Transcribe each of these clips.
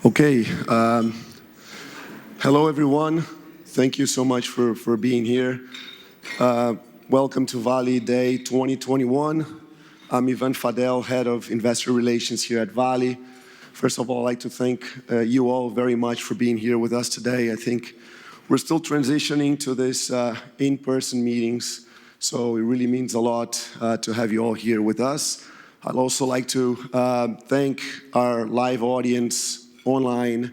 Okay. Hello, everyone. Thank you so much for being here. Welcome to Vale Day 2021. I'm Ivan Fadel, Head of Investor Relations here at Vale. First of all, I'd like to thank you all very much for being here with us today. I think we're still transitioning to this in-person meetings, so it really means a lot to have you all here with us. I'd also like to thank our live audience online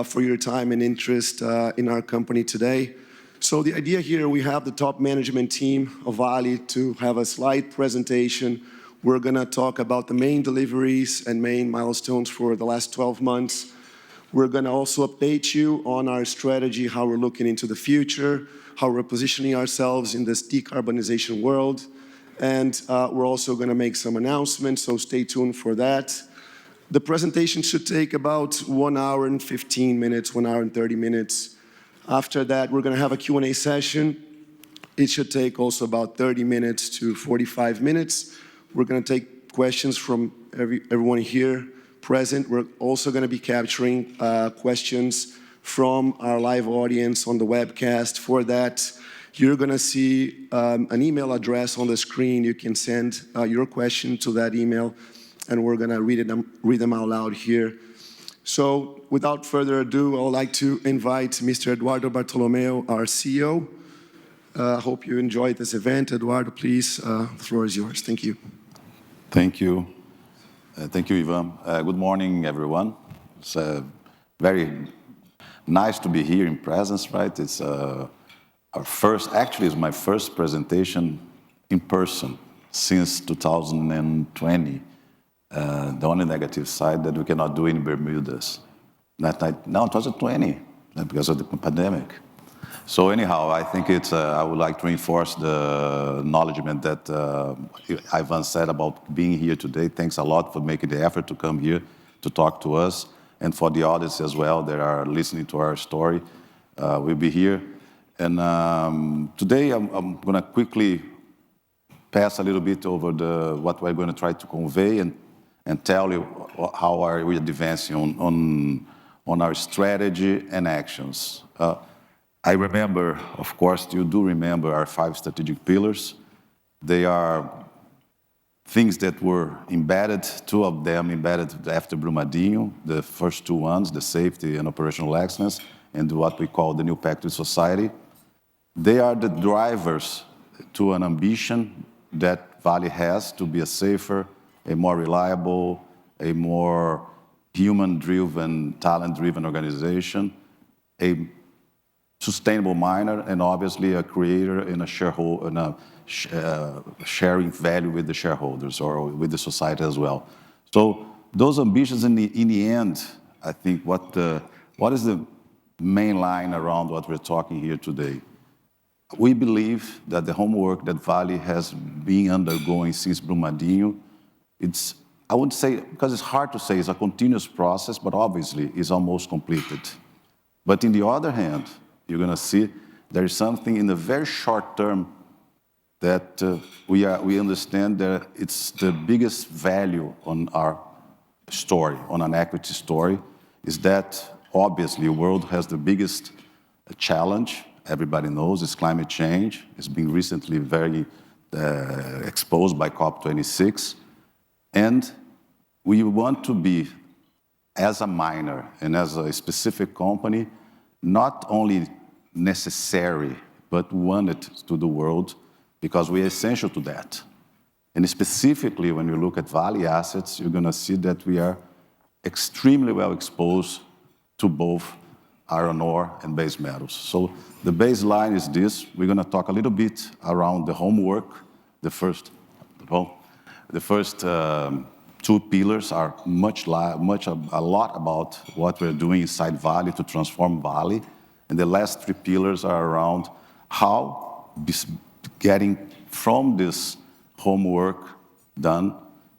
for your time and interest in our company today. So the idea here, we have the top management team of Vale to have a slide presentation. We're gonna talk about the main deliveries and main milestones for the last 12 months. We're gonna also update you on our strategy, how we're looking into the future, how we're positioning ourselves in this decarbonization world. And we're also gonna make some announcements, so stay tuned for that. The presentation should take about 1 hour and 15 minutes, 1 hour and 30 minutes. After that, we're gonna have a Q&A session. It should take also about 30 minutes to 45 minutes. We're gonna take questions from everyone here present. We're also gonna be capturing questions from our live audience on the webcast. For that, you're gonna see an email address on the screen. You can send your question to that email, and we're gonna read them out loud here. So without further ado, I would like to invite Mr. Eduardo Bartolomeo, our CEO. I hope you enjoyed this event. Eduardo, please, the floor is yours. Thank you. Thank you. Thank you, Ivan. Good morning, everyone. It's very nice to be here in presence, right? It's it's my first presentation in person since 2020. The only negative side that we cannot do in Bermudas. Now 2020, because of the pandemic. So anyhow, I think I would like to reinforce the acknowledgement that Ivan said about being here today. Thanks a lot for making the effort to come here to talk to us, and for the audience as well that are listening to our story. We'll be here. And today I'm gonna quickly pass a little bit over what we're gonna try to convey and tell you how are we advancing on our strategy and actions. I remember, of course, you do remember our 5 strategic pillars. They are things that were embedded, 2 of them embedded after Brumadinho, the first 2 ones, the safety and operational excellence, and what we call the new pact to society. They are the drivers to an ambition that Vale has to be a safer, a more reliable, a more human-driven, talent-driven organization, a sustainable miner, and obviously a creator and a shareholder, and sharing value with the shareholders or with the society as well. So those ambitions in the end, I think what is the main line around what we're talking here today? We believe that the homework that Vale has been undergoing since Brumadinho, I would say, because it's hard to say, it's a continuous process, but obviously it's almost completed. But in the other hand, you're gonna see there is something in the very short term that we understand that it's the biggest value on our story, on an equity story, is that obviously the world has the biggest challenge. Everybody knows it's climate change. It's been recently very exposed by COP26. And we want to be, as a miner and as a specific company, not only necessary, but wanted to the world, because we are essential to that. And specifically, when you look at Vale assets, you're gonna see that we are extremely well exposed to both iron ore and base metals. So the baseline is this. We're gonna talk a little bit around the homework. The first 2 pillars are a lot about what we're doing inside Vale to transform Vale. And the last 3 pillars are around how getting from this homework done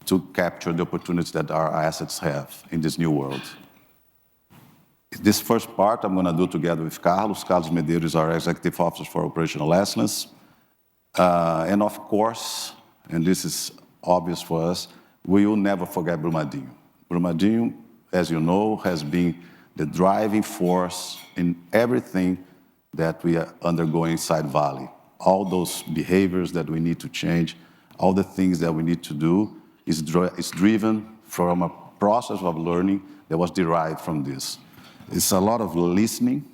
to capture the opportunities that our assets have in this new world. This first part I'm gonna do together with Carlos. Carlos Medeiros is our Executive Officer for Operational Excellence. And of course, and this is obvious for us, we will never forget Brumadinho. Brumadinho as you know, has been the driving force in everything that we are undergoing inside Vale. All those behaviors that we need to change, all the things that we need to do is driven from a process of learning that was derived from this. It's a lot of listening,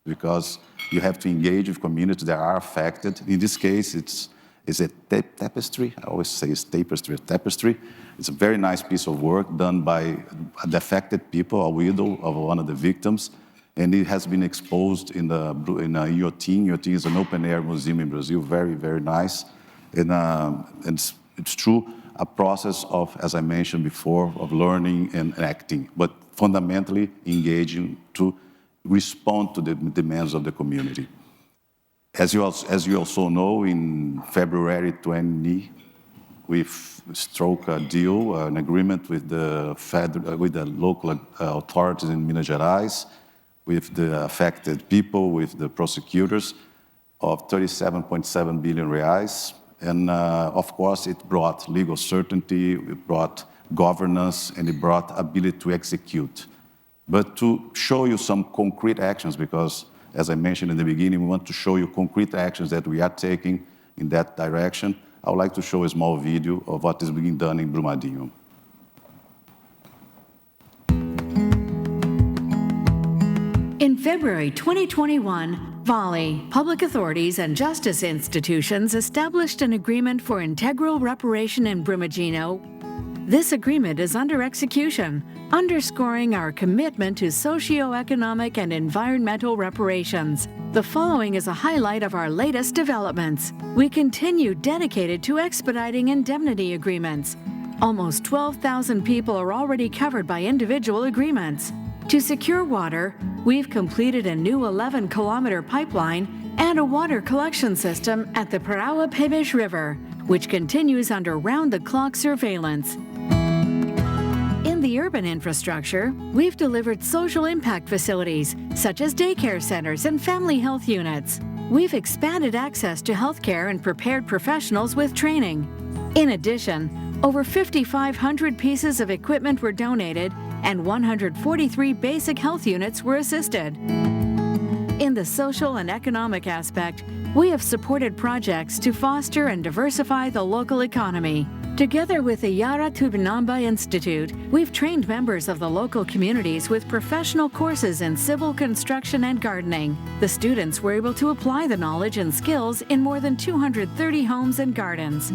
because you have to engage with communities that are affected. In this case, it's a tapestry. I always say it's tapestry. It's a very nice piece of work done by the affected people, a widow of one of the victims, and it has been exposed in Iotim. Iotim is an open-air museum in Brazil, very, very nice. And it's true, a process of, as I mentioned before, of learning and acting, but fundamentally engaging to respond to the demands of the community. As you also know, in February 20, we've struck a deal, an agreement with the local authorities in Minas Gerais, with the affected people, with the prosecutors, of 37.7 billion reais. And of course, it brought legal certainty, it brought governance, and it brought ability to execute. But to show you some concrete actions, because as I mentioned in the beginning, we want to show you concrete actions that we are taking in that direction. I would like to show a small video of what is being done in Brumadinho. In February 2021, Vale, public authorities, and justice institutions established an agreement for integral reparation in Brumadinho. This agreement is under execution, underscoring our commitment to socio-economic and environmental reparations. The following is a highlight of our latest developments. We continue dedicated to expediting indemnity agreements. Almost 12,000 people are already covered by individual agreements. To secure water, we've completed a new 11-kilometer pipeline and a water collection system at the Parauapebas River, which continues under round-the-clock surveillance. In the urban infrastructure, we've delivered social impact facilities, such as daycare centers and family health units. We've expanded access to healthcare and prepared professionals with training. In addition, over 5,500 pieces of equipment were donated and 143 basic health units were assisted. In the social and economic aspect, we have supported projects to foster and diversify the local economy. Together with the Yara Tubinamba Institute, we've trained members of the local communities with professional courses in civil construction and gardening. The students were able to apply the knowledge and skills in more than 230 homes and gardens.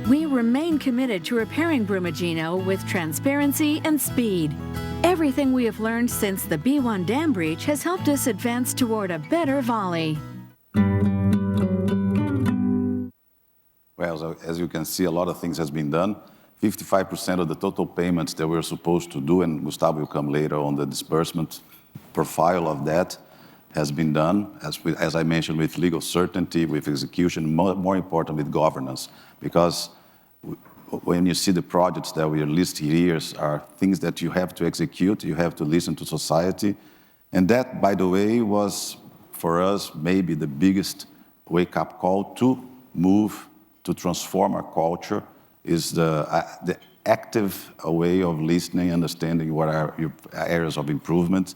We remain committed to repairing Brumadinho with transparency and speed. Everything we have learned since the B1 dam breach has helped us advance toward a better Vale. Well, as you can see, a lot of things has been done. 55% of the total payments that we're supposed to do, and Gustavo will come later on the disbursement profile of that, has been done, as I mentioned, with legal certainty, with execution, more important with governance. Because when you see the projects that we are listing here are things that you have to execute, you have to listen to society. And that, by the way, was, for us, maybe the biggest wake-up call to move, to transform our culture, is the active way of listening, understanding what are your areas of improvement.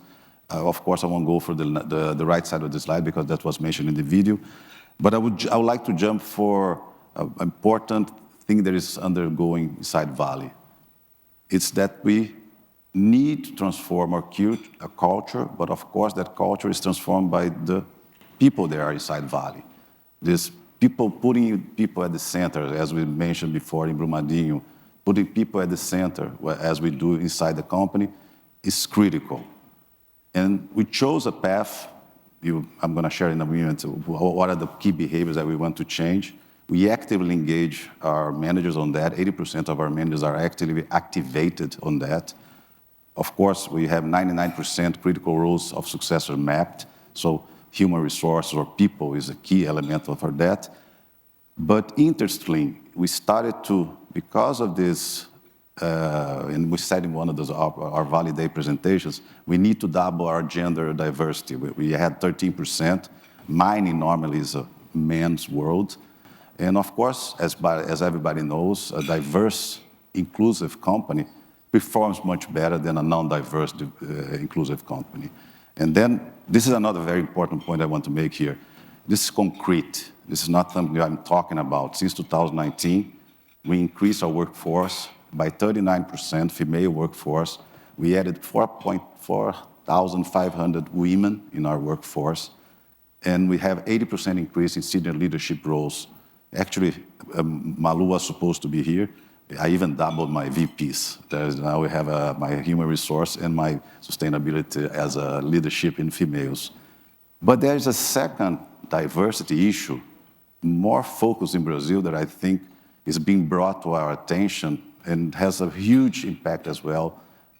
Of course, I won't go for the right side of the slide because that was mentioned in the video. But I would like to jump for an important thing that is undergoing inside Vale. It's that we need to transform our culture, but of course that culture is transformed by the people that are inside Vale. This people putting people at the center, as we mentioned before in Brumadinho, putting people at the center, as we do inside the company, is critical. And we chose a path. I'm going to share in a minute what are the key behaviors that we want to change. We actively engage our managers on that. 80% of our managers are actively activated on that. Of course, we have 99% critical roles of success are mapped. So human resources or people is a key element for that. But interestingly, we started to, because of this, and we said in one of those our Vale Day presentations, we need to double our gender diversity. We had 13%. Mining normally is a man's world. And of course, as everybody knows, a diverse, inclusive company performs much better than a non-diverse, inclusive company. And then, this is another very important point I want to make here. This is concrete. This is not something I'm talking about. Since 2019, we increased our workforce by 39%, female workforce. We added 4,500 women in our workforce, and we have 80% increase in senior leadership roles. Actually, Malu was supposed to be here. I even doubled my VPs. Now we have my human resource and my sustainability as a leadership in females. But there's a second diversity issue, more focused in Brazil, that I think is being brought to our attention and has a huge impact as well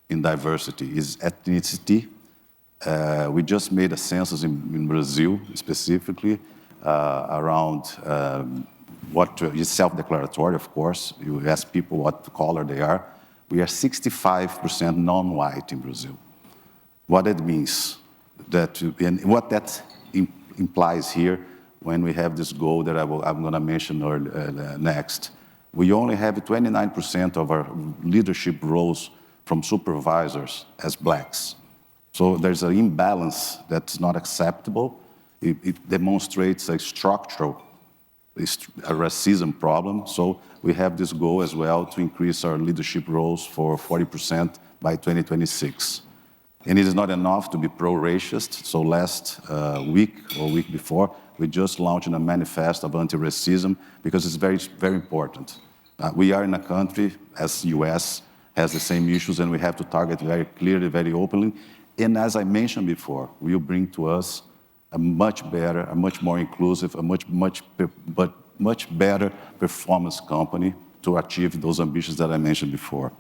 in diversity, is ethnicity. We just made a census in Brazil, specifically, around what is self-declaratory, of course. You ask people what color they are. We are 65% non-white in Brazil. What that means, and what that implies here when we have this goal that I'm going to mention next. We only have 29% of our leadership roles from supervisors as blacks. So there's an imbalance that's not acceptable. It demonstrates a structural a racism problem. So we have this goal as well to increase our leadership roles for 40% by 2026. And it is not enough to be pro-racist. So last week or week before, we just launched a manifesto of anti-racism because it's very, very important. We are in a country, as US, has the same issues, and we have to target very clearly, very openly. And as I mentioned before, will bring to us a much better, a much more inclusive, a much better performance company to achieve those ambitions that I mentioned before.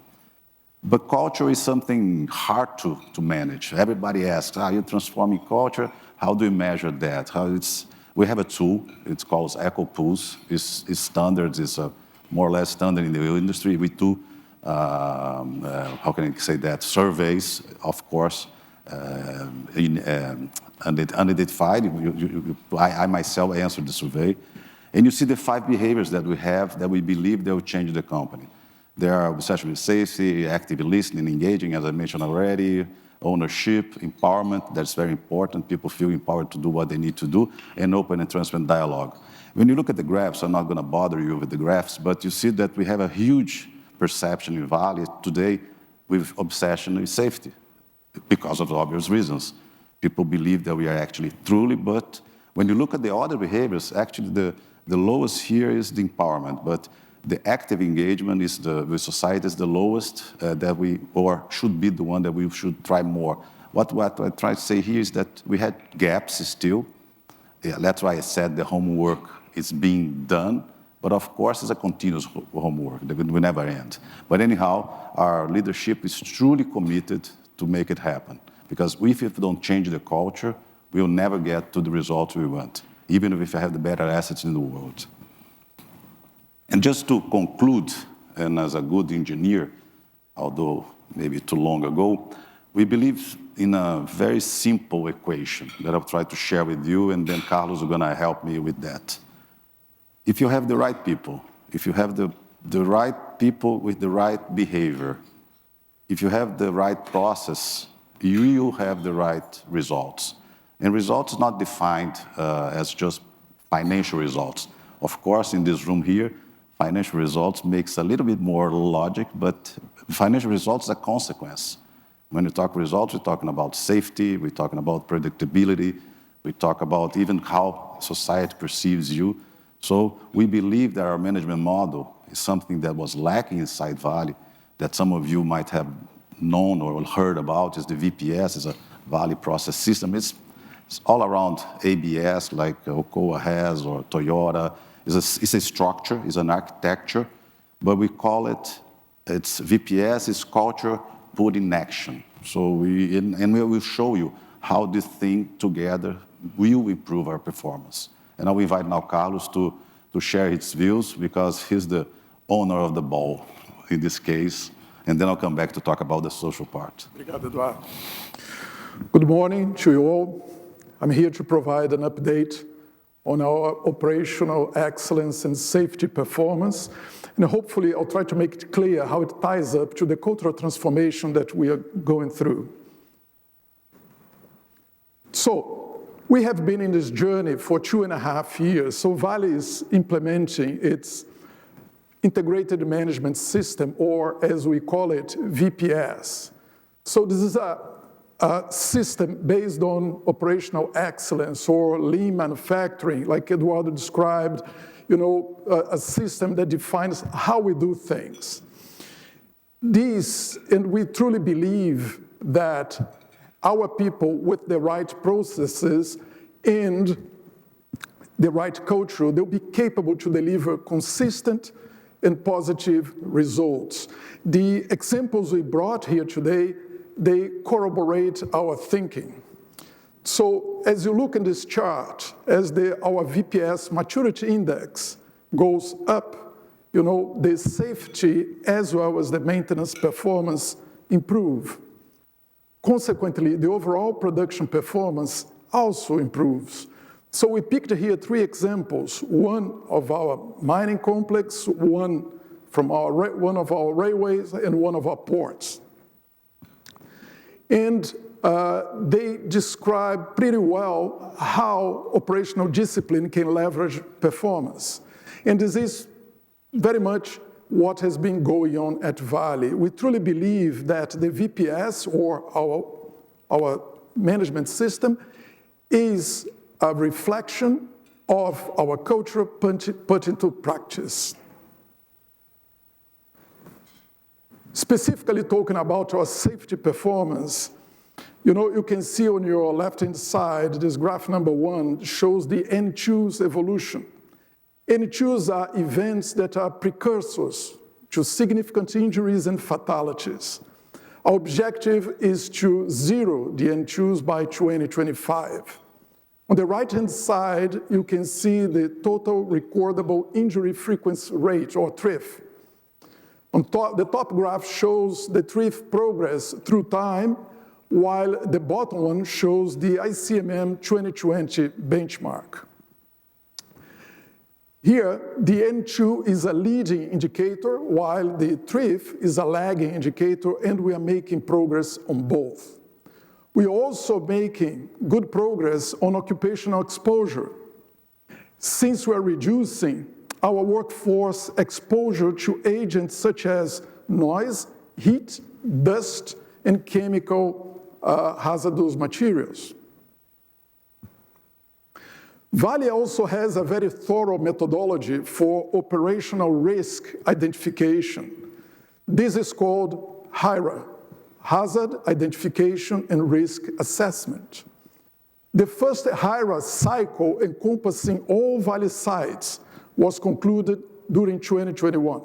But culture is something hard to manage. Everybody asks, are you transforming culture? How do you measure that? We have a tool, it's called Echo Pulse. It's standards, it's more or less standard in the industry. We do, how can I say that, surveys, of course, unidentified. I myself answered the survey. And you see the 5 behaviors that we have that we believe they will change the company. There are obsession with safety, active listening, engaging, as I mentioned already, ownership, empowerment, that's very important. People feel empowered to do what they need to do, and open and transparent dialogue. When you look at the graphs, I'm not going to bother you with the graphs, but you see that we have a huge perception in Vale today with obsession with safety because of the obvious reasons. People believe that we are actually truly, but when you look at the other behaviors, actually the lowest here is the empowerment, but the active engagement is with society is the lowest that we, or should be the one that we should try more. What I try to say here is that we had gaps still. Yeah, that's why I said the homework is being done, but of course it's a continuous homework that will never end. But anyhow, our leadership is truly committed to make it happen, because if we don't change the culture, we will never get to the results we want, even if we have the better assets in the world. And just to conclude, and as a good engineer, although maybe too long ago, we believe in a very simple equation that I'll try to share with you, and then Carlos is going to help me with that. If you have the right people, if you have the right people with the right behavior, if you have the right process, you will have the right results. And results not defined as just financial results. Of course, in this room here, financial results makes a little bit more logic, but financial results are a consequence. When we talk results, we're talking about safety, we're talking about predictability, we talk about even how society perceives you. So we believe that our management model is something that was lacking inside Vale, that some of you might have known or heard about, is the VPS, is a Vale process system. It's all around ABS, like Ocoa has, or Toyota. It's a structure, it's an architecture, but we call it's VPS, is culture put in action. So we will show you how this thing together will improve our performance. And I will invite now Carlos to share his views, because he's the owner of the ball in this case. And then I'll come back to talk about the social part. Obrigado, Eduardo. Good morning to you all. I'm here to provide an update on our operational excellence and safety performance. And hopefully I'll try to make it clear how it ties up to the cultural transformation that we are going through. So we have been in this journey for 2.5 years. So Vale is implementing its integrated management system, or as we call it, VPS. So this is a system based on operational excellence or lean manufacturing, like Eduardo described, a system that defines how we do things. And we truly believe that our people with the right processes and the right culture, they'll be capable to deliver consistent and positive results. The examples we brought here today, they corroborate our thinking. So as you look in this chart, as our VPS maturity index goes up, the safety as well as the maintenance performance improve. Consequently, the overall production performance also improves. So we picked here 3 examples, one of our mining complex, one of our railways, and one of our ports. And they describe pretty well how operational discipline can leverage performance. And this is very much what has been going on at Vale. We truly believe that the VPS, or our management system, is a reflection of our culture put into practice. Specifically talking about our safety performance, you can see on your left-hand side, this graph number 1 shows the N2's evolution. N2's are events that are precursors to significant injuries and fatalities. Our objective is to zero the N2's by 2025. On the right-hand side, you can see the total recordable injury frequency rate, or TRIF. The top graph shows the TRIF progress through time, while the bottom one shows the ICMM 2020 benchmark. Here, the N2 is a leading indicator, while the TRIF is a lagging indicator, and we are making progress on both. We are also making good progress on occupational exposure, since we are reducing our workforce exposure to agents such as noise, heat, dust, and chemical hazardous materials. Vale also has a very thorough methodology for operational risk identification. This is called HIRA, Hazard Identification and Risk Assessment. The first HIRA cycle encompassing all Vale sites was concluded during 2021.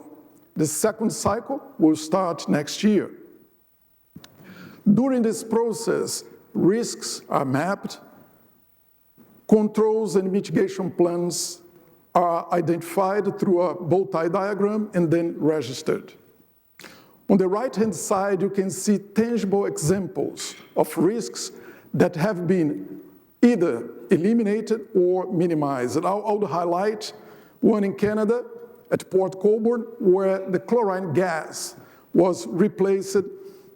The second cycle will start next year. During this process, risks are mapped, controls and mitigation plans are identified through a bow-tie diagram and then registered. On the right-hand side, you can see tangible examples of risks that have been either eliminated or minimized. And I'll highlight one in Canada at Port Colborne, where the chlorine gas was replaced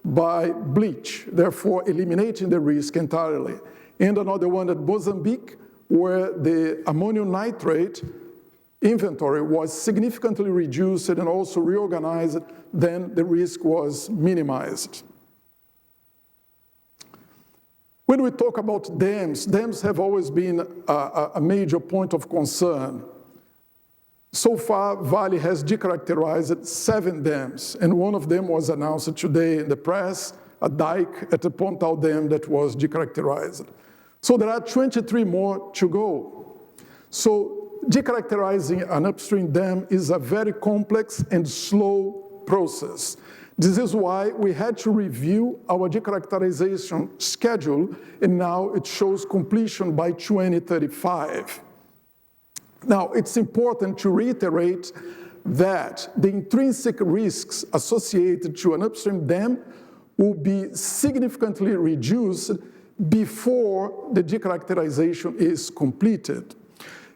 by bleach, therefore eliminating the risk entirely. And another one at Mozambique, where the ammonium nitrate inventory was significantly reduced and also reorganized, then the risk was minimized. When we talk about dams, dams have always been a major point of concern. So far, Vale has decharacterized 7 dams, and one of them was announced today in the press, a dike at the Pontal Dam that was decharacterized. So there are 23 more to go. So decharacterizing an upstream dam is a very complex and slow process. This is why we had to review our decharacterization schedule, and now it shows completion by 2035. Now, it's important to reiterate that the intrinsic risks associated to an upstream dam will be significantly reduced before the decharacterization is completed.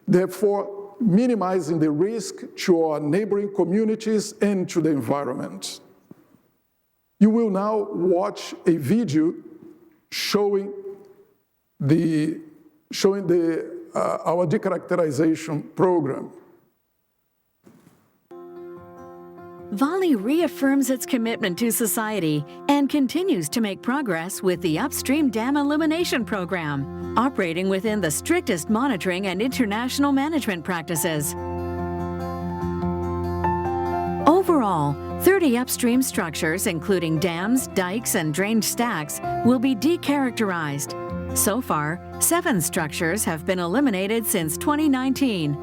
therefore minimizing the risk to our neighboring communities and to the environment. You will now watch a video showing our decharacterization program. Vale reaffirms its commitment to society and continues to make progress with the upstream dam elimination program, operating within the strictest monitoring and international management practices. Overall, 30 upstream structures, including dams, dikes, and drained stacks, will be decharacterized. So far, 7 structures have been eliminated since 2019.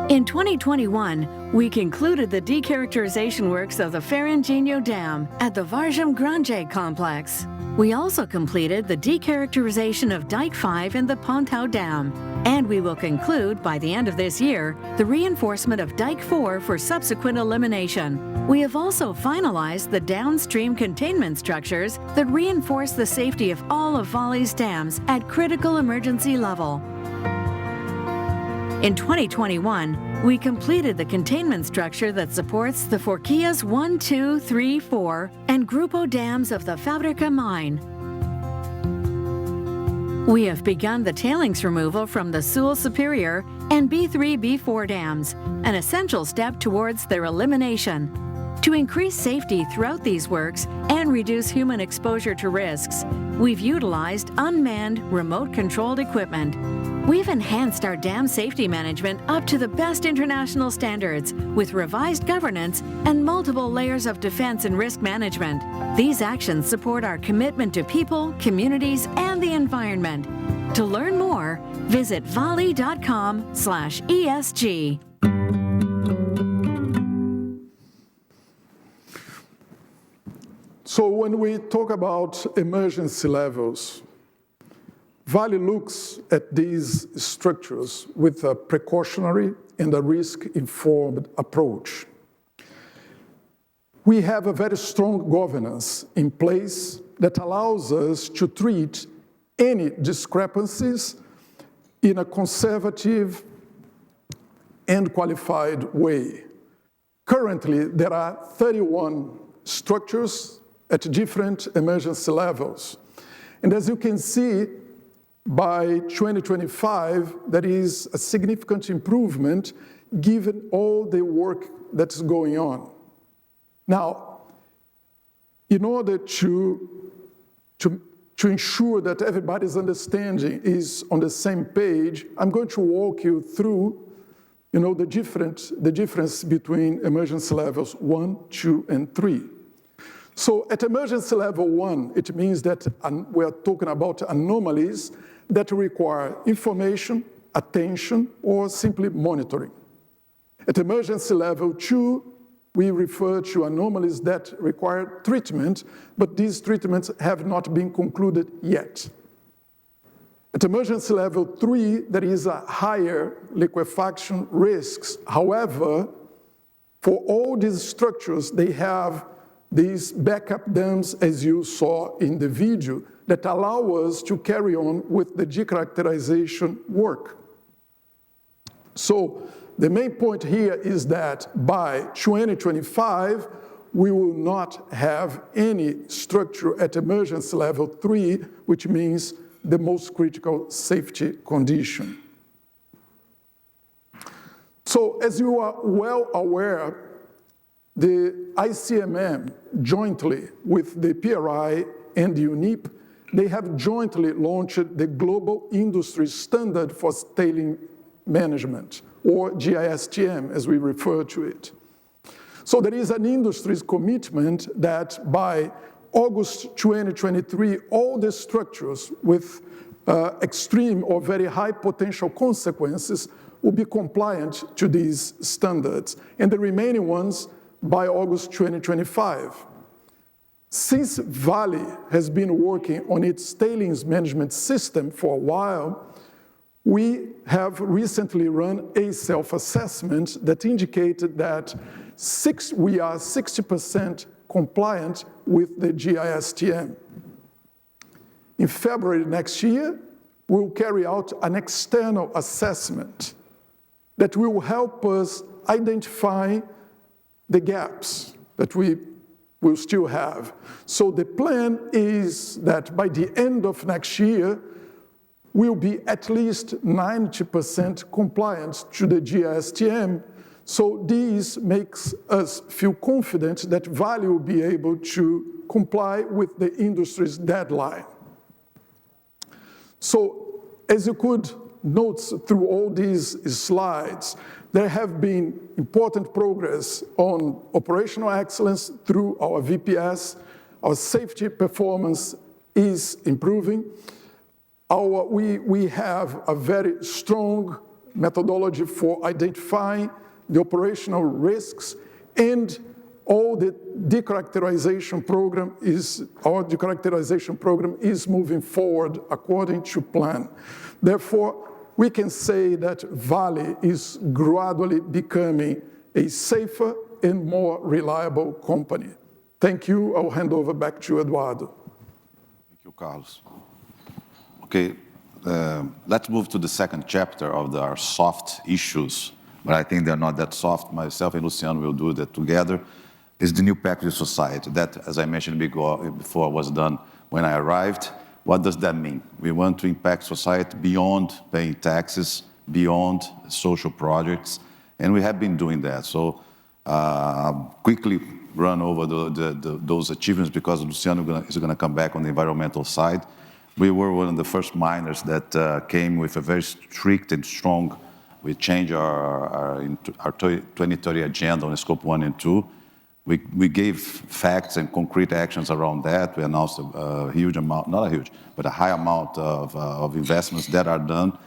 In 2021, we concluded the decharacterization works of the Ferranginho Dam at the Vargem Grande complex. We also completed the decharacterization of Dike 5 in the Pontão Dam, and we will conclude by the end of this year the reinforcement of Dike 4 for subsequent elimination. We have also finalized the downstream containment structures that reinforce the safety of all of Vale's dams at critical emergency level. In 2021, we completed the containment structure that supports the Forquias 1, 2, 3, 4 and Grupo dams of the Fábrica mine. We have begun the tailings removal from the Sul Superior and B3, B4 dams, an essential step towards their elimination. To increase safety throughout these works and reduce human exposure to risks, we've utilized unmanned, remote-controlled equipment. We've enhanced our dam safety management up to the best international standards with revised governance and multiple layers of defense and risk management. These actions support our commitment to people, communities, and the environment. To learn more, visit vale.com/ESG. So when we talk about emergency levels, Vale looks at these structures with a precautionary and a risk-informed approach. We have a very strong governance in place that allows us to treat any discrepancies in a conservative and qualified way. Currently, there are 31 structures at different emergency levels. And as you can see, by 2025, there is a significant improvement given all the work that's going on. Now, in order to ensure that everybody's understanding is on the same page, I'm going to walk you through the difference between emergency levels 1, 2, and 3. So at emergency level 1, it means that we are talking about anomalies that require information, attention, or simply monitoring. At emergency level 2, we refer to anomalies that require treatment, but these treatments have not been concluded yet. At emergency level 3, there is a higher liquefaction risks. However, for all these structures, they have these backup dams, as you saw in the video, that allow us to carry on with the decharacterization work. So the main point here is that by 2025, we will not have any structure at emergency level 3, which means the most critical safety condition. So as you are well aware, the ICMM, jointly with the PRI and the UNEP, they have jointly launched the Global Industry Standard for Tailings Management, or GISTM, as we refer to it. So there is an industry's commitment that by August 2023, all the structures with extreme or very high potential consequences will be compliant to these standards, and the remaining ones by August 2025. Since Vale has been working on its tailings management system for a while, we have recently run a self-assessment that indicated that we are 60% compliant with the GISTM. In February next year, we'll carry out an external assessment that will help us identify the gaps that we will still have. So the plan is that by the end of next year, we'll be at least 90% compliant to the GSTM. So this makes us feel confident that Vale will be able to comply with the industry's deadline. So as you could note through all these slides, there have been important progress on operational excellence through our VPS. Our safety performance is improving. We have a very strong methodology for identifying the operational risks, and our decharacterization program is moving forward according to plan. Therefore, we can say that Vale is gradually becoming a safer and more reliable company. Thank you. I'll hand over back to Eduardo. Thank you, Carlos. Okay, let's move to the second chapter of our soft issues, but I think they're not that soft. Myself and Luciano will do that together. Is the new pact with society that, as I mentioned before, was done when I arrived. What does that mean? We want to impact society beyond paying taxes, beyond social projects, and we have been doing that. So quickly run over those achievements because Luciano is going to come back on the environmental side. We were one of the first miners that came with a very strict and strong, we changed our 2030 agenda on scope 1 and 2. We gave facts and concrete actions around that. We announced a huge amount, not a huge, but a high amount of investments that are done,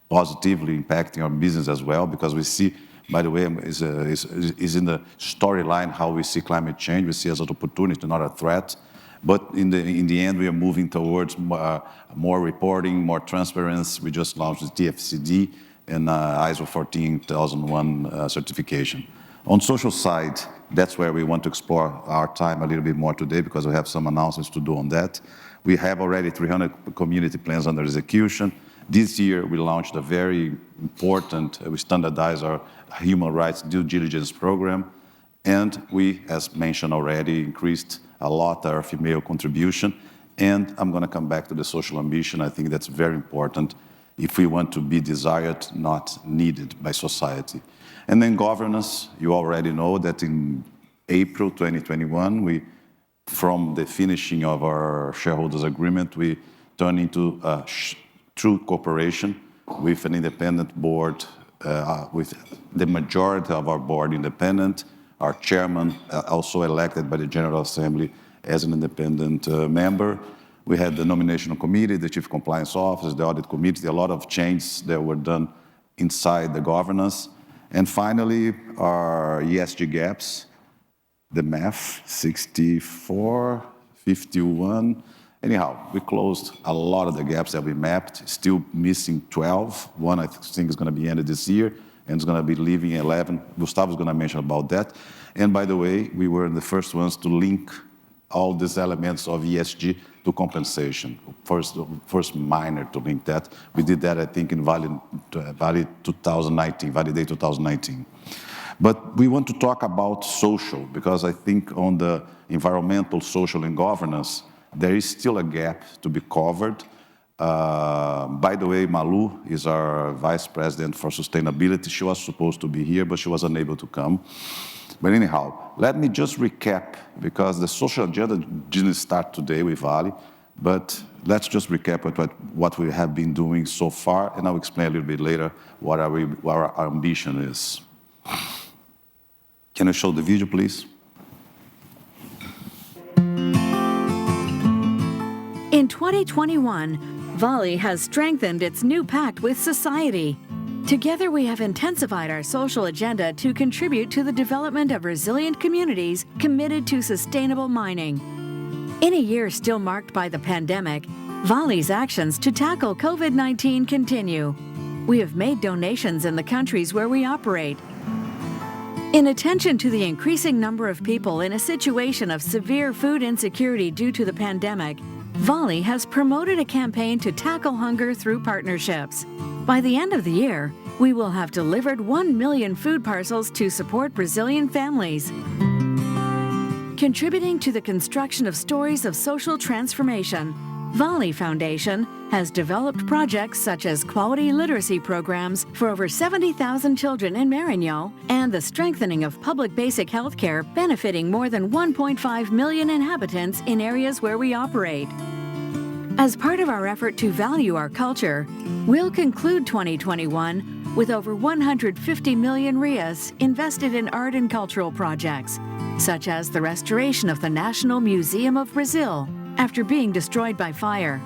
positively impacting our business as well, because we see, by the way, is in the storyline how we see climate change. We see it as an opportunity, not a threat. But in the end, we are moving towards more reporting, more transparency. We just launched the TFCD and ISO 14001 certification. On social side, that's where we want to explore our time a little bit more today because we have some announcements to do on that. We have already 300 community plans under execution. This year, we launched a very important, we standardized our human rights due diligence program. And we, as mentioned already, increased a lot our female contribution. And I'm going to come back to the social ambition. I think that's very important if we want to be desired, not needed by society. And then governance, you already know that in April 2021, from the finishing of our shareholders agreement, we turned into a true corporation with an independent board, with the majority of our board independent, our chairman also elected by the General Assembly as an independent member. We had the nomination committee, the chief compliance officer, the audit committee, a lot of changes that were done inside the governance. And finally, our ESG gaps, the math, 64, 51. Anyhow, we closed a lot of the gaps that we mapped, still missing 12. One, I think, is going to be ended this year, and it's going to be leaving 11. Gustavo's going to mention about that. And by the way, we were the first ones to link all these elements of ESG to compensation. First miner to link that. We did that, I think, in Vale 2019, Vale Day 2019. But we want to talk about social, because I think on the environmental, social, and governance, there is still a gap to be covered. By the way, Malu is our Vice President for Sustainability. She was supposed to be here, but she was unable to come. But anyhow, let me just recap, because the social agenda didn't start today with Vale, but let's just recap what we have been doing so far, and I'll explain a little bit later what our ambition is. Can I show the video, please? In 2021, Vale has strengthened its new pact with society. Together, we have intensified our social agenda to contribute to the development of resilient communities committed to sustainable mining. In a year still marked by the pandemic, Vale's actions to tackle COVID-19 continue. We have made donations in the countries where we operate. In attention to the increasing number of people in a situation of severe food insecurity due to the pandemic, Vale has promoted a campaign to tackle hunger through partnerships. By the end of the year, we will have delivered 1 million food parcels to support Brazilian families, contributing to the construction of stories of social transformation. Vale Foundation has developed projects such as quality literacy programs for over 70,000 children in Maranhão and the strengthening of public basic health care benefiting more than 1.5 million inhabitants in areas where we operate. As part of our effort to value our culture, we'll conclude 2021 with over 150 million reais invested in art and cultural projects, such as the restoration of the National Museum of Brazil after being destroyed by fire.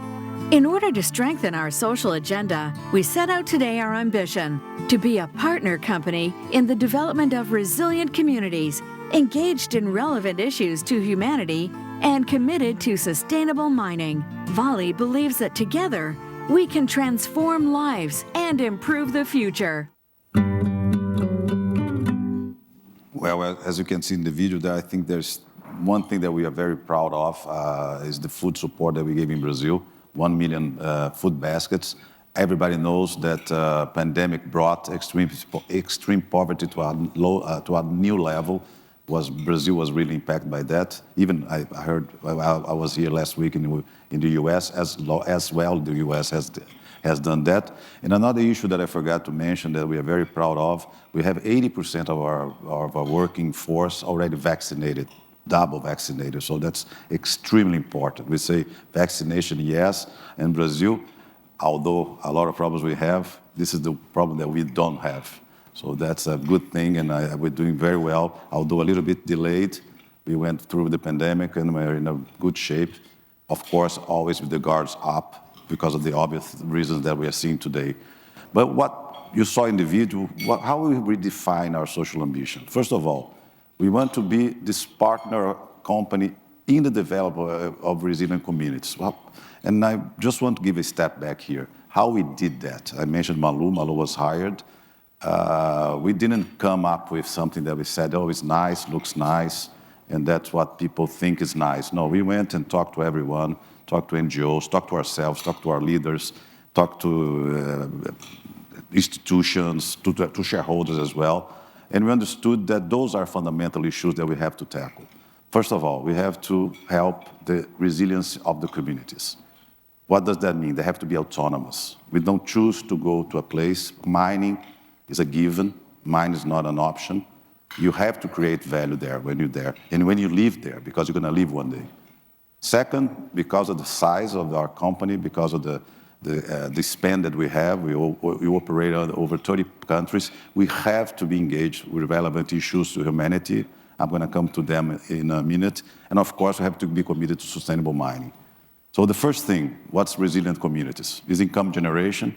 In order to strengthen our social agenda, we set out today our ambition to be a partner company in the development of resilient communities, engaged in relevant issues to humanity, and committed to sustainable mining. Vale believes that together, we can transform lives and improve the future. Well, as you can see in the video there, I think there's one thing that we are very proud of is the food support that we gave in Brazil, 1 million food baskets. Everybody knows that pandemic brought extreme poverty to a new level. Brazil was really impacted by that. Even I heard, I was here last week in the U.S. as well. The U.S. has done that. And another issue that I forgot to mention that we are very proud of, we have 80% of our working force already vaccinated, double vaccinated. So that's extremely important. We say vaccination, yes, in Brazil, although a lot of problems we have, this is the problem that we don't have. So that's a good thing, and we're doing very well, although a little bit delayed. We went through the pandemic, and we're in a good shape. Of course, always with the guards up because of the obvious reasons that we are seeing today. But what you saw in the video, how we redefine our social ambition. First of all, we want to be this partner company in the development of resilient communities. Well, and I just want to give a step back here. How we did that. I mentioned Malu. Malu was hired. We didn't come up with something that we said, oh, it's nice, looks nice, and that's what people think is nice. No, we went and talked to everyone, talked to NGOs, talked to ourselves, talked to our leaders, talked to institutions, to shareholders as well, and we understood that those are fundamental issues that we have to tackle. First of all, we have to help the resilience of the communities. What does that mean? They have to be autonomous. We don't choose to go to a place. Mining is a given. Mine is not an option. You have to create value there when you're there, and when you live there, because you're going to live one day. Second, because of the size of our company, because of the spend that we have, we operate in over 30 countries, we have to be engaged with relevant issues to humanity. I'm going to come to them in a minute. And of course, we have to be committed to sustainable mining. So the first thing, what's resilient communities? It's income generation,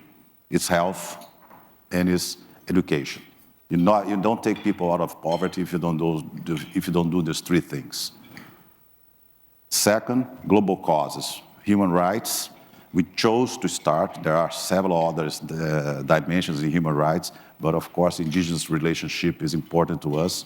it's health, and it's education. You don't take people out of poverty if you don't do these three things. Second, global causes. Human rights, we chose to start. There are several other dimensions in human rights, but of course, indigenous relationship is important to us,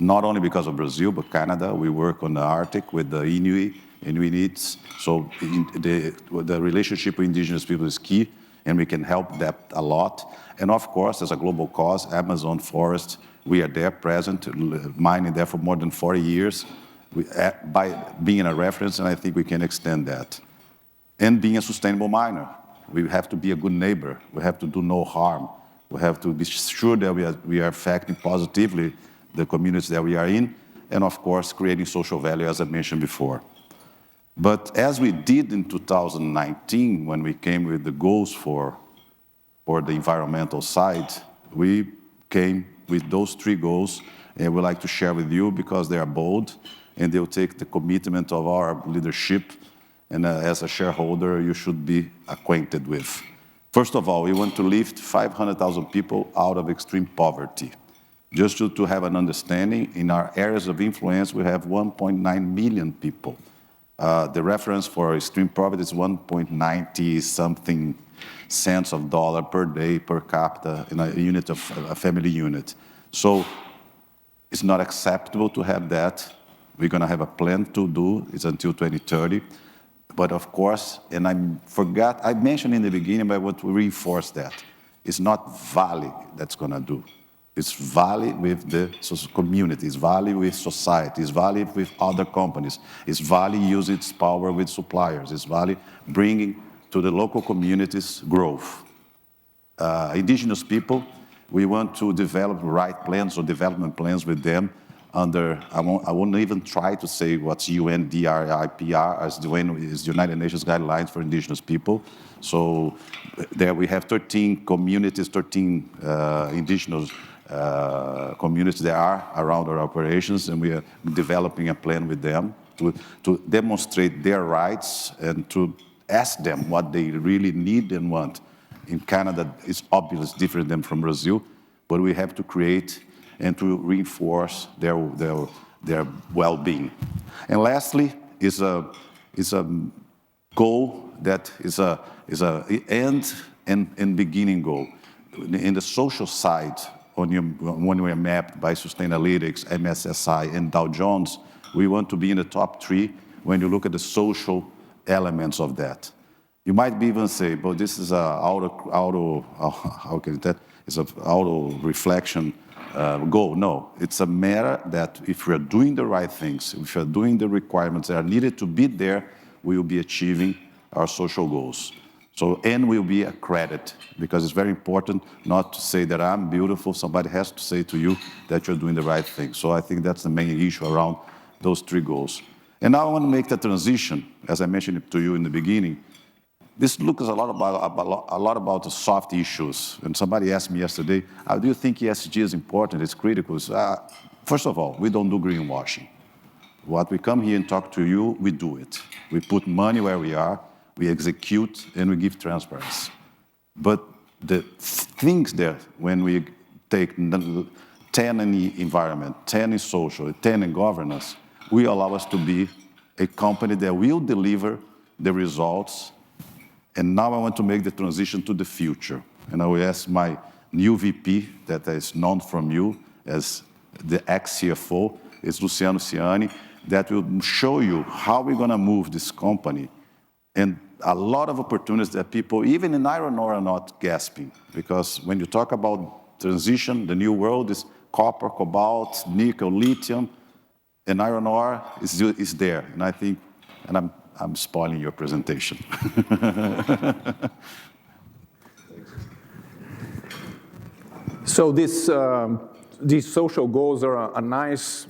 not only because of Brazil, but Canada. We work on the Arctic with the Inuits. So the relationship with indigenous people is key, and we can help that a lot. And of course, as a global cause, Amazon forest, we are there present, mining there for more than 40 years, by being a reference, and I think we can extend that. And being a sustainable miner, we have to be a good neighbor. We have to do no harm. We have to be sure that we are affecting positively the communities that we are in, and of course, creating social value, as I mentioned before. But as we did in 2019, when we came with the goals for the environmental side, we came with those three goals, and we'd like to share with you because they are bold, and they'll take the commitment of our leadership, and as a shareholder, you should be acquainted with. First of all, we want to lift 500,000 people out of extreme poverty. Just to have an understanding, in our areas of influence, we have 1.9 million people. The reference for extreme poverty is 1.90 something cents of dollar per day per capita in a unit of a family unit. So it's not acceptable to have that. We're going to have a plan to do. It's until 2030. But of course, and I mentioned in the beginning, but I want to reinforce that. It's not Vale that's going to do. It's Vale with the community, it's Vale with society, it's Vale with other companies, it's Vale using its power with suppliers, it's Vale bringing to the local communities growth. Indigenous people, we want to develop right plans or development plans with them under, I won't even try to say what's UNDRIPR, as the United Nations Guidelines for Indigenous People. So there we have 13 communities, 13 indigenous communities that are around our operations, and we are developing a plan with them to demonstrate their rights and to ask them what they really need and want. In Canada, it's obviously different than from Brazil, but we have to create and to reinforce their well-being. And lastly, is a goal that is a end and beginning goal. In the social side, when we are mapped by Sustainalytics, MSSI, and Dow Jones, we want to be in the top 3 when you look at the social elements of that. You might even say, but this is it's an auto-reflection goal. No, it's a matter that if we are doing the right things, if we are doing the requirements that are needed to be there, we will be achieving our social goals. So, and we'll be a credit, because it's very important not to say that I'm beautiful. Somebody has to say to you that you're doing the right thing. So I think that's the main issue around those 3 goals. And now I want to make the transition, as I mentioned to you in the beginning. This looks a lot about the soft issues. And somebody asked me yesterday, do you think ESG is important, it's critical? First of all, we don't do greenwashing. What we come here and talk to you, we do it. We put money where we are, we execute, and we give transparency. But the things there, when we take 10 in the environment, 10 in social, 10 in governance, will allow us to be a company that will deliver the results. And now I want to make the transition to the future. And I will ask my new VP, that is known from you as the ex-CFO, is Luciano Ciani, that will show you how we're going to move this company. And a lot of opportunities that people, even in iron ore, are not grasping. Because when you talk about transition, the new world is copper, cobalt, nickel, lithium, and iron ore is there. And I think, and I'm spoiling your presentation. So these social goals are a nice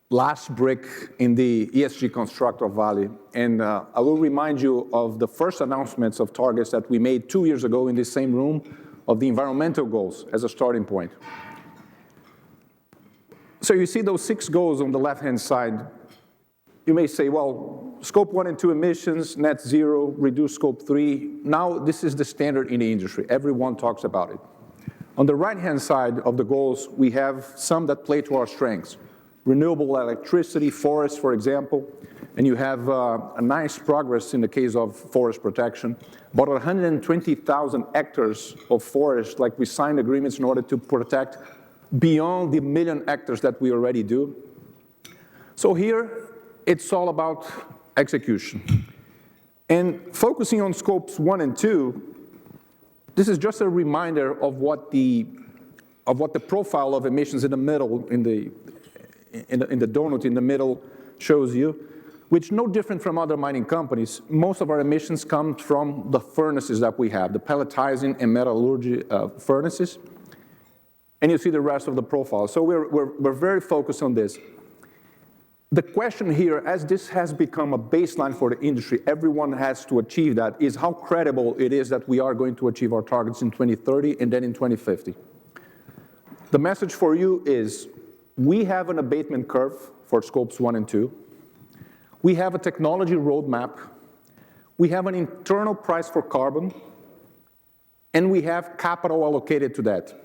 last brick in the ESG construct of Vale. And I will remind you of the first announcements of targets that we made 2 years ago in this same room of the environmental goals as a starting point. So you see those 6 goals on the left-hand side. You may say, well, scope 1 and 2 emissions, net zero, reduce scope 3. Now this is the standard in the industry. Everyone talks about it. On the right-hand side of the goals, we have some that play to our strengths. Renewable electricity, forests, for example, and you have a nice progress in the case of forest protection. About 120,000 hectares of forest, like we signed agreements in order to protect beyond the 1 million hectares that we already do. So here, it's all about execution. And focusing on scopes 1 and 2, this is just a reminder of what the profile of emissions in the middle, in the donut in the middle shows you, which no different from other mining companies. Most of our emissions come from the furnaces that we have, the pelletizing and metallurgy furnaces. And you see the rest of the profile. So we're very focused on this. The question here, as this has become a baseline for the industry, everyone has to achieve that, is how credible it is that we are going to achieve our targets in 2030 and then in 2050. The message for you is, we have an abatement curve for scopes 1 and 2. We have a technology roadmap. We have an internal price for carbon. And we have capital allocated to that.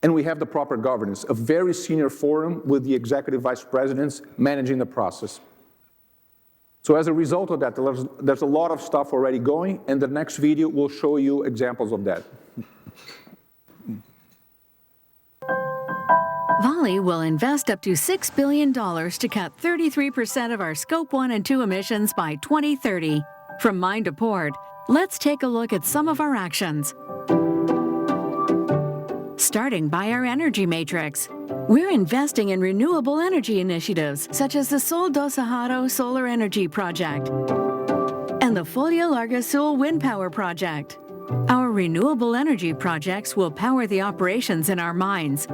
And we have the proper governance, a very senior forum with the executive vice presidents managing the process. So as a result of that, there's a lot of stuff already going, and the next video will show you examples of that. Vale will invest up to $6 billion to cut 33% of our Scope 1 and 2 emissions by 2030. From mine to port, let's take a look at some of our actions. Starting by our energy matrix. We're investing in renewable energy initiatives such as the Sol do Cerrado Solar Energy Project and the Folha Larga Sul Wind Power Project. Our renewable energy projects will power the operations in our mines.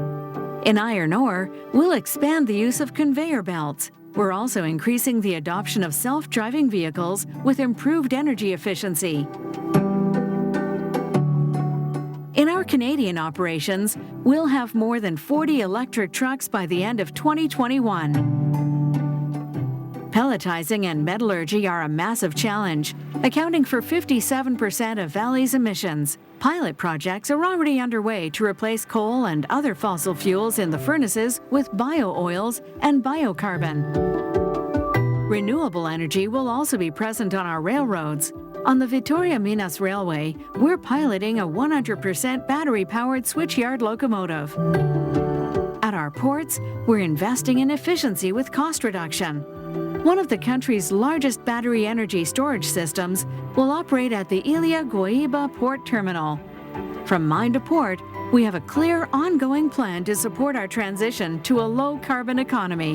In iron ore, we'll expand the use of conveyor belts. We're also increasing the adoption of self-driving vehicles with improved energy efficiency. In our Canadian operations, we'll have more than 40 electric trucks by the end of 2021. Pelletizing and metallurgy are a massive challenge, accounting for 57% of Vale's emissions. Pilot projects are already underway to replace coal and other fossil fuels in the furnaces with bio-oils and biocarbon. Renewable energy will also be present on our railroads. On the Vitória-Minas Railway, we're piloting a 100% battery-powered switchyard locomotive. At our ports, we're investing in efficiency with cost reduction. One of the country's largest battery energy storage systems will operate at the Ilha Guaíba Port Terminal. From mine to port, we have a clear, ongoing plan to support our transition to a low-carbon economy.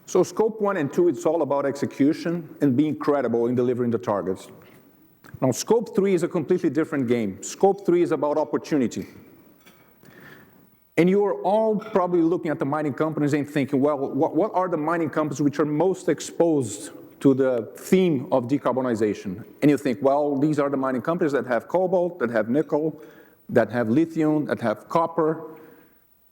So scope 1 and 2, it's all about execution and being credible in delivering the targets. Now, scope 3 is a completely different game. Scope 3 is about opportunity. And you are all probably looking at the mining companies and thinking, well, what are the mining companies which are most exposed to the theme of decarbonization? And you think, well, these are the mining companies that have cobalt, that have nickel, that have lithium, that have copper.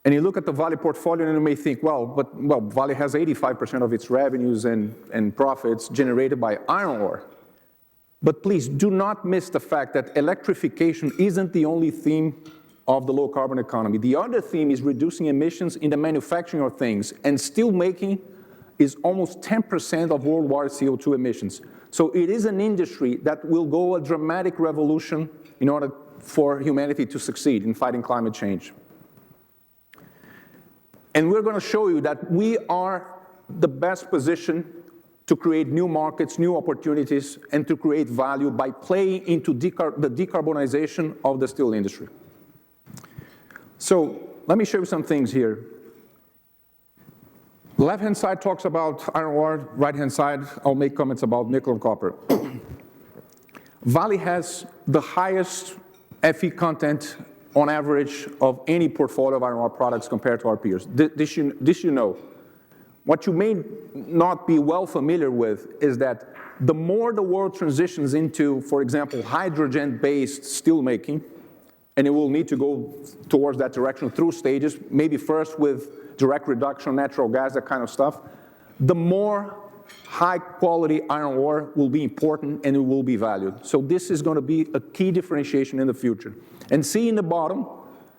And you look at the Vale portfolio and you may think, well, Vale has 85% of its revenues and profits generated by iron ore. But please do not miss the fact that electrification isn't the only theme of the low-carbon economy. The other theme is reducing emissions in the manufacturing of things, and steel making is almost 10% of worldwide CO2 emissions. So it is an industry that will go a dramatic revolution in order for humanity to succeed in fighting climate change. And we're going to show you that we are the best position to create new markets, new opportunities, and to create value by playing into the decarbonization of the steel industry. So let me show you some things here. The left-hand side talks about iron ore, right-hand side, I'll make comments about nickel and copper. Vale has the highest Fe content on average of any portfolio of iron ore products compared to our peers. This you know. What you may not be well familiar with is that the more the world transitions into, for example, hydrogen-based steelmaking, and it will need to go towards that direction through stages, maybe first with direct reduction, natural gas, that kind of stuff, the more high-quality iron ore will be important and it will be valued. So this is going to be a key differentiation in the future. And see in the bottom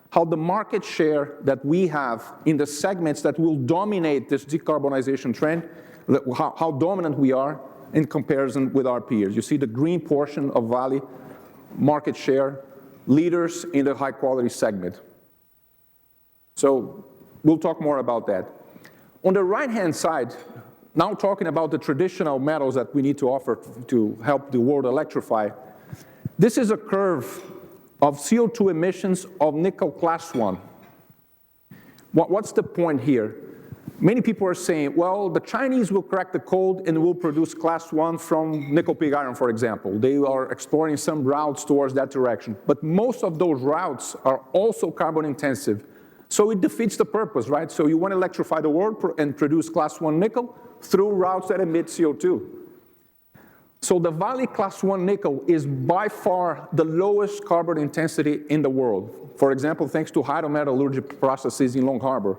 how the market share that we have in the segments that will dominate this decarbonization trend, how dominant we are in comparison with our peers. You see the green portion of Vale, market share, leaders in the high-quality segment. So we'll talk more about that. On the right-hand side, now talking about the traditional metals that we need to offer to help the world electrify, this is a curve of CO2 emissions of nickel class 1. What's the point here? Many people are saying, well, the Chinese will crack the code and will produce class 1 from nickel pig iron, for example. They are exploring some routes towards that direction. But most of those routes are also carbon intensive. So it defeats the purpose, right? So you want to electrify the world and produce class 1 nickel through routes that emit CO2. So the Vale class 1 nickel is by far the lowest carbon intensity in the world. For example, thanks to hydrometallurgy processes in Long Harbor.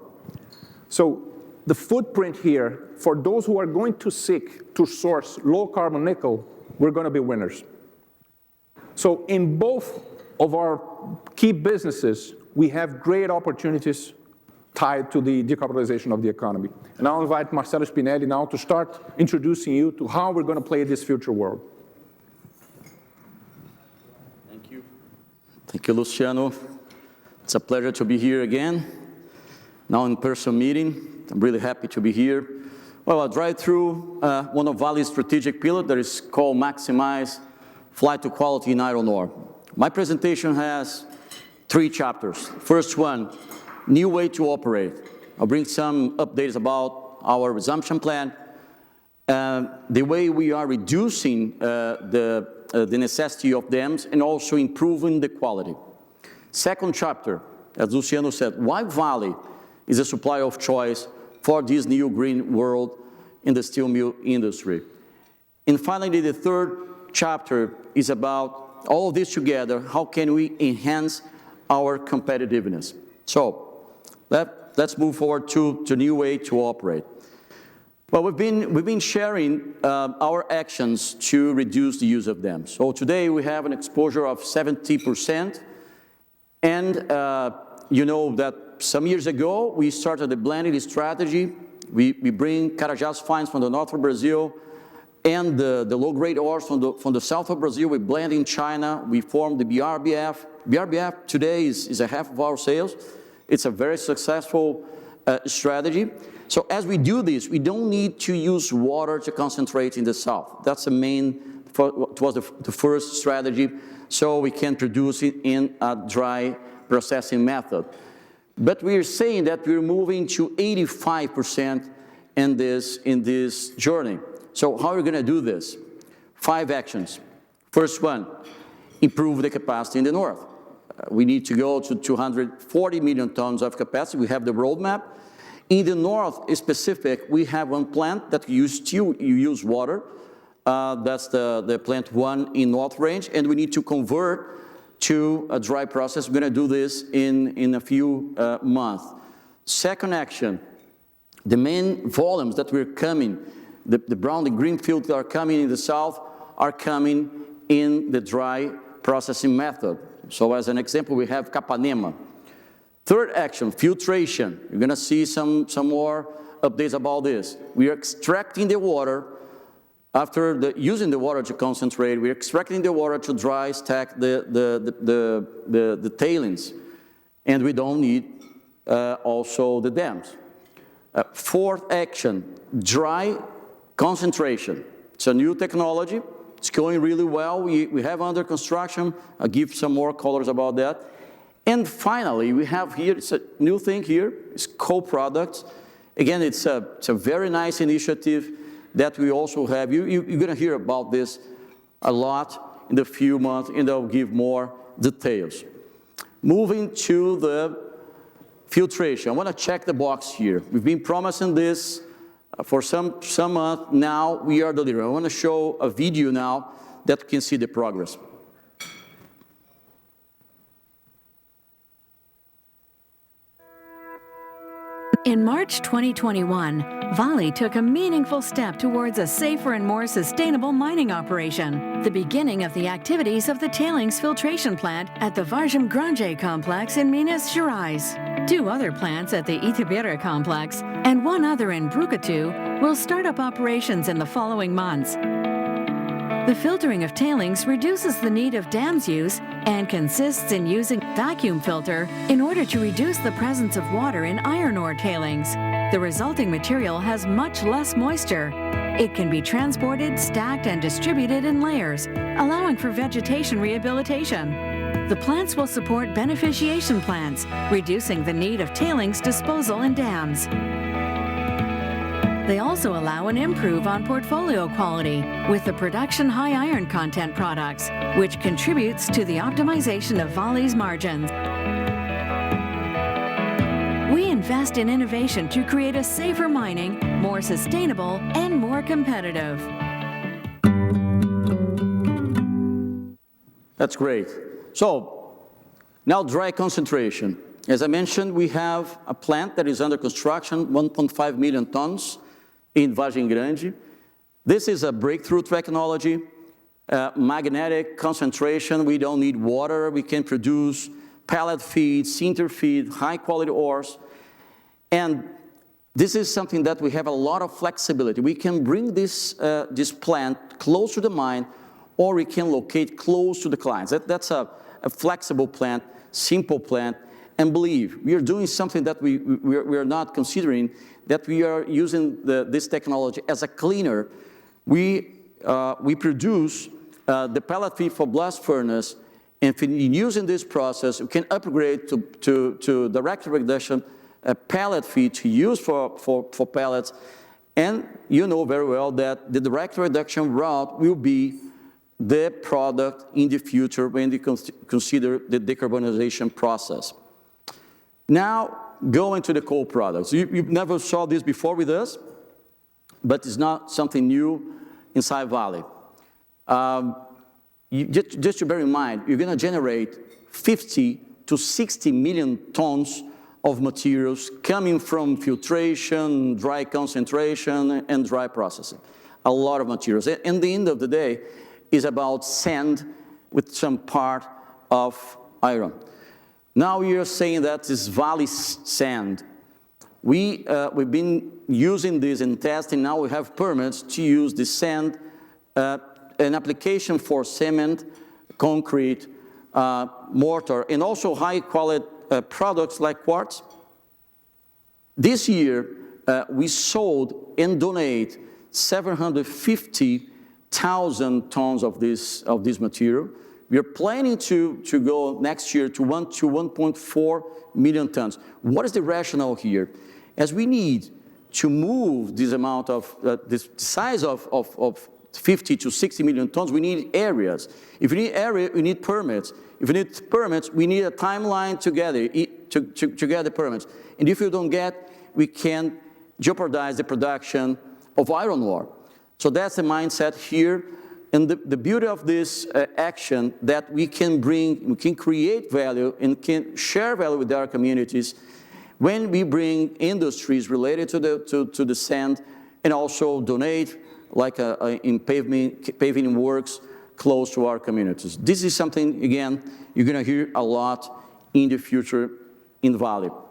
So the footprint here, for those who are going to seek to source low carbon nickel, we're going to be winners. So in both of our key businesses, we have great opportunities tied to the decarbonization of the economy. And I'll invite Marcelo Spinelli now to start introducing you to how we're going to play this future world. Thank you. Thank you, Luciano. It's a pleasure to be here again. now in-person meeting. I'm really happy to be here. Well, I'll drive through one of Vale's strategic pillars that is called Maximize Flight to Quality in Iron Ore. My presentation has 3 chapters. First one, new way to operate. I'll bring some updates about our resumption plan, the way we are reducing the necessity of dams and also improving the quality. Second chapter, as Luciano said, why Vale is a supplier of choice for this new green world in the steel mill industry. And finally, the third chapter is about all of this together, how can we enhance our competitiveness? So let's move forward to new way to operate. Well, we've been sharing our actions to reduce the use of dams. So today we have an exposure of 70%, and you know that some years ago we started a blending strategy. We bring Carajás fines from the north of Brazil and the low-grade ores from the south of Brazil. We blend in China. We form the BRBF. BRBF today is a half of our sales. It's a very successful strategy. So as we do this, we don't need to use water to concentrate in the south. That's the main, it was the first strategy, so we can produce it in a dry processing method. But we are saying that we're moving to 85% in this journey. So how are we going to do this? 5 actions. First one, improve the capacity in the north. We need to go to 240 million tons of capacity. We have the roadmap. In the north specific, we have one plant that you use water. That's the plant 1 in North Range, and we need to convert to a dry process. We're going to do this in a few months. Second action, the main volumes that we're coming, the brown and green fields that are coming in the south are coming in the dry processing method. So as an example, we have Capanema. Third action, filtration. You're going to see some more updates about this. We are extracting the water. After using the water to concentrate, we're extracting the water to dry stack the tailings, and we don't need also the dams. Fourth action, dry concentration. It's a new technology. It's going really well. We have under construction. I'll give some more colors about that. And finally, we have here, it's a new thing here, it's co-products. Again, it's a very nice initiative that we also have. You're going to hear about this a lot in the few months, and I'll give more details. Moving to the filtration. I want to check the box here. We've been promising this for some months. Now we are delivering. I want to show a video now that you can see the progress. In March 2021, Vale took a meaningful step towards a safer and more sustainable mining operation, the beginning of the activities of the tailings filtration plant at the Vargem Grande complex in Minas Gerais. 2 other plants at the Itabira complex and 1 other in Brumadinho will start up operations in the following months. The filtering of tailings reduces the need of dams use and consists in using vacuum filter in order to reduce the presence of water in iron ore tailings. The resulting material has much less moisture. It can be transported, stacked, and distributed in layers, allowing for vegetation rehabilitation. The plants will support beneficiation plants, reducing the need of tailings disposal in dams. They also allow an improve on portfolio quality with the production high iron content products, which contributes to the optimization of Vale's margins. We invest in innovation to create a safer mining, more sustainable, and more competitive. That's great. So now dry concentration. As I mentioned, we have a plant that is under construction, 1.5 million tons. In Vargem Grande. This is a breakthrough technology, magnetic concentration. We don't need water. We can produce pellet feed, sinter feed, high quality ores. And this is something that we have a lot of flexibility. We can bring this plant close to the mine, or we can locate close to the clients. That's a flexible plant, simple plant, And believe, we are doing something that we are not considering, that we are using this technology as a cleaner. We produce the pellet feed for blast furnace, and in using this process, we can upgrade to direct reduction pellet feed to use for pellets. And you know very well that the direct reduction route will be the product in the future when you consider the decarbonization process. Now, going to the coal products. You never saw this before with us, but it's not something new inside Vale. Just to bear in mind, you're going to generate 50 to 60 million tons of materials coming from filtration, dry concentration, and dry processing. A lot of materials. And the end of the day is about sand with some part of iron. Now we are saying that this Vale sand. We've been using this in testing. Now we have permits to use the sand, an application for cement, concrete, mortar, and also high-quality products like quartz. This year, we sold and donate 750,000 tons of this material. We are planning to go next year to 1.4 million tons. What is the rationale here? As we need to move this amount of, this size of 50 to 60 million tons, we need areas. If we need area, we need permits. If we need permits, we need a timeline to get the permits. And if you don't get, we can jeopardize the production of iron ore. So that's the mindset here. And the beauty of this action that we can create value and can share value with our communities when we bring industries related to the sand and also donate like in paving works close to our communities. This is something, again, you're going to hear a lot in the future in Vale.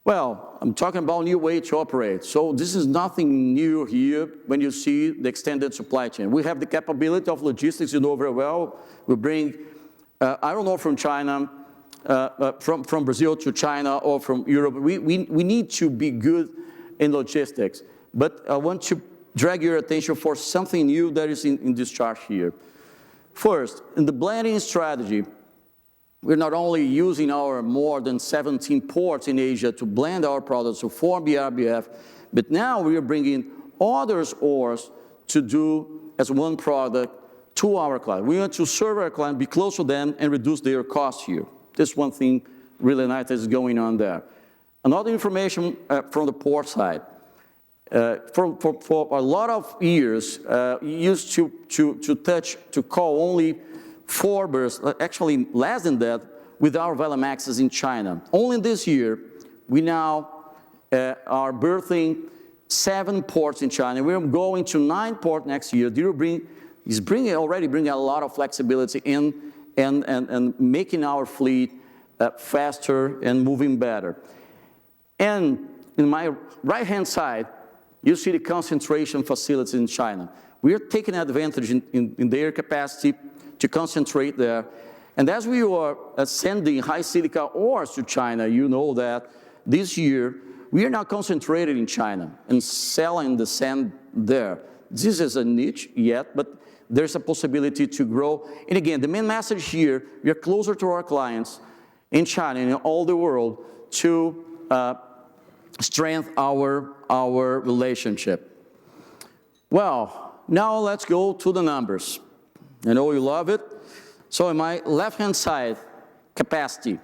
Well, I'm talking about new way to operate. So this is nothing new here when you see the extended supply chain. We have the capability of logistics, you know very well. We bring iron ore from China, from Brazil to China or from Europe. We need to be good in logistics. But I want to drag your attention for something new that is in this chart here. First, in the blending strategy, we're not only using our more than 17 ports in Asia to blend our products to form BRBF, but now we are bringing other ores to do as one product to our client. We want to serve our client, be close to them, and reduce their costs here. This one thing really nice that is going on there. Another information from the port side. For a lot of years, you used to call only 4 berths, actually less than that, with our Valemaxes in China. Only this year, we now are berthing 7 ports in China. We're going to 9 ports next year. Is already bringing a lot of flexibility in and making our fleet faster and moving better. And in my right-hand side, you see the concentration facilities in China. We are taking advantage in their capacity to concentrate there. And as we are sending high silica ores to China, you know that this year, we are now concentrated in China and selling the sand there. This is a niche yet, but there's a possibility to grow. And again, the main message here, we are closer to our clients in China and in all the world to strengthen our relationship. Well, now let's go to the numbers. I know you love it. So on my left-hand side, capacity.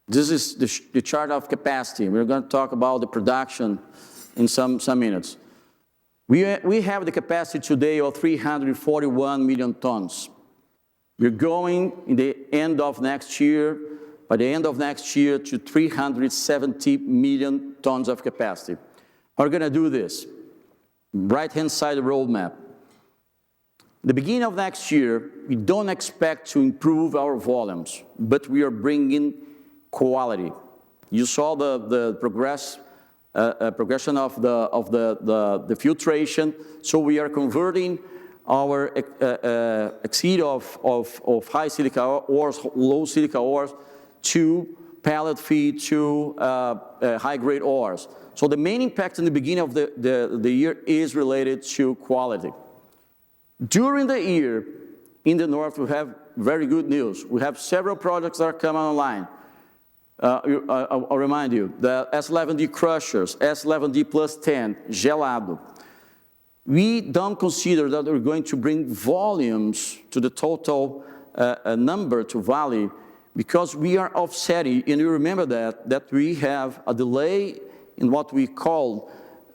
This is the chart of capacity. We're going to talk about the production in some minutes. We have the capacity today of 341 million tons. We're going in the end of next year, by the end of next year, to 370 million tons of capacity. How are we going to do this? Right-hand side of the roadmap. The beginning of next year, we don't expect to improve our volumes, but we are bringing quality. You saw the progression of the filtration. So we are converting our exceed of high silica ores, low silica ores, to pellet feed to high-grade ores. So the main impact in the beginning of the year is related to quality. During the year, in the north, we have very good news. We have several projects that are coming online. I'll remind you, the S11D crushers, S11D plus 10, gelado. We don't consider that we're going to bring volumes to the total number to Vale because we are offsetting, and you remember that we have a delay in what we call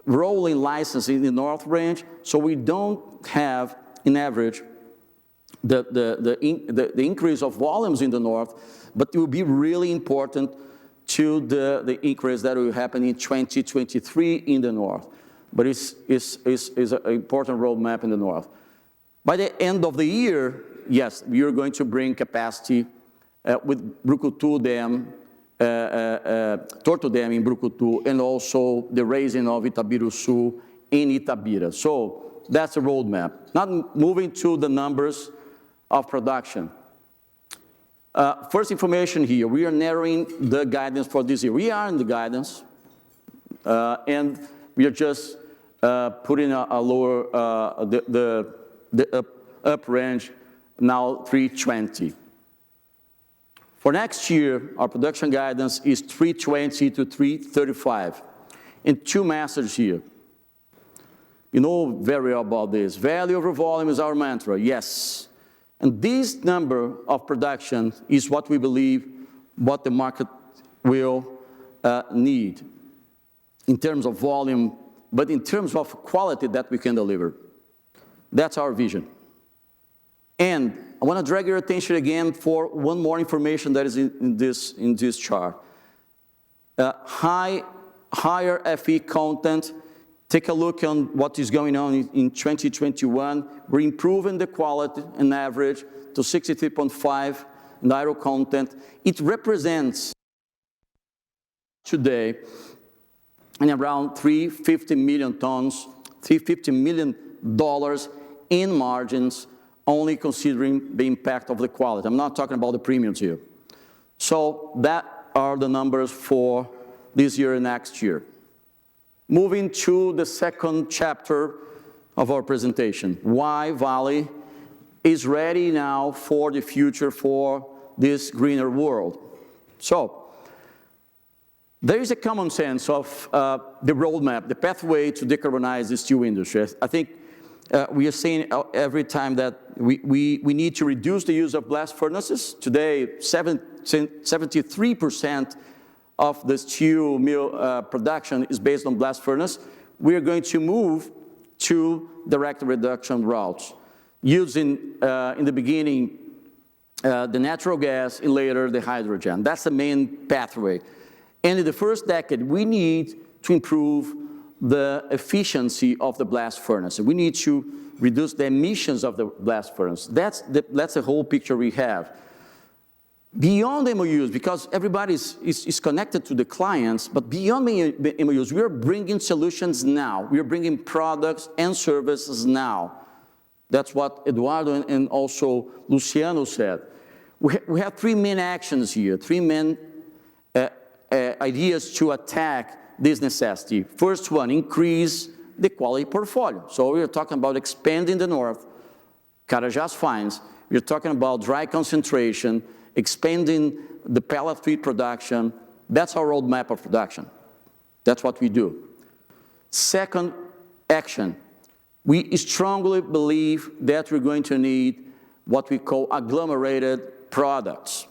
rolling license in the North Range, so we don't have, in average, the increase of volumes in the North, but it will be really important to the increase that will happen in 2023 in the North. But it's an important roadmap in the North. By the end of the year, yes, we are going to bring capacity with Brucutu Dam, Torto Dam in Brucutu, and also the raising of Itabiruçu in Itabira. So that's a roadmap. Now moving to the numbers of production. First information here, we are narrowing the guidance for this year. We are in the guidance, and we are just putting a lower, the up range, now 320. For next year, our production guidance is 320 to 335. And two messages here. You know very well about this. Value over volume is our mantra, yes. And this number of production is what we believe what the market will need in terms of volume, but in terms of quality that we can deliver. That's our vision. And I want to drag your attention again for one more information that is in this chart. Higher Fe content. Take a look on what is going on in 2021. We're improving the quality and average to 63.5 in iron content. It represents today in around 350 million tons, $350 million in margins, only considering the impact of the quality. I'm not talking about the premiums here. So that are the numbers for this year and next year. Moving to the second chapter of our presentation, why Vale is ready now for the future for this greener world. So, there is a common sense of the roadmap, the pathway to decarbonize the steel industry. I think we are saying every time that we need to reduce the use of blast furnaces. Today, 73% of the steel mill production is based on blast furnace. We are going to move to direct reduction routes, using in the beginning the natural gas and later the hydrogen. That's the main pathway. And in the first decade, we need to improve the efficiency of the blast furnace. We need to reduce the emissions of the blast furnace. That's the whole picture we have. Beyond MOUs, because everybody is connected to the clients, but beyond MOUs, we are bringing solutions now. We are bringing products and services now. That's what Eduardo and also Luciano said. We have three main actions here, three main ideas to attack this necessity. First one, increase the quality portfolio. So we are talking about expanding the north, Carajás fines. We're talking about dry concentration, expanding the pellet feed production. That's our roadmap of production. That's what we do. Second action, we strongly believe that we're going to need what we call agglomerated products.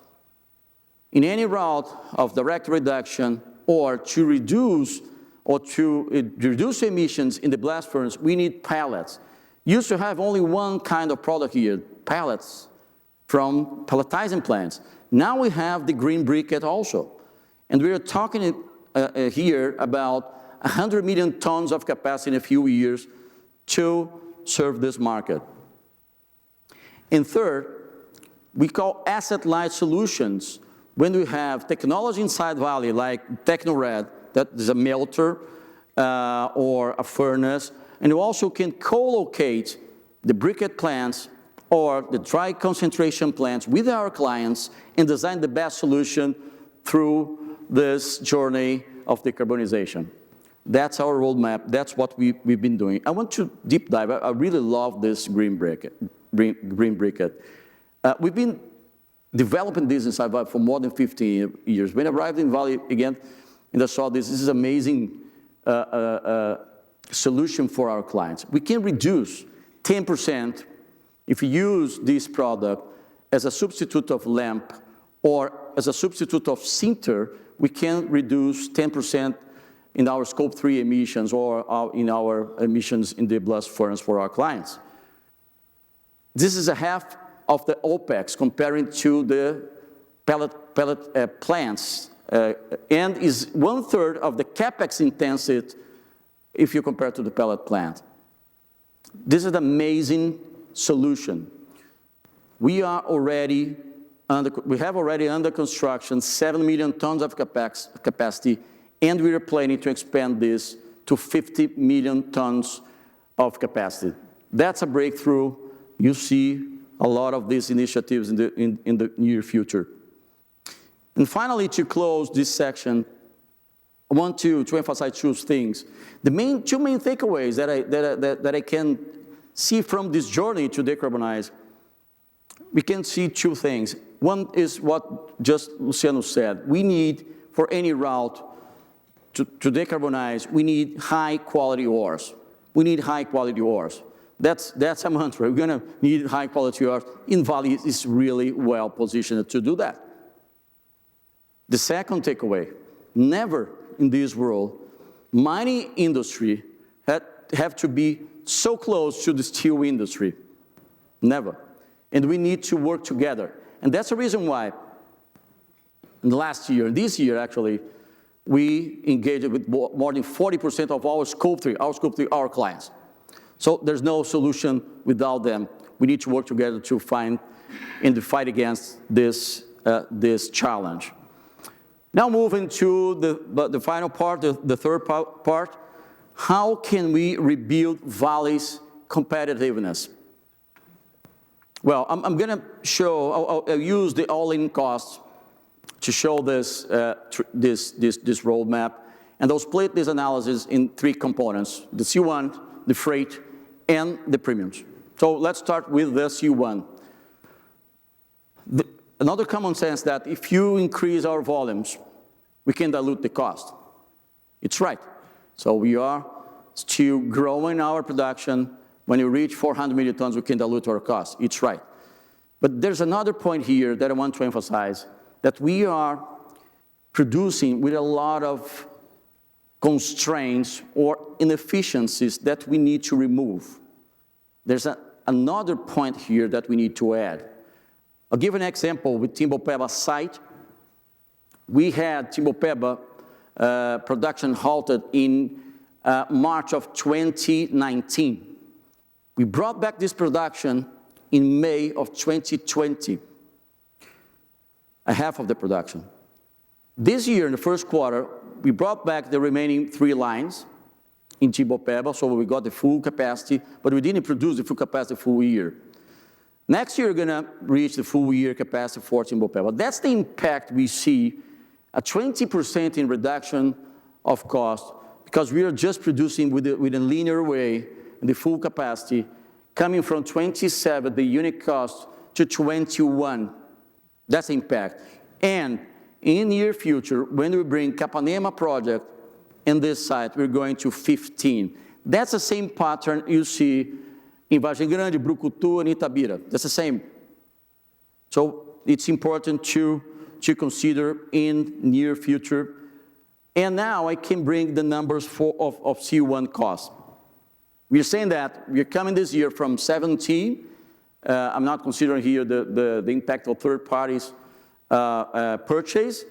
In any route of direct reduction or to reduce emissions in the blast furnace, we need pellets. Used to have only one kind of product here, pellets from pelletizing plants. Now we have the green briquette also. And we are talking here about 100 million tons of capacity in a few years to serve this market. And third, we call asset-light solutions. When we have technology inside Vale, like TechnoRed, that is a melter or a furnace, and you also can co-locate the briquette plants or the dry concentration plants with our clients and design the best solution through this journey of decarbonization. That's our roadmap. That's what we've been doing. I want to deep dive. I really love this green briquette. We've been developing this inside Vale for more than 15 years. When I arrived in Vale again, and I saw this is amazing solution for our clients. We can reduce 10% if you use this product as a substitute of lamp or as a substitute of sinter. We can reduce 10% in our Scope 3 emissions or in our emissions in the blast furnace for our clients. This is a half of the OPEX comparing to the pellet plants, and is 1/3 of the CapEx intensity if you compare to the pellet plant. This is an amazing solution. We have already under construction 7 million tons of capacity, and we are planning to expand this to 50 million tons of capacity. That's a breakthrough. You see a lot of these initiatives in the near future. And finally, to close this section, I want to emphasize two things. The two main takeaways that I can see from this journey to decarbonize, we can see two things. One is what just Luciano said. We need, for any route to decarbonize, we need high-quality ores. We need high-quality ores. That's a mantra. We're going to need high-quality ores. And Vale is really well positioned to do that. The second takeaway, never in this world, mining industry have to be so close to the steel industry. Never. And we need to work together. And that's the reason why in the last year, this year actually, we engaged with more than 40% of our Scope 3, our clients. So there's no solution without them. We need to work together to find and to fight against this challenge. Now moving to the final part, the third part, how can we rebuild Vale's competitiveness? Well, I'm going to show, I'll use the all-in costs to show this roadmap, and I'll split this analysis in three components: the C1, the freight, and the premiums. So let's start with the C1. Another common sense that if you increase our volumes, we can dilute the cost. It's right. So we are still growing our production. When you reach 400 million tons, we can dilute our cost. It's right. But there's another point here that I want to emphasize, that we are producing with a lot of constraints or inefficiencies that we need to remove. There's another point here that we need to add. I'll give an example with Timbopeba site. We had Timbopeba production halted in March of 2019. We brought back this production in May of 2020, a half of the production. This year, in the first quarter, we brought back the remaining 3 lines in Timbopeba, so we got the full capacity, but we didn't produce the full capacity full year. Next year, we're going to reach the full year capacity for Timbopeba. That's the impact we see, a 20% in reduction of cost, because we are just producing with a linear way in the full capacity, coming from 27, the unit cost, to 21. That's the impact. And in the near future, when we bring Capanema project in this site, we're going to 15. That's the same pattern you see in Vargem Grande, Brucutu, and Itabira. That's the same. So it's important to consider in near future. And now I can bring the numbers of C1 cost. We're saying that we're coming this year from 17. I'm not considering here the impact of third parties purchase.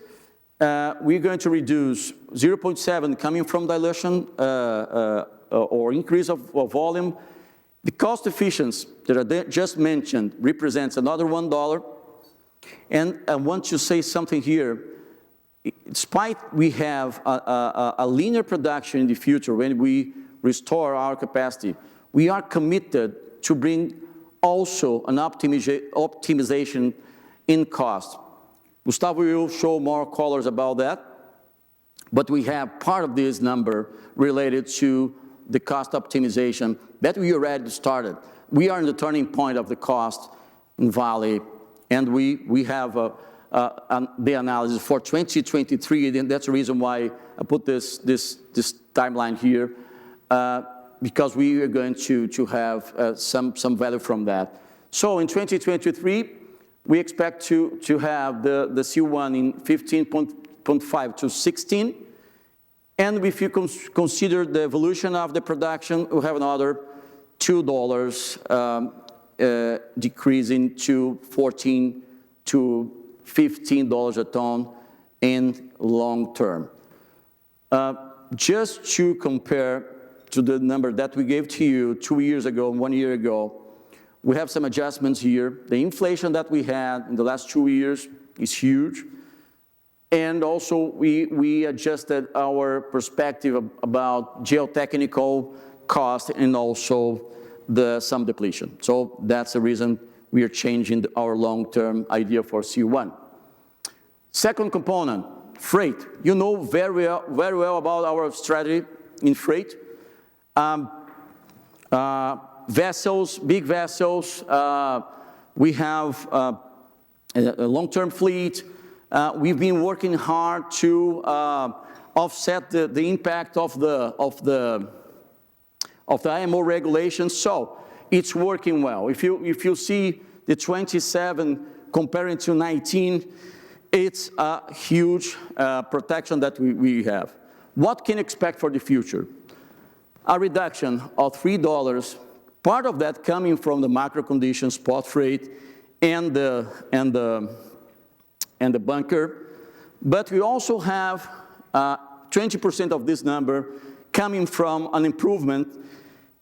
We're going to reduce 0.7 coming from dilution or increase of volume. The cost efficiency that I just mentioned represents another $1. And I want to say something here. Despite we have a linear production in the future when we restore our capacity, we are committed to bring also an optimization in cost. Gustavo will show more colors about that, but we have part of this number related to the cost optimization that we already started. We are in the turning point of the cost in Vale, and we have the analysis for 2023, and that's the reason why I put this timeline here, because we are going to have some value from that. So in 2023, we expect to have the C1 in 15.5 to 16, and if you consider the evolution of the production, we'll have another $2 decreasing to $14 to $15 a ton in long term. Just to compare to the number that we gave to you 2 years ago and 1 year ago, we have some adjustments here. The inflation that we had in the last 2 years is huge. And also, we adjusted our perspective about geotechnical cost and also some depletion. So that's the reason we are changing our long-term idea for C1. Second component, freight. You know very well about our strategy in freight. Vessels, big vessels. We have a long-term fleet. We've been working hard to offset the impact of the IMO regulations. So it's working well. If you see the 27 comparing to 19, it's a huge protection that we have. What can you expect for the future? A reduction of $3, part of that coming from the macro conditions, spot freight, and the bunker. But we also have 20% of this number coming from an improvement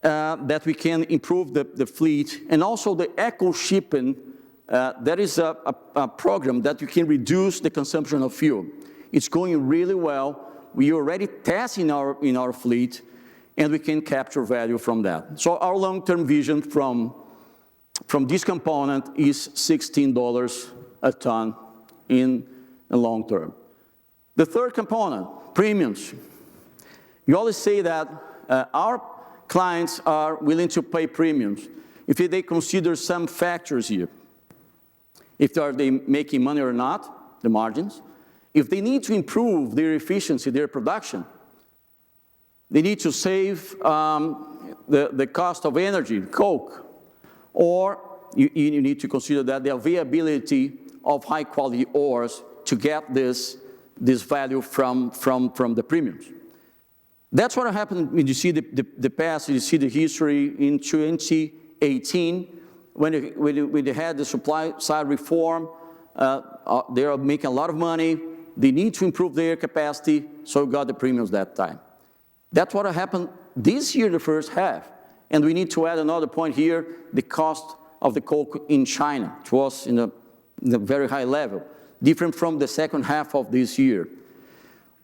that we can improve the fleet, and also the eco shipping. That is a program that you can reduce the consumption of fuel. It's going really well. We already testing in our fleet, and we can capture value from that. So our long-term vision from this component is $16 a ton in the long term. The third component, premiums. You always say that our clients are willing to pay premiums if they consider some factors here. If are they making money or not, the margins. If they need to improve their efficiency, their production, they need to save the cost of energy, coke, or you need to consider that the availability of high-quality ores to get this value from the premiums. That's what happened when you see the past, you see the history in 2018, when they had the supply side reform. They are making a lot of money. They need to improve their capacity, so we got the premiums that time. That's what happened this year, the first half. And we need to add another point here, the cost of the coke in China, which was in a very high level, different from the second half of this year.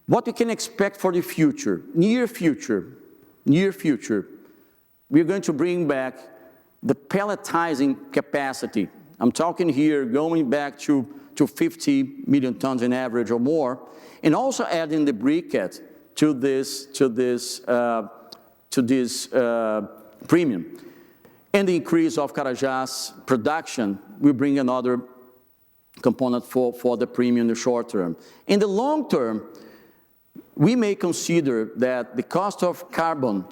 What we can expect for the future, near future, we're going to bring back the pelletizing capacity. I'm talking here going back to 50 million tons in average or more, and also adding the briquette to this premium. And the increase of Carajás production will bring another component for the premium in the short term. In the long term, we may consider that the cost of carbon,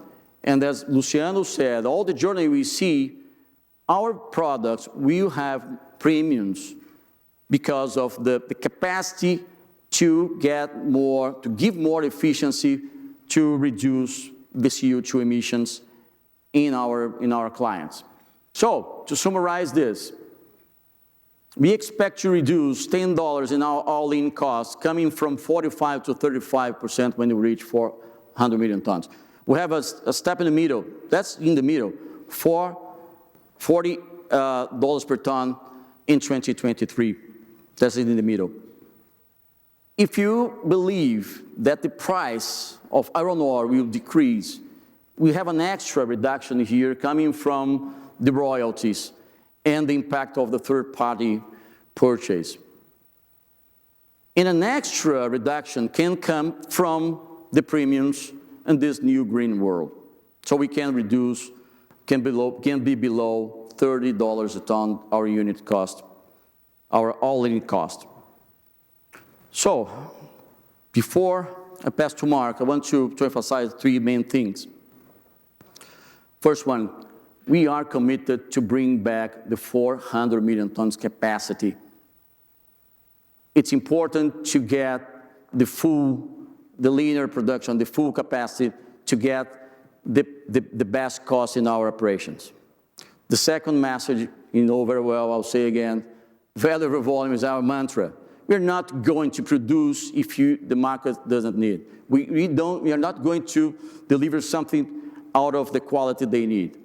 and as Luciano said, all the journey we see, our products will have premiums because of the capacity to get more, to give more efficiency to reduce the CO2 emissions in our clients. So, to summarize this, we expect to reduce $10 in our all-in costs, coming from 45 to 35% when we reach 400 million tons. We have a step in the middle, that's in the middle, for $40 per ton in 2023. That's in the middle. If you believe that the price of iron ore will decrease, we have an extra reduction here coming from the royalties. and the impact of the third-party purchase. And an extra reduction can come from the premiums in this new green world. So we can reduce, can be below $30 a ton, our unit cost, our all-in cost. So, before I pass to Mark, I want to emphasize three main things. First one, we are committed to bring back the 400 million tons capacity. It's important to get the linear production, the full capacity, to get the best cost in our operations. The second message, you know very well, I'll say again, value over volume is our mantra. We're not going to produce if the market doesn't need. We are not going to deliver something out of the quality they need.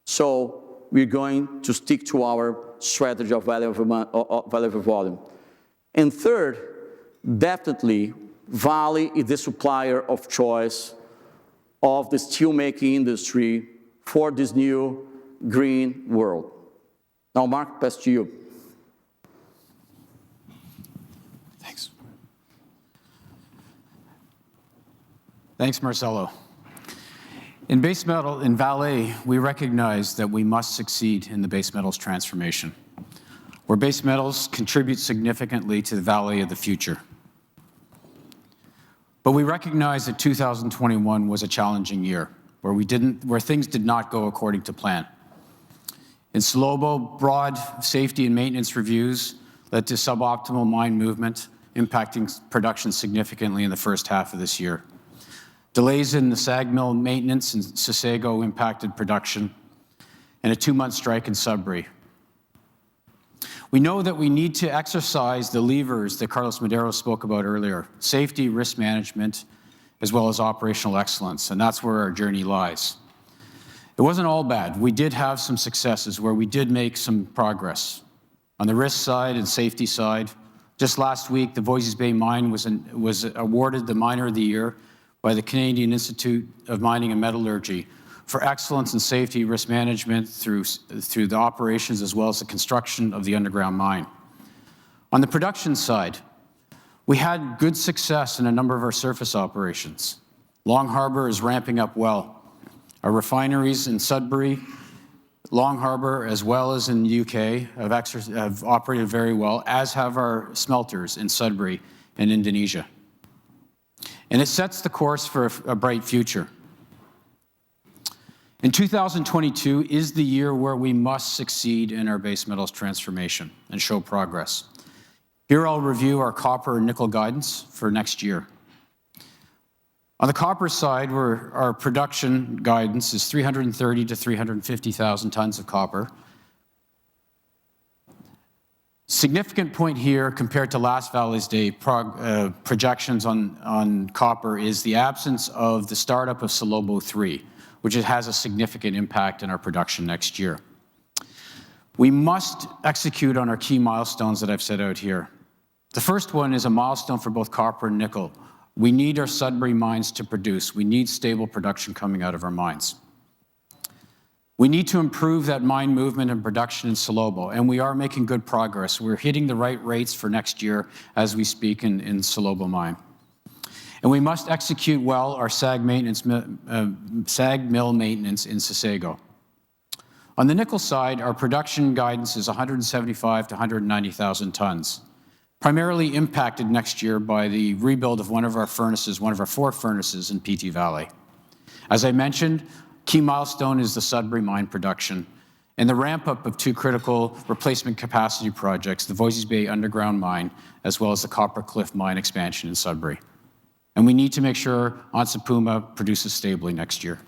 So we're going to stick to our strategy of value over volume. And third, definitely, Vale is the supplier of choice of the steelmaking industry for this new green world. Now, Mark, pass to you. Thanks. Thanks, Marcelo. In Vale, we recognize that we must succeed in the base metals transformation, where base metals contribute significantly to the Vale of the future. But we recognize that 2021 was a challenging year, where things did not go according to plan. In Salobo, broad safety and maintenance reviews led to suboptimal mine movement, impacting production significantly in the first half of this year. Delays in the SAG mill maintenance in Sossego impacted production, and a 2-month strike in Sudbury. We know that we need to exercise the levers that Carlos Medeiros spoke about earlier: safety, risk management, as well as operational excellence, and that's where our journey lies. It wasn't all bad. We did have some successes where we did make some progress. On the risk side and safety side, just last week, the Voisey's Bay mine was awarded the Miner of the Year by the Canadian Institute of Mining and Metallurgy for excellence in safety, risk management through the operations as well as the construction of the underground mine. On the production side, we had good success in a number of our surface operations. Long Harbour is ramping up well. Our refineries in Sudbury, Long Harbour, as well as in the UK, have operated very well, as have our smelters in Sudbury and Indonesia. And it sets the course for a bright future. In 2022 is the year where we must succeed in our base metals transformation and show progress. Here I'll review our copper and nickel guidance for next year. On the copper side, our production guidance is 330,000 to 350,000 tons of copper. Significant point here compared to last Vale's Day projections on copper is the absence of the startup of Salobo 3, which has a significant impact on our production next year. We must execute on our key milestones that I've set out here. The first one is a milestone for both copper and nickel. We need our Sudbury mines to produce. We need stable production coming out of our mines. We need to improve that mine movement and production in Salobo, and we are making good progress. We're hitting the right rates for next year as we speak in Salobo mine. And we must execute well our SAG mill maintenance in Sossego. On the nickel side, our production guidance is 175,000 to 190,000 tons, primarily impacted next year by the rebuild of one of our 4 furnaces in PT Valley. As I mentioned, key milestone is the Sudbury mine production and the ramp-up of 2 critical replacement capacity projects, the Voisey's Bay underground mine, as well as the Copper Cliff mine expansion in Sudbury. And we need to make sure Onça Puma produces stably next year.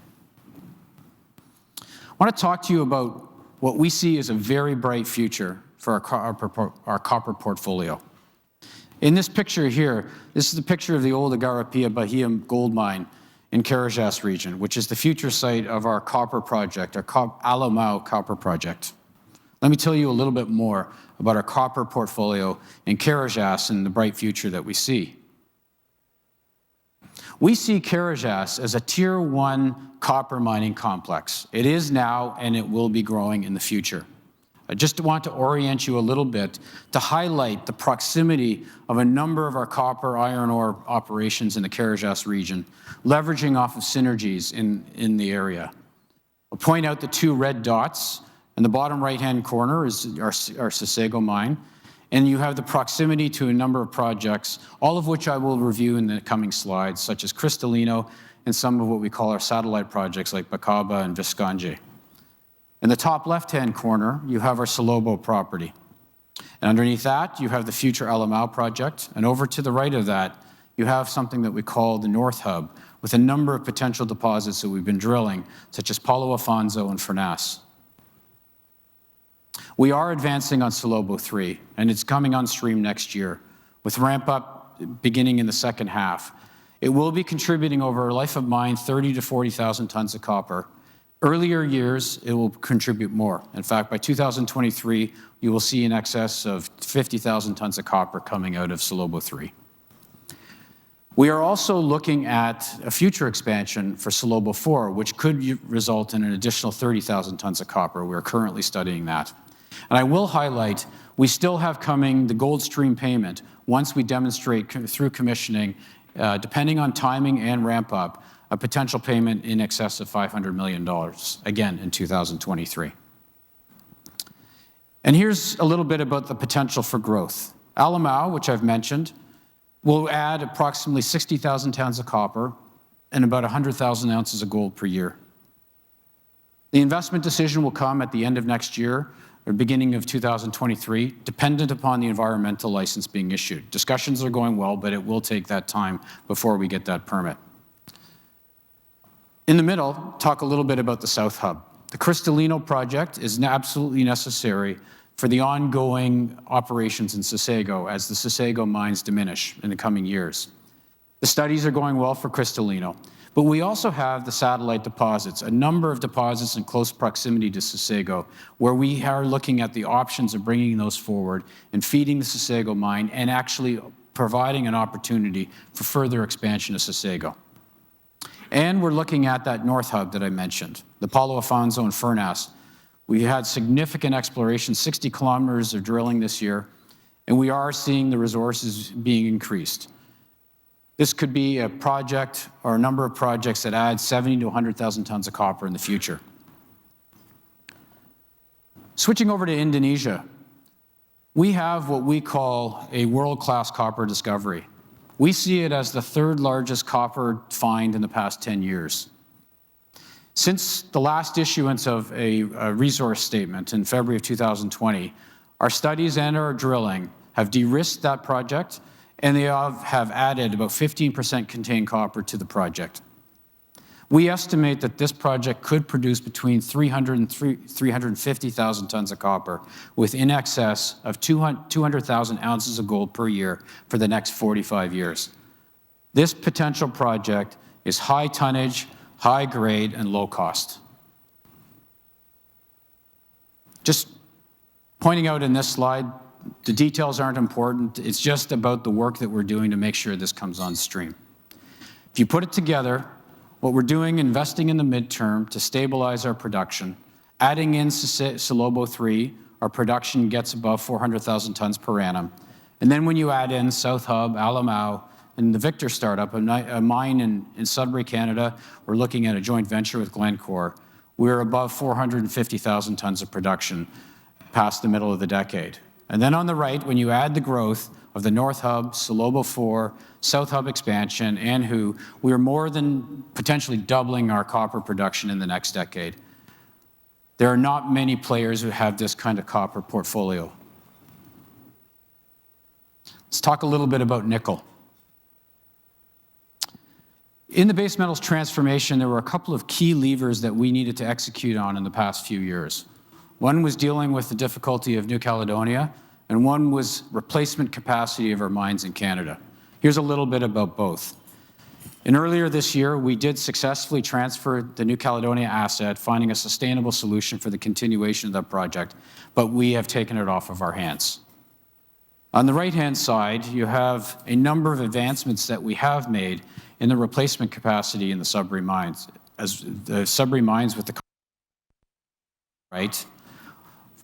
I want to talk to you about what we see as a very bright future for our copper portfolio. In this picture here, this is the picture of the old Igarapé Bahia gold mine in Carajás region, which is the future site of our copper project, our Alemão copper project. Let me tell you a little bit more about our copper portfolio in Carajás and the bright future that we see. We see Carajás as a Tier 1 copper mining complex. It is now, and it will be growing in the future. I just want to orient you a little bit to highlight the proximity of a number of our copper iron ore operations in the Carajás region, leveraging off of synergies in the area. I'll point out the two red dots. In the bottom right-hand corner is our Sossego mine, and you have the proximity to a number of projects, all of which I will review in the coming slides, such as Cristalino and some of what we call our satellite projects like Bacaba and Visconde. In the top left-hand corner, you have our Salobo property. And underneath that, you have the future Alemão project, and over to the right of that, you have something that we call the North Hub, with a number of potential deposits that we've been drilling, such as Paulo Afonso and Furnas. We are advancing on Salobo 3, and it's coming on stream next year, with ramp-up beginning in the second half. It will be contributing over a life of mine 30 to 40,000 tons of copper. Earlier years, it will contribute more. In fact, by 2023, you will see in excess of 50,000 tons of copper coming out of Salobo 3. We are also looking at a future expansion for Salobo 4, which could result in an additional 30,000 tons of copper. We are currently studying that. And I will highlight, we still have coming the gold stream payment once we demonstrate through commissioning, depending on timing and ramp up, a potential payment in excess of $500 million, again in 2023. And here's a little bit about the potential for growth. Alemão, which I've mentioned, will add approximately 60,000 tons of copper and about 100,000 ounces of gold per year. The investment decision will come at the end of next year or beginning of 2023, dependent upon the environmental license being issued. Discussions are going well, but it will take that time before we get that permit. In the middle, talk a little bit about the South Hub. The Cristalino project is absolutely necessary for the ongoing operations in Sossego as the Sossego mines diminish in the coming years. The studies are going well for Cristalino, but we also have the satellite deposits, a number of deposits in close proximity to Sossego, where we are looking at the options of bringing those forward and feeding the Sossego mine and actually providing an opportunity for further expansion of Sossego. And we're looking at that North Hub that I mentioned, the Paulo Afonso and Furnas. We had significant exploration, 60 kilometers of drilling this year, and we are seeing the resources being increased. This could be a project or a number of projects that add 70 to 100,000 tons of copper in the future. Switching over to Indonesia, we have what we call a world-class copper discovery. We see it as the third largest copper find in the past 10 years. Since the last issuance of a resource statement in February of 2020, our studies and our drilling have de-risked that project, and they have added about 15% contained copper to the project. We estimate that this project could produce between 300 and 350,000 tons of copper with in excess of 200,000 ounces of gold per year for the next 45 years. This potential project is high tonnage, high grade, and low cost. Just pointing out in this slide, the details aren't important. It's just about the work that we're doing to make sure this comes on stream. If you put it together, what we're doing, investing in the midterm to stabilize our production, adding in Salobo 3, our production gets above 400,000 tons per annum. And then when you add in South Hub, Alemão, and the Victor startup, a mine in Sudbury, Canada, we're looking at a joint venture with Glencore. We're above 450,000 tons of production past the middle of the decade. And then on the right, when you add the growth of the North Hub, Salobo 4, South Hub expansion, and we are more than potentially doubling our copper production in the next decade. There are not many players who have this kind of copper portfolio. Let's talk a little bit about nickel. In the base metals transformation, there were a couple of key levers that we needed to execute on in the past few years. One was dealing with the difficulty of New Caledonia, and one was replacement capacity of our mines in Canada. Here's a little bit about both. And earlier this year, we did successfully transfer the New Caledonia asset, finding a sustainable solution for the continuation of that project, but we have taken it off of our hands. On the right-hand side, you have a number of advancements that we have made in the replacement capacity in the Sudbury mines. As the Sudbury mines with the right,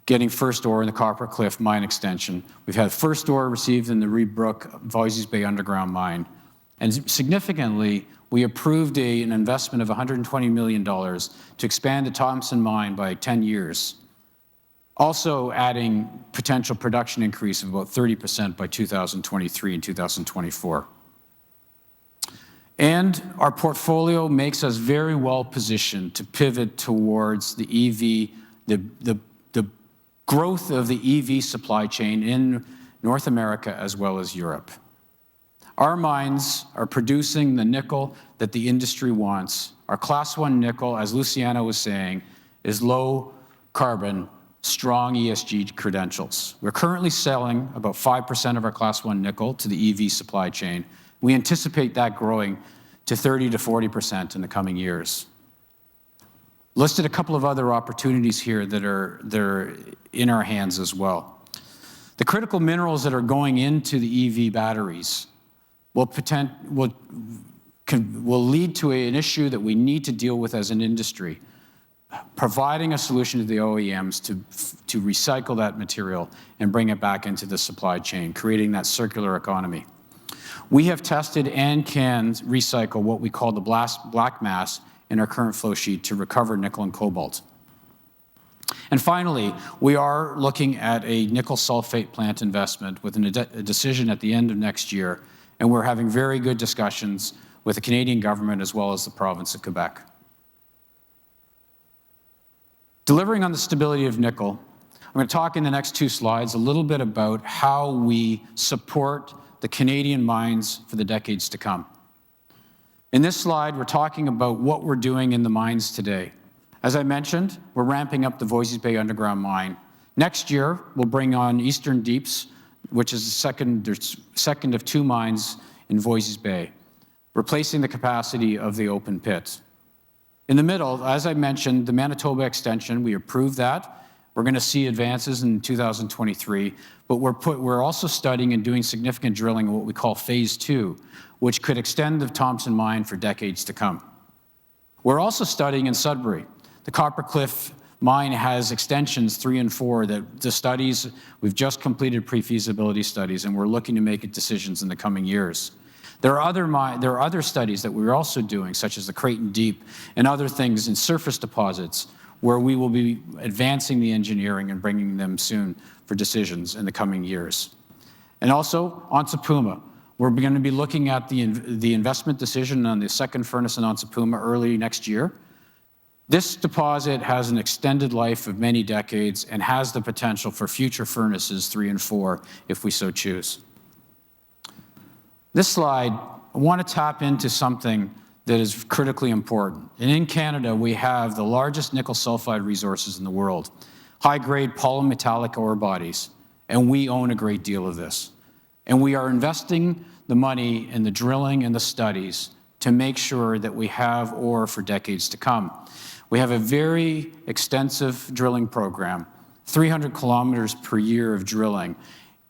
getting first ore in the Copper Cliff mine extension. We've had first ore received in the Reed Brook Voisey's Bay underground mine. And significantly, we approved an investment of $120 million to expand the Thompson mine by 10 years, also adding potential production increase of about 30% by 2023 and 2024. And our portfolio makes us very well positioned to pivot towards the EV, the growth of the EV supply chain in North America as well as Europe. Our mines are producing the nickel that the industry wants. Our Class 1 nickel, as Luciano was saying, is low carbon, strong ESG credentials. We're currently selling about 5% of our Class 1 nickel to the EV supply chain. We anticipate that growing to 30 to 40% in the coming years. Listed a couple of other opportunities here that are in our hands as well. The critical minerals that are going into the EV batteries will lead to an issue that we need to deal with as an industry, providing a solution to the OEMs to recycle that material and bring it back into the supply chain, creating that circular economy. We have tested and can recycle what we call the black mass in our current flow sheet to recover nickel and cobalt. And finally, we are looking at a nickel sulfate plant investment with a decision at the end of next year, and we're having very good discussions with the Canadian government as well as the province of Quebec. Delivering on the stability of nickel, I'm going to talk in the next 2 slides a little bit about how we support the Canadian mines for the decades to come. In this slide, we're talking about what we're doing in the mines today. As I mentioned, we're ramping up the Voisey's Bay underground mine. Next year, we'll bring on Eastern Deeps, which is the second of 2 mines in Voisey's Bay, replacing the capacity of the open pit. In the middle, as I mentioned, the Manitoba extension, we approved that. We're going to see advances in 2023, but we're also studying and doing significant drilling in what we call Phase 2, which could extend the Thompson mine for decades to come. We're also studying in Sudbury. The Copper Cliff mine has extensions 3 and 4 that the studies, we've just completed pre-feasibility studies, and we're looking to make decisions in the coming years. There are other studies that we're also doing, such as the Creighton Deep and other things in surface deposits, where we will be advancing the engineering and bringing them soon for decisions in the coming years. And also, Onça Puma. We're going to be looking at the investment decision on the second furnace in Onça Puma early next year. This deposit has an extended life of many decades and has the potential for future furnaces 3 and 4 if we so choose. This slide, I want to tap into something that is critically important. And in Canada, we have the largest nickel sulfide resources in the world, high-grade polymetallic ore bodies, and we own a great deal of this. And we are investing the money in the drilling and the studies to make sure that we have ore for decades to come. We have a very extensive drilling program, 300 kilometers per year of drilling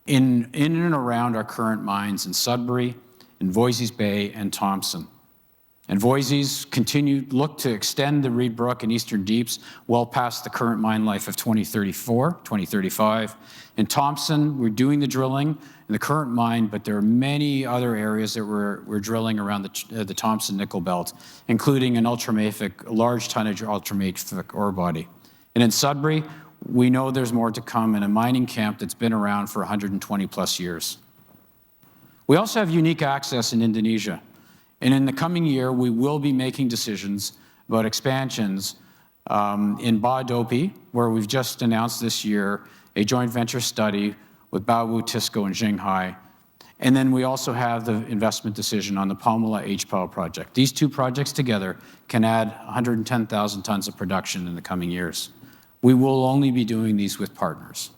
in and around our current mines in Sudbury, in Voisey's Bay, and Thompson. And Voisey's look to extend the Reed Brook and Eastern Deeps well past the current mine life of 2034, 2035. In Thompson, we're doing the drilling in the current mine, but there are many other areas that we're drilling around the Thompson nickel belt, including an ultramafic, large tonnage ultramafic ore body. And in Sudbury, we know there's more to come in a mining camp that's been around for 120 plus years. We also have unique access in Indonesia. And in the coming year, we will be making decisions about expansions in Bahodopi, where we've just announced this year a joint venture study with Baowu, Tisco, and Xinghai. And then we also have the investment decision on the Palmula HPAL project. These 2 projects together can add 110,000 tons of production in the coming years. We will only be doing these with partners.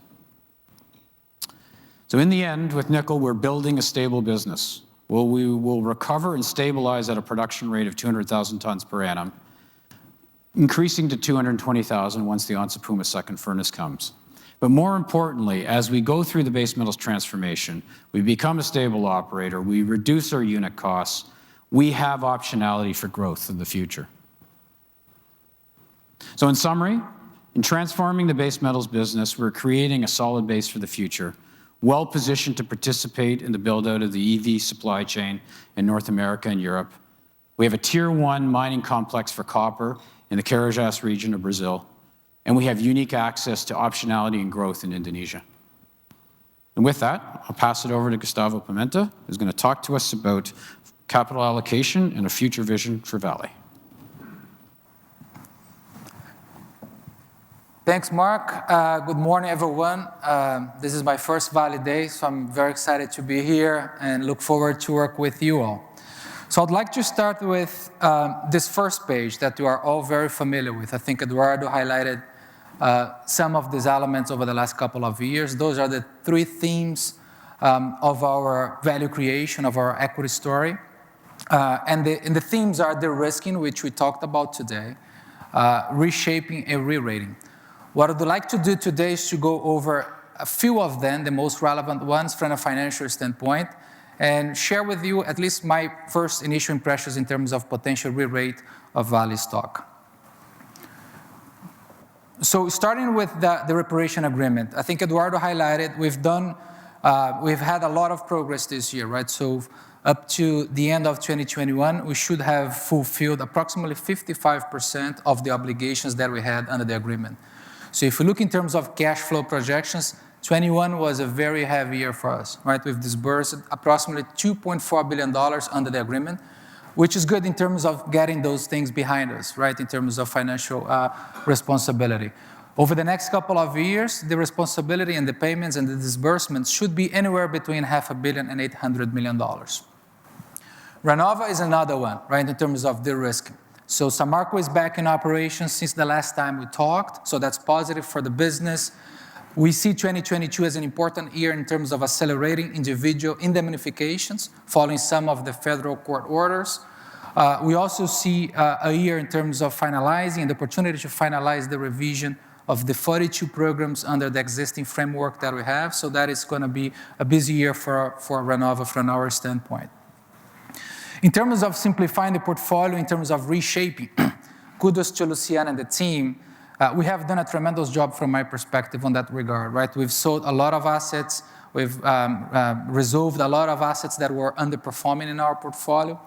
So in the end, with nickel, we're building a stable business. Well, we will recover and stabilize at a production rate of 200,000 tons per annum, increasing to 220,000 once the Onça Puma second furnace comes. But more importantly, as we go through the base metals transformation, we become a stable operator, we reduce our unit costs, we have optionality for growth in the future. So in summary, In transforming the base metals business, we're creating a solid base for the future, well-positioned to participate in the build-out of the EV supply chain in North America and Europe. We have a Tier 1 mining complex for copper in the Carajás region of Brazil, and we have unique access to optionality and growth in Indonesia. And with that, I'll pass it over to Gustavo Pimenta, who's going to talk to us about capital allocation and a future vision for Vale. Thanks, Mark. Good morning, everyone. This is my first Vale Day, so I'm very excited to be here and look forward to work with you all. So I'd like to start with this first page that you are all very familiar with. I think Eduardo highlighted some of these elements over the last couple of years. Those are the three themes of our value creation, of our equity story. And the themes are de-risking, which we talked about today, reshaping and re-rating. What I'd like to do today is to go over a few of them, the most relevant ones from a financial standpoint, and share with you at least my first initial impressions in terms of potential re-rate of Vale stock. So starting with the reparation agreement, I think Eduardo highlighted we've had a lot of progress this year, right? So up to the end of 2021, we should have fulfilled approximately 55% of the obligations that we had under the agreement. So if you look in terms of cash flow projections, 21 was a very heavy year for us, right? We've disbursed approximately $2.4 billion under the agreement, which is good in terms of getting those things behind us, right? In terms of financial responsibility. Over the next couple of years, the responsibility and the payments and the disbursements should be anywhere between $500 million and $800 million. Renova is another one, right? In terms of de-risking. So Samarco is back in operation since the last time we talked, so that's positive for the business. We see 2022 as an important year in terms of accelerating individual indemnifications following some of the federal court orders. We also see a year in terms of finalizing the opportunity to finalize the revision of the 42 programs under the existing framework that we have, so that is going to be a busy year for Renova from our standpoint. In terms of simplifying the portfolio, in terms of reshaping, kudos to Luciana and the team. We have done a tremendous job from my perspective on that regard, right? We've sold a lot of assets. We've resolved a lot of assets that were underperforming in our portfolio.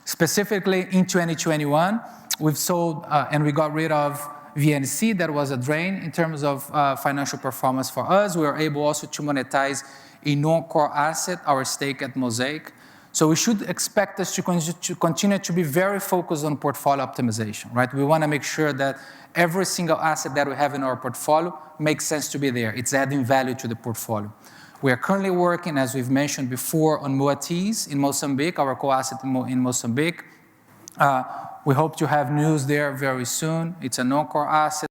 Specifically in 2021, we've sold and we got rid of VNC. That was a drain in terms of financial performance for us. We were able also to monetize a non-core asset, our stake at Mosaic. So we should expect us to continue to be very focused on portfolio optimization, right? We want to make sure that every single asset that we have in our portfolio makes sense to be there. It's adding value to the portfolio. We are currently working, as we've mentioned before, on Moatize in Mozambique, our co-asset in Mozambique. We hope to have news there very soon. It's a non-core asset.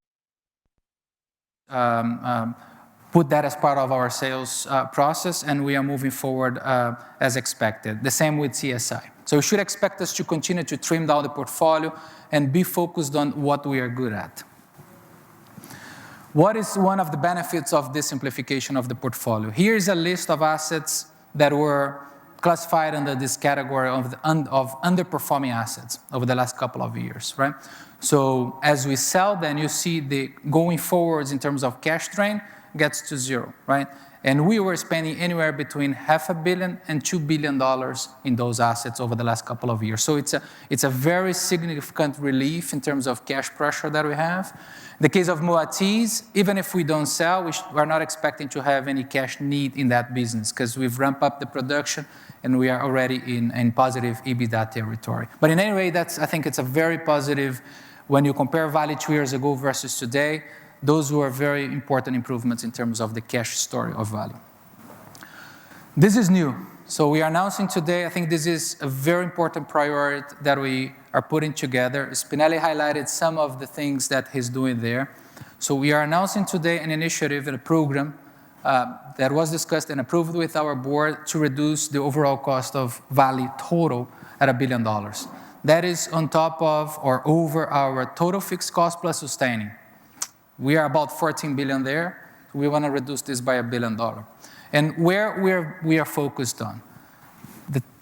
Put that as part of our sales process, and we are moving forward as expected. The same with CSI. So you should expect us to continue to trim down the portfolio and be focused on what we are good at. What is one of the benefits of this simplification of the portfolio? Here is a list of assets that were classified under this category of underperforming assets over the last couple of years, right? So as we sell, then you see the going forwards in terms of cash drain gets to zero, right? And we were spending anywhere between $500 million and $2 billion in those assets over the last couple of years. So it's a very significant relief in terms of cash pressure that we have. In the case of Moatize, even if we don't sell, we're not expecting to have any cash need in that business because we've ramped up the production and we are already in positive EBITDA territory. But in any way, I think it's a very positive, when you compare Vale 2 years ago versus today, those were very important improvements in terms of the cash story of Vale. This is new. So we are announcing today, I think this is a very important priority that we are putting together. Spinelli highlighted some of the things that he's doing there. So we are announcing today an initiative and a program that was discussed and approved with our board to reduce the overall cost of Vale total at $1 billion. That is on top of or over our total fixed cost plus sustaining. We are about 14 billion there. We want to reduce this by $1 billion. And where we are focused on,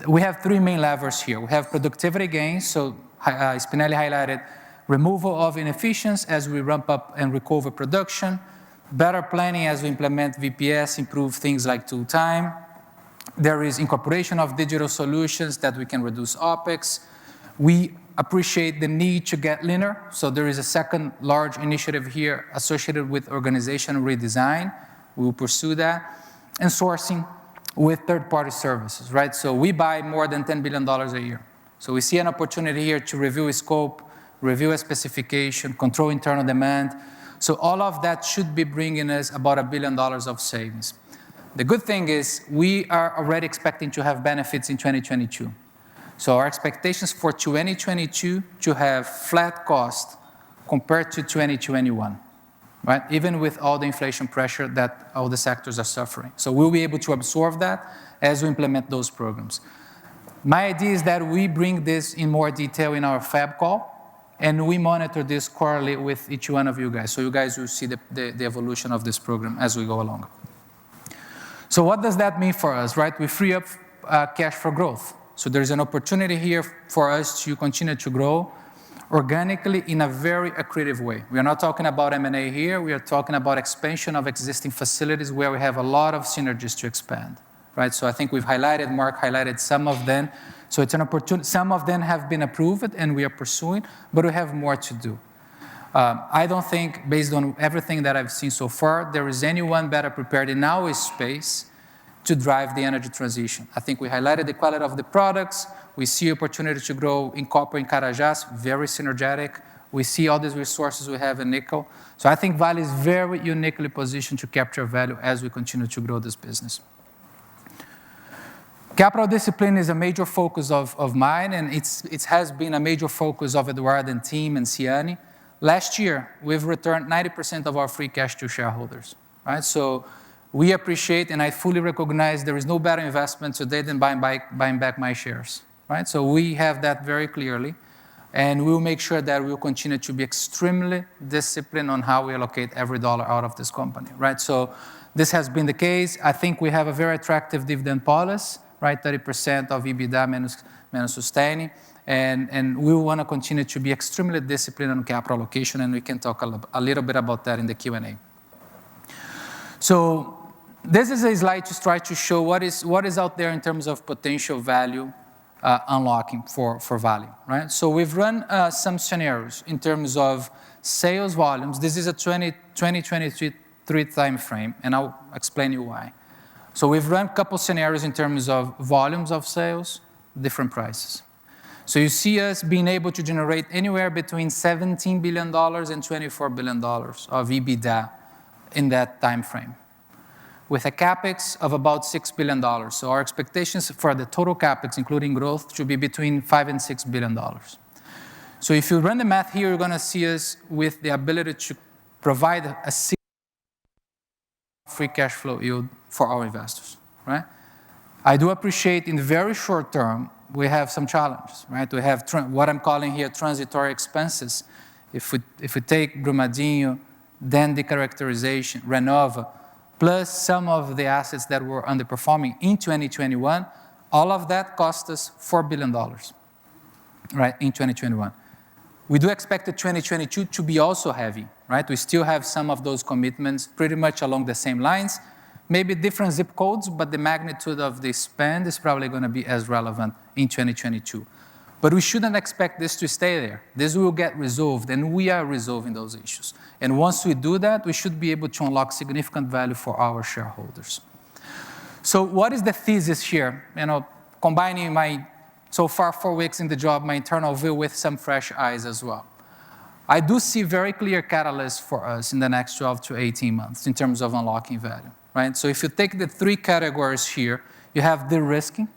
we have three main levers here. We have productivity gains. So Spinelli highlighted removal of inefficiencies as we ramp up and recover production, better planning as we implement VPS, improve things like tool time. There is incorporation of digital solutions that we can reduce OpEx. We appreciate the need to get leaner, so there is a second large initiative here associated with organizational redesign. We will pursue that. And sourcing with third-party services, right? So we buy more than $10 billion a year. So we see an opportunity here to review a scope, review a specification, control internal demand. So all of that should be bringing us about $1 billion of savings. The good thing is we are already expecting to have benefits in 2022. So our expectations for 2022 to have flat cost compared to 2021, right? Even with all the inflation pressure that all the sectors are suffering. So we'll be able to absorb that as we implement those programs. My idea is that we bring this in more detail in our FAB call, and we monitor this quarterly with each one of you guys. So you guys will see the evolution of this program as we go along. So what does that mean for us, right? We free up cash for growth. So there's an opportunity here for us to continue to grow organically in a very accretive way. We are not talking about M&A here. We are talking about expansion of existing facilities where we have a lot of synergies to expand, right? So I think we've highlighted, Mark highlighted some of them. So it's an opportunity. Some of them have been approved and we are pursuing, but we have more to do. I don't think, based on everything that I've seen so far, there is anyone better prepared in our space to drive the energy transition. I think we highlighted the quality of the products. We see opportunity to grow in copper in Carajás, very synergetic. We see all these resources we have in nickel. So I think Vale is very uniquely positioned to capture value as we continue to grow this business. Capital discipline is a major focus of mine, and it has been a major focus of Eduardo and team and Ciani. Last year, we've returned 90% of our free cash to shareholders, right? So we appreciate, and I fully recognize there is no better investment today than buying back my shares, right? So we have that very clearly, and we will make sure that we will continue to be extremely disciplined on how we allocate every dollar out of this company, right? So this has been the case. I think we have a very attractive dividend policy, right? 30% of EBITDA minus sustaining, and we want to continue to be extremely disciplined on capital allocation, and we can talk a little bit about that in the Q&A. So this is a slide to try to show what is out there in terms of potential value unlocking for Vale, right? So we've run some scenarios in terms of sales volumes. This is a 2023 time frame, and I'll explain you why. So we've run a couple scenarios in terms of volumes of sales, different prices. So you see us being able to generate anywhere between $17 billion and $24 billion of EBITDA in that time frame, with a capex of about $6 billion. So our expectations for the total capex, including growth, should be between $5 and $6 billion. So if you run the math here, you're going to see us with the ability to provide a free cash flow yield for our investors, right? I do appreciate in the very short term, we have some challenges, right? We have what I'm calling here transitory expenses. If we take Brumadinho, then the characterization, Renova, plus some of the assets that were underperforming in 2021, all of that cost us $4 billion, right, in 2021. We do expect the 2022 to be also heavy, right? We still have some of those commitments pretty much along the same lines, maybe different zip codes, but the magnitude of the spend is probably going to be as relevant in 2022. But we shouldn't expect this to stay there. This will get resolved, and we are resolving those issues. And once we do that, we should be able to unlock significant value for our shareholders. So what is the thesis here? You know, combining my, so far 4 weeks in the job, my internal view with some fresh eyes as well. I do see very clear catalysts for us in the next 12 to 18 months in terms of unlocking value, right? So if you take the 3 categories here, you have de-risking.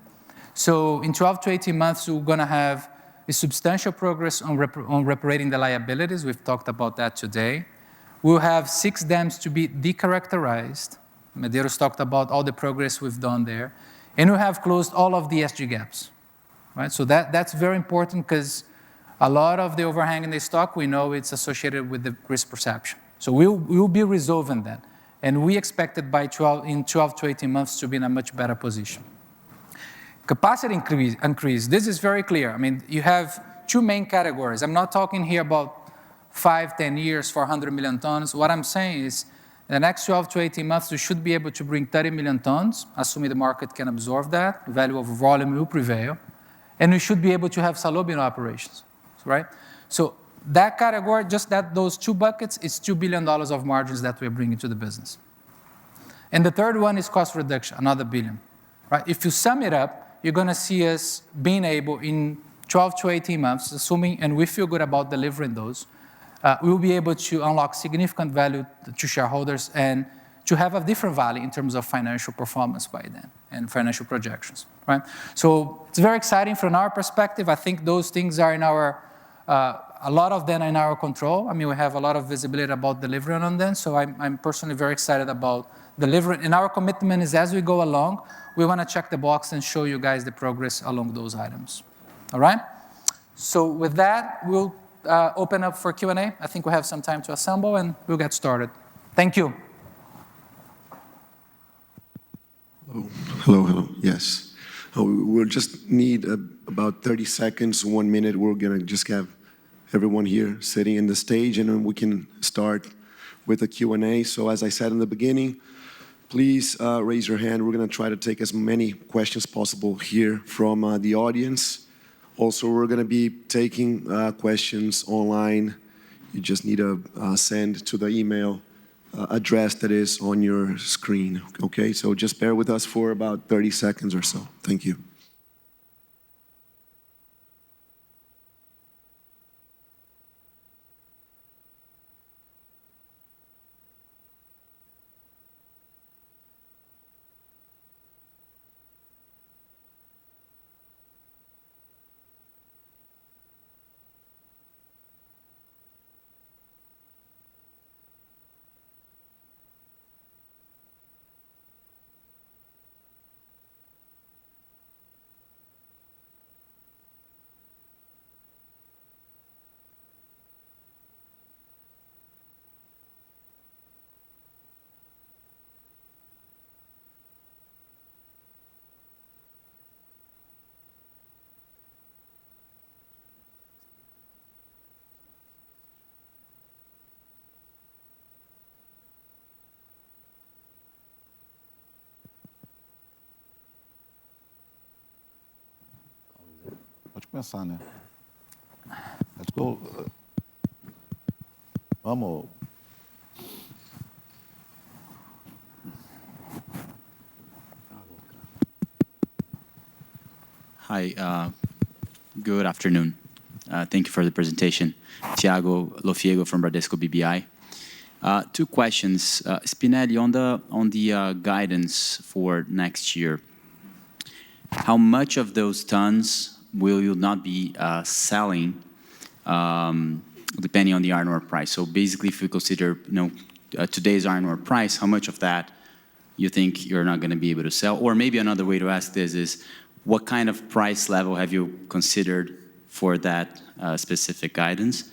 So in 12 to 18 months, we're going to have a substantial progress on reparating the liabilities. We've talked about that today. We'll have 6 dams to be decharacterized. Medeiros talked about all the progress we've done there. And we have closed all of the ESG gaps, right? So that's very important because a lot of the overhang in the stock, we know it's associated with the risk perception. So we'll be resolving that. And we expect it in 12 to 18 months to be in a much better position. Capacity increase, this is very clear. I mean, you have 2 main categories. I'm not talking here about 5, 10 years for 100 million tons. What I'm saying is, in the next 12 to 18 months, we should be able to bring 30 million tons, assuming the market can absorb that. The value of volume will prevail. And we should be able to have Salobo in operations, right? So that category, just those two buckets, is $2 billion of margins that we're bringing to the business. And the third one is cost reduction, another $1 billion, right? If you sum it up, you're going to see us being able in 12 to 18 months, assuming, and we feel good about delivering those, we will be able to unlock significant value to shareholders and to have a different Vale in terms of financial performance by then and financial projections, right? So it's very exciting from our perspective. I think those things are in our, a lot of them are in our control. I mean, we have a lot of visibility about delivering on them. So I'm personally very excited about delivering. And our commitment is as we go along, we want to check the box and show you guys the progress along those items. All right? So with that, we'll open up for Q&A. I think we have some time to assemble, and we'll get started. Thank you. Hello. Yes. We'll just need about 30 seconds, 1 minute. We're going to just have everyone here sitting in the stage, and then we can start with a Q&A. So as I said in the beginning, please raise your hand. We're going to try to take as many questions possible here from the audience. Also, we're going to be taking questions online. You just need to send to the email address that is on your screen, okay? So just bear with us for about 30 seconds or so. Thank you. Pode começar, né? Let's go. Vamos. Hi, good afternoon. Thank you for the presentation. Thiago Lofiego from Bradesco BBI. Two questions. Spinelli, on the guidance for next year, how much of those tons will you not be selling depending on the iron ore price? So basically, if you consider today's iron ore price, how much of that you think you're not going to be able to sell? Or maybe another way to ask this is, what kind of price level have you considered for that specific guidance?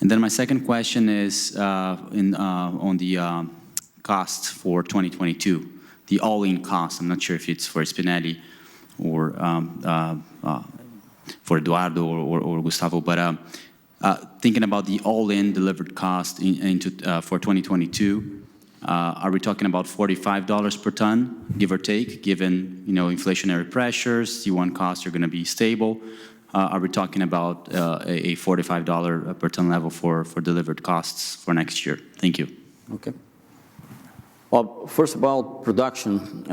And then my second question is on the cost for 2022, the all-in cost. I'm not sure if it's for Spinelli or for Eduardo or Gustavo, but thinking about the all-in delivered cost for 2022, are we talking about $45 per ton, give or take, given inflationary pressures, C1 costs are going to be stable? Are we talking about a $45 per ton level for delivered costs for next year? Thank you. Okay. Well, first about production.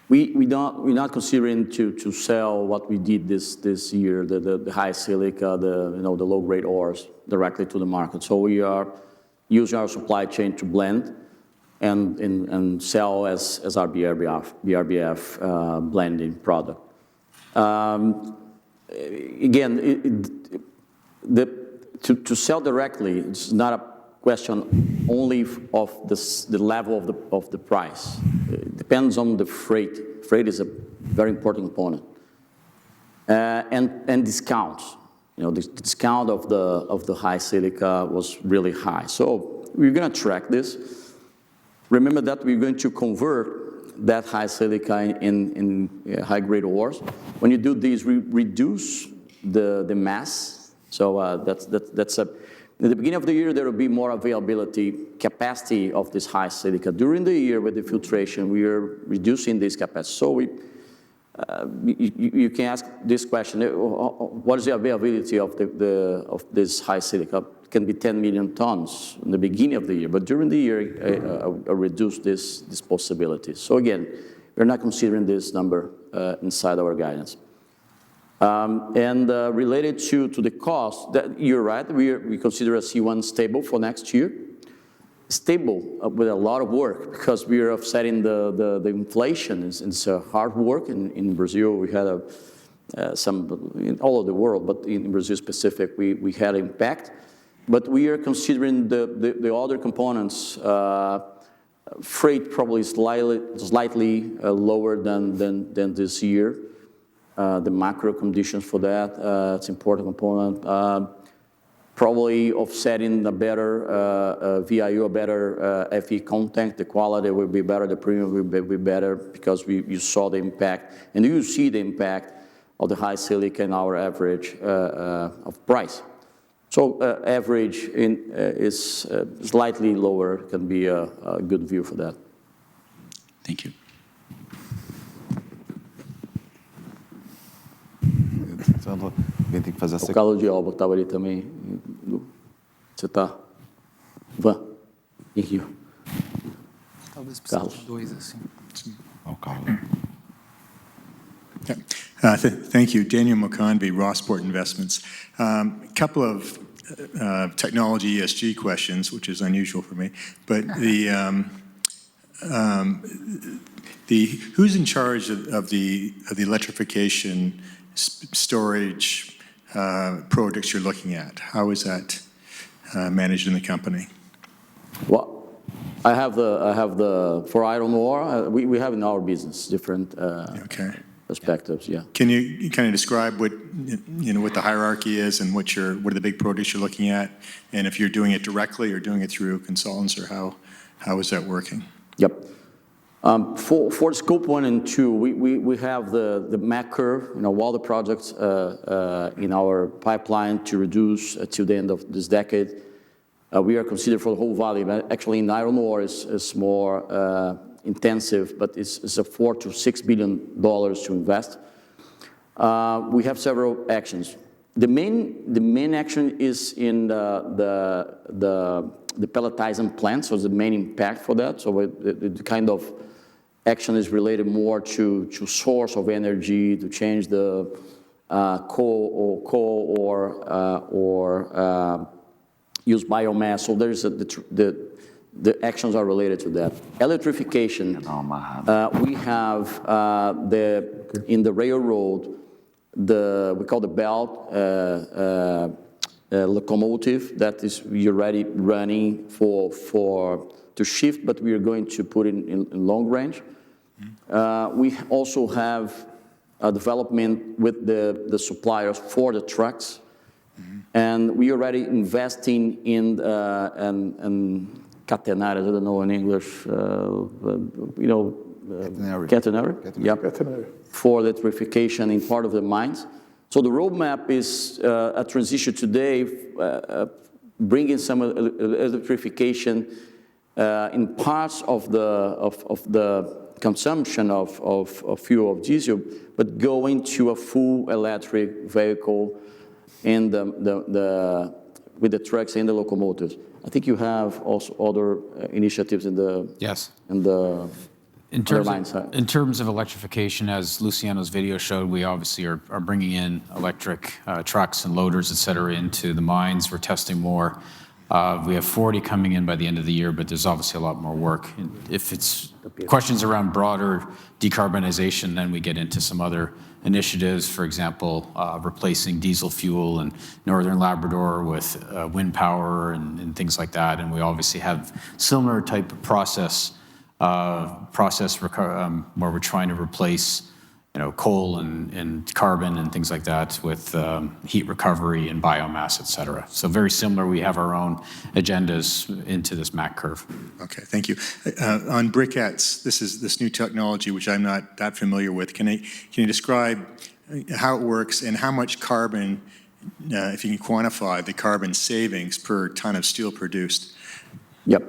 We're not considering to sell what we did this year, the high silica, the low grade ores directly to the market. So we are using our supply chain to blend and sell as our BRBF blending product. Again, to sell directly, it's not a question only of the level of the price. It depends on the freight. Freight is a very important component. And discounts. The discount of the high silica was really high. So we're going to track this. Remember that we're going to convert that high silica in high grade ores. When you do this, we reduce the mass So that's a, in the beginning of the year, there will be more availability, capacity of this high silica. During the year with the filtration, we are reducing this capacity. So you can ask this question, what is the availability of of this high silica? It can be 10 million tons in the beginning of the year, but during the year, reduce this possibility. So again, we're not considering this number inside our guidance. Related to the cost, that you're right, we consider a C1 stable for next year. Stable with a lot of work because we are offsetting the inflation. It's hard work. In Brazil, we had some, in all of the world, but in Brazil specific, we had impact. But we are considering the other components. Freight probably slightly lower than this year. The macro conditions for that, it's an important component. Probably offsetting a better VIU, a better FE content, the quality will be better, the premium will be better because you saw the impact, and you see the impact of the high silica in our average of price. So average is slightly lower, can be a good view for that. Thank you. Alguém tem que fazer O Carlos de Alba estava ali também. Você está? Van, em Rio. Talvez precise de dois, assim. Oh, Carlos. Thank you. Daniel McConvey, Rossport Investments. Couple of technology ESG questions, which is unusual for me, but who's in charge of the electrification storage projects you're looking at? How is that managed in the company? Well, I have the for iron ore, we have in our business different perspectives. Yeah. Can you kind of describe what what the hierarchy is and what are the big projects you're looking at, and if you're doing it directly or doing it through consultants, or how is that working? Yep. For scope 1 and 2, we have the MAC curve, all the projects in our pipeline to reduce till the end of this decade. We are considered for the whole Vale, but actually in iron ore is more intensive, but it's a $4 to $6 billion to invest. We have several actions. The main action is in the pelletizing plant, so the main impact for that. So the kind of action is related more to source of energy, to change the coal or use biomass. So there's the actions are related to that. Electrification, we have in the railroad, we call the belt locomotive that is already running to shift, but we are going to put it in long range. We also have a development with the suppliers for the trucks, and we are already investing in catenary, I don't know in English, catenary. Yep. Catenary. For electrification in part of the mines. So the roadmap is a transition today, bringing some electrification in parts of the consumption of fuel of diesel, but going to a full electric vehicle in with the trucks and the locomotives. I think you have also other initiatives in the In terms of electrification, as Luciano's video showed, we obviously are bringing in electric trucks and loaders, et cetera, into the mines. We're testing more. We have 40 coming in by the end of the year, but there's obviously a lot more work. If it's questions around broader decarbonization, then we get into some other initiatives, for example, replacing diesel fuel in Northern Labrador with wind power and things like that. And we obviously have similar type of process where we're trying to replace coal and carbon and things like that with heat recovery and biomass, et cetera. So very similar. We have our own agendas into this MAC curve. Okay, thank you. On briquettes, this new technology, which I'm not that familiar with. Can you describe how it works and how much carbon if you can quantify the carbon savings per ton of steel produced. Yep.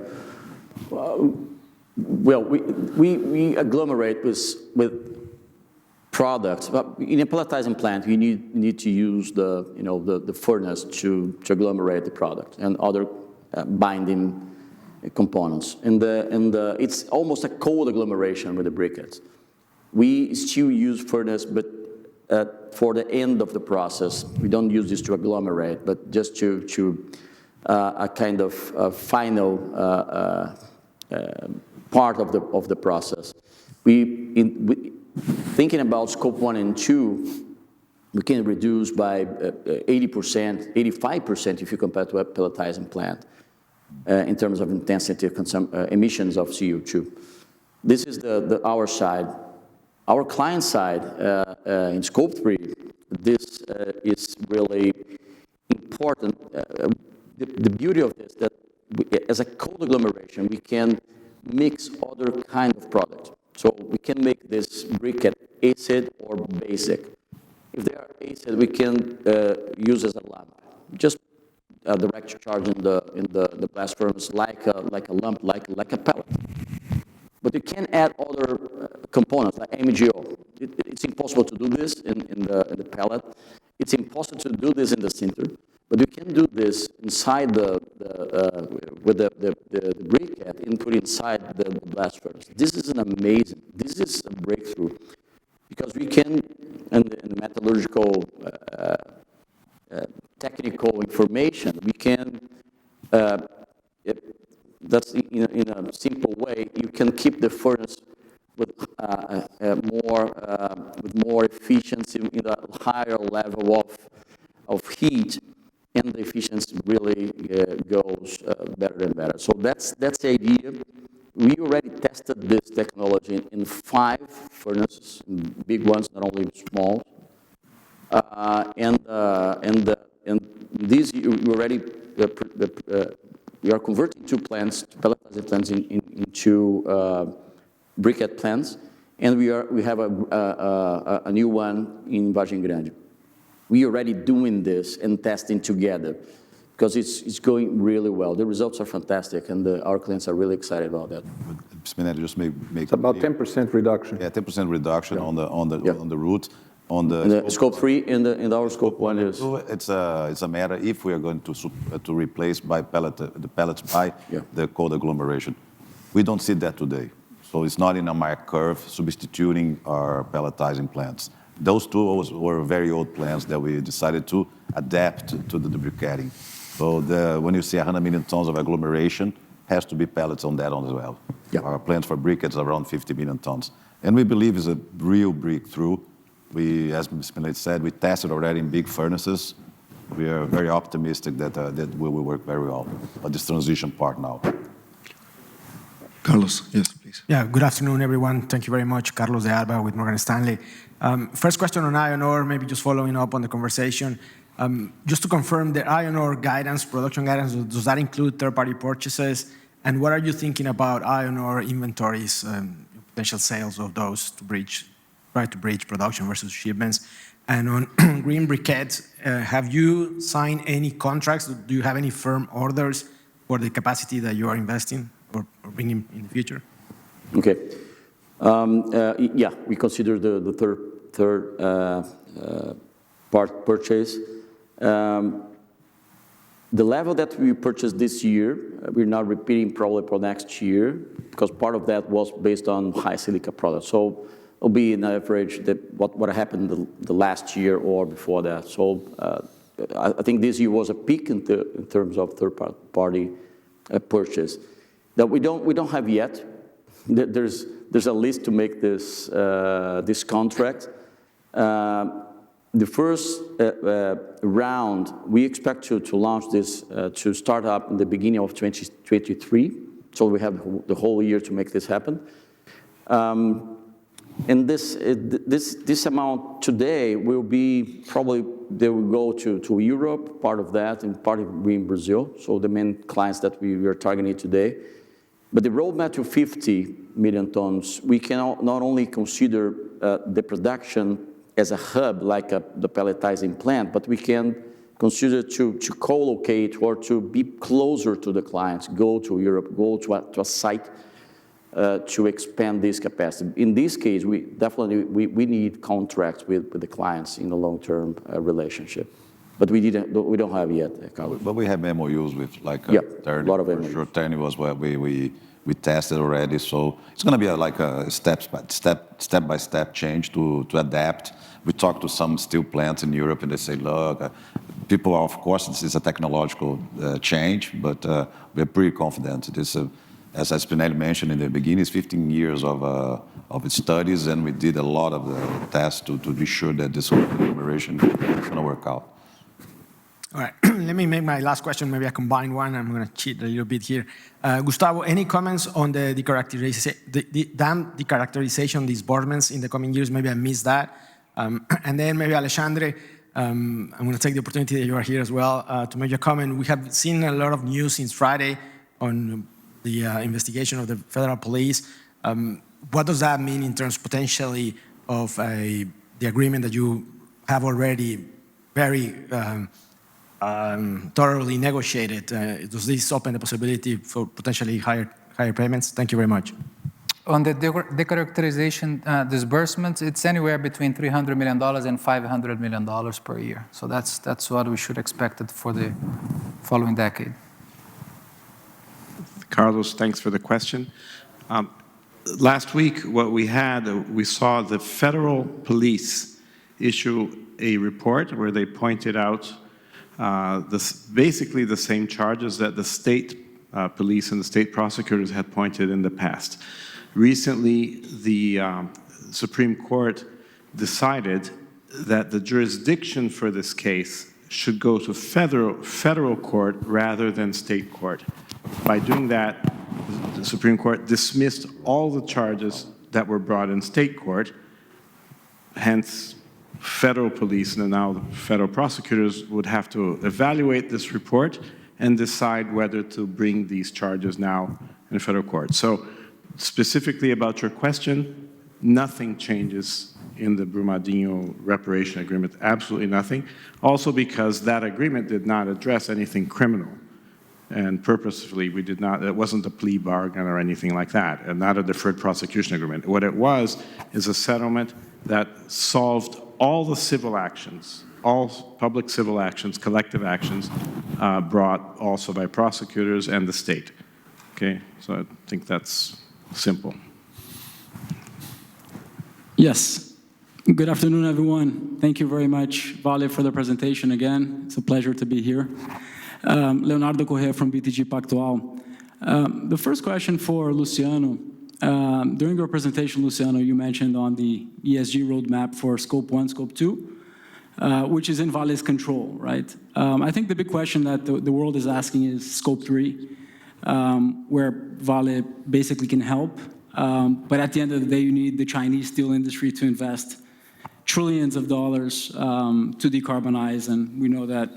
Well, we agglomerate with products. But in a pelletizing plant, you need to use the furnace to agglomerate the product and other binding components. And it's almost a cold agglomeration with the briquettes. We still use furnace, but for the end of the process, we don't use this to agglomerate, but just to a kind of final part of the process. Thinking about scope 1 and 2, we can reduce by 80%, 85% if you compare to a pelletizing plant in terms of intensity emissions of CO2. This is our side. Our client side, in scope 3, this is really important. The beauty of this, that as a cold agglomeration, we can mix other kind of products. So we can make this briquette acid or basic. If they are acid, we can use as a lamp. Just direct charge in the blast furnace like a lump, like a pellet. But you can add other components like MgO. It's impossible to do this in the pellet. It's impossible to do this in the sinter. But you can do this inside with the briquette and put inside the blast furnace. This is this is a breakthrough, because we can, in the metallurgical technical information, we can, that's in a simple way, you can keep the furnace with more efficiency in a higher level of heat, and the efficiency really goes better and better. So that's the idea. We already tested this technology in 5 furnaces, big ones, not only small. And these we are converting 2 plants, pelletizing plants, into briquette plants, and we have a new one in Vargem Grande. We are already doing this and testing together, because it's going really well. The results are fantastic, and our clients are really excited about that. Spinelli, just make it's about 10% reduction. Yeah, 10% reduction on the route. On the scope 3 and our scope 1 is. It's a matter if we are going to replace the pellets by the cold agglomeration. We don't see that today, so it's not in a mark curve substituting our pelletizing plants. Those 2 were very old plants that we decided to adapt to the briquetting. So when you see 100 million tons of agglomeration, has to be pellets on that as well. Yeah. Our plans for briquettes are around 50 million tons. And we believe it's a real breakthrough. As Mr. Spinelli said, we tested already in big furnaces. We are very optimistic that we will work very well on this transition part now. Carlos, yes, please. Yeah, good afternoon, everyone. Thank you very much. Carlos de Alba with Morgan Stanley. First question on iron ore, maybe just following up on the conversation. Just to confirm, the iron ore guidance, production guidance, does that include third-party purchases? And what are you thinking about iron ore inventories, potential sales of those to try to bridge production versus shipments? And on green briquettes, have you signed any contracts? Do you have any firm orders for the capacity that you are investing or bringing in the future? Okay. Yeah, we consider the third part purchase. The level that we purchased this year, we're not repeating probably for next year, because part of that was based on high silica products. So it'll be an average that what happened the last year or before that. So I think this year was a peak in terms of third-party purchase that we don't have yet. There's a list to make this this contract. The first round, we expect to launch this, to start up in the beginning of 2023. So we have the whole year to make this happen. And this amount today will be probably, they will go to Europe, part of that, and part will be in Brazil. So the main clients that we are targeting today. But the roadmap to 50 million tons, we can not only consider the production as a hub, like the pelletizing plant, but we can consider to co-locate or to be closer to the clients, go to Europe, go to a site to expand this capacity. In this case, we definitely need contracts with the clients in a long-term relationship. But we don't have yet. But we have MOUs with a lot of MOUs. Sure, Terni was where we tested already. So it's going to be like a step-by-step change to adapt. We talked to some steel plants in Europe, and they say, look, people are, of course, this is a technological change, but we're pretty confident. This, as Spinelli mentioned in the beginning, it's 15 years of studies, and we did a lot of the tests to be sure that this collaboration is going to work out. All right, let me make my last question, maybe a combined one. I'm going to cheat a little bit here. Gustavo, any comments on the dam decharacterization disbursements in the coming years? Maybe I missed that. And then maybe Alexandre, I'm going to take the opportunity that you are here as well to make a comment. We have seen a lot of news since Friday on the investigation of the federal police. What does that mean in terms potentially of the agreement that you have already very thoroughly negotiated? Does this open the possibility for potentially higher payments? Thank you very much. On the decharacterization disbursements, it's anywhere between $300 million and $500 million per year. So that's what we should expect for the following decade. Carlos, thanks for the question. Last week, we saw the federal police issue a report where they pointed out basically the same charges that the state police and the state prosecutors had pointed in the past. Recently, the Supreme Court decided that the jurisdiction for this case should go to federal court rather than state court. By doing that, the Supreme Court dismissed all the charges that were brought in state court, hence federal police and now the federal prosecutors would have to evaluate this report and decide whether to bring these charges now in federal court. So specifically about your question, nothing changes in the Brumadinho reparation agreement, absolutely nothing. Also because that agreement did not address anything criminal. And purposefully, it wasn't a plea bargain or anything like that, and not a deferred prosecution agreement. What it was is a settlement that solved all the civil actions, all public civil actions, collective actions, brought also by prosecutors and the state. Okay, so I think that's simple. Yes. Good afternoon, everyone. Thank you very much, Vale, for the presentation again. It's a pleasure to be here. Leonardo Correa from BTG Pactual. The first question for Luciano. During your presentation, Luciano, you mentioned on the ESG roadmap for Scope 1, Scope 2, which is in Vale's control, right? I think the big question that the world is asking is Scope 3, where Vale basically can help. But at the end of the day, you need the Chinese steel industry to invest trillions of dollars to decarbonize, and we know that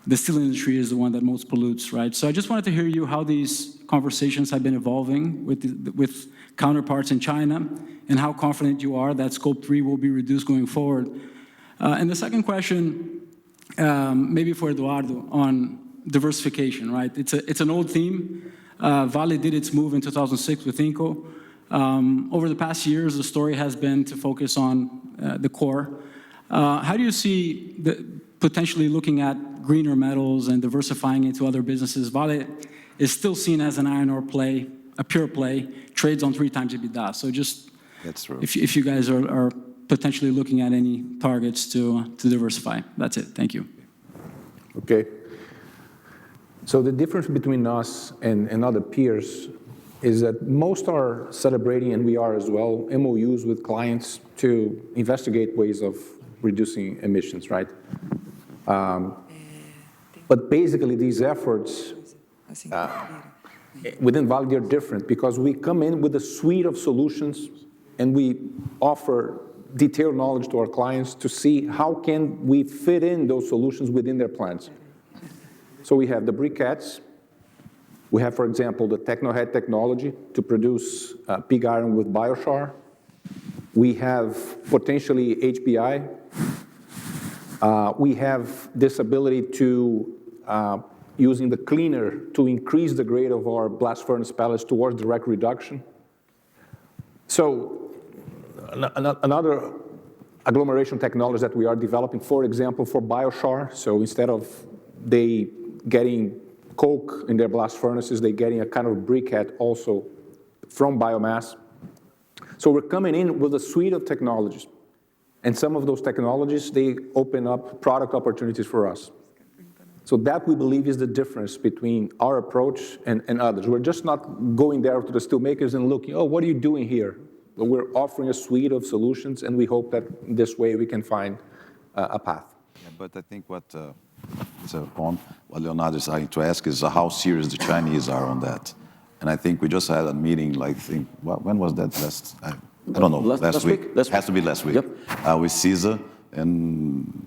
the steel industry is the one that most pollutes, right? So I just wanted to hear you how these conversations have been evolving with counterparts in China, and how confident you are that Scope 3 will be reduced going forward. And the second question, maybe for Eduardo, on diversification, right? It's an old theme. Vale did its move in 2006 with Inco. Over the past years, the story has been to focus on the core. How do you see potentially looking at greener metals and diversifying into other businesses? Vale is still seen as an iron ore play, a pure play, trades on 3 times EBITDA. So just That's true. If you guys are potentially looking at any targets to diversify. That's it. Thank you. Okay. So the difference between us and other peers is that most are celebrating, and we are as well, MOUs with clients to investigate ways of reducing emissions, right? But basically these efforts within Vale are different because we come in with a suite of solutions and we offer detailed knowledge to our clients to see how can we fit in those solutions within their plans. So we have the briquettes. We have, for example, the Technohead technology to produce pig iron with biochar. We have potentially HBI. We have this ability to, using the cleaner, to increase the grade of our blast furnace pellets towards direct reduction. So another agglomeration technology that we are developing, for example, for biochar. So instead of they getting coke in their blast furnaces, they're getting a kind of briquette also from biomass. So we're coming in with a suite of technologies. And some of those technologies, they open up product opportunities for us. So that, we believe, is the difference between our approach and others. We're just not going there to the steel makers and looking, oh, what are you doing here? But we're offering a suite of solutions, and we hope that this way we can find a path. Yeah, but I think what Leonardo is trying to ask is how serious the Chinese are on that. And I think we just had a meeting, like, when was that? I don't know, last week? It has to be last week. Yep. With CISA, and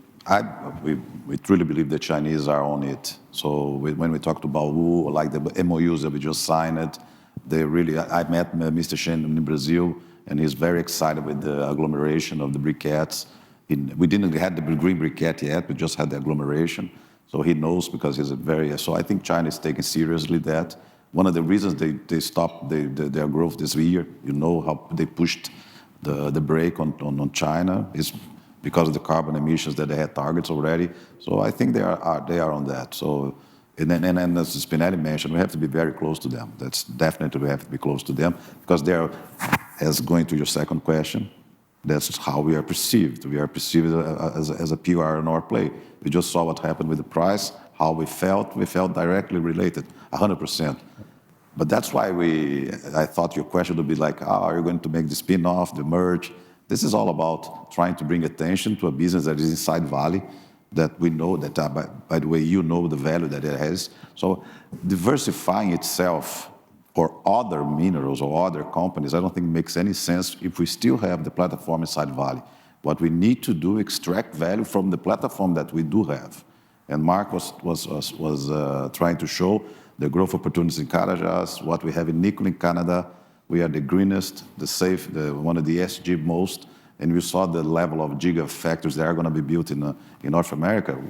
we truly believe the Chinese are on it. So when we talked about Wu, like the MOUs that we just signed, they really, I met Mr. Shen in Brazil, and he's very excited with the agglomeration of the briquettes. We didn't have the green briquette yet, we just had the agglomeration. So he knows, because he's so I think China is taking seriously that. One of the reasons they stopped their growth this year, you know how they pushed the brake on China, is because of the carbon emissions that they had targets already. So I think they are on that. So, and as Spinelli mentioned, we have to be very close to them. That's definitely, we have to be close to them, because they are, as going to your second question, that's how we are perceived. We are perceived as a pure iron ore play. We just saw what happened with the price, how we felt directly related, 100%. But that's why I thought your question would be like, are you going to make the spin-off, the merge? This is all about trying to bring attention to a business that is inside Vale, that we know that, by the way, you know the value that it has. So diversifying itself for other minerals or other companies, I don't think makes any sense if we still have the platform inside Vale. What we need to do, extract value from the platform that we do have. And Mark was trying to show the growth opportunities in Carajás, what we have in nickel in Canada. We are the greenest, the safe, one of the ESG most, and we saw the level of gigafactories that are going to be built in North America.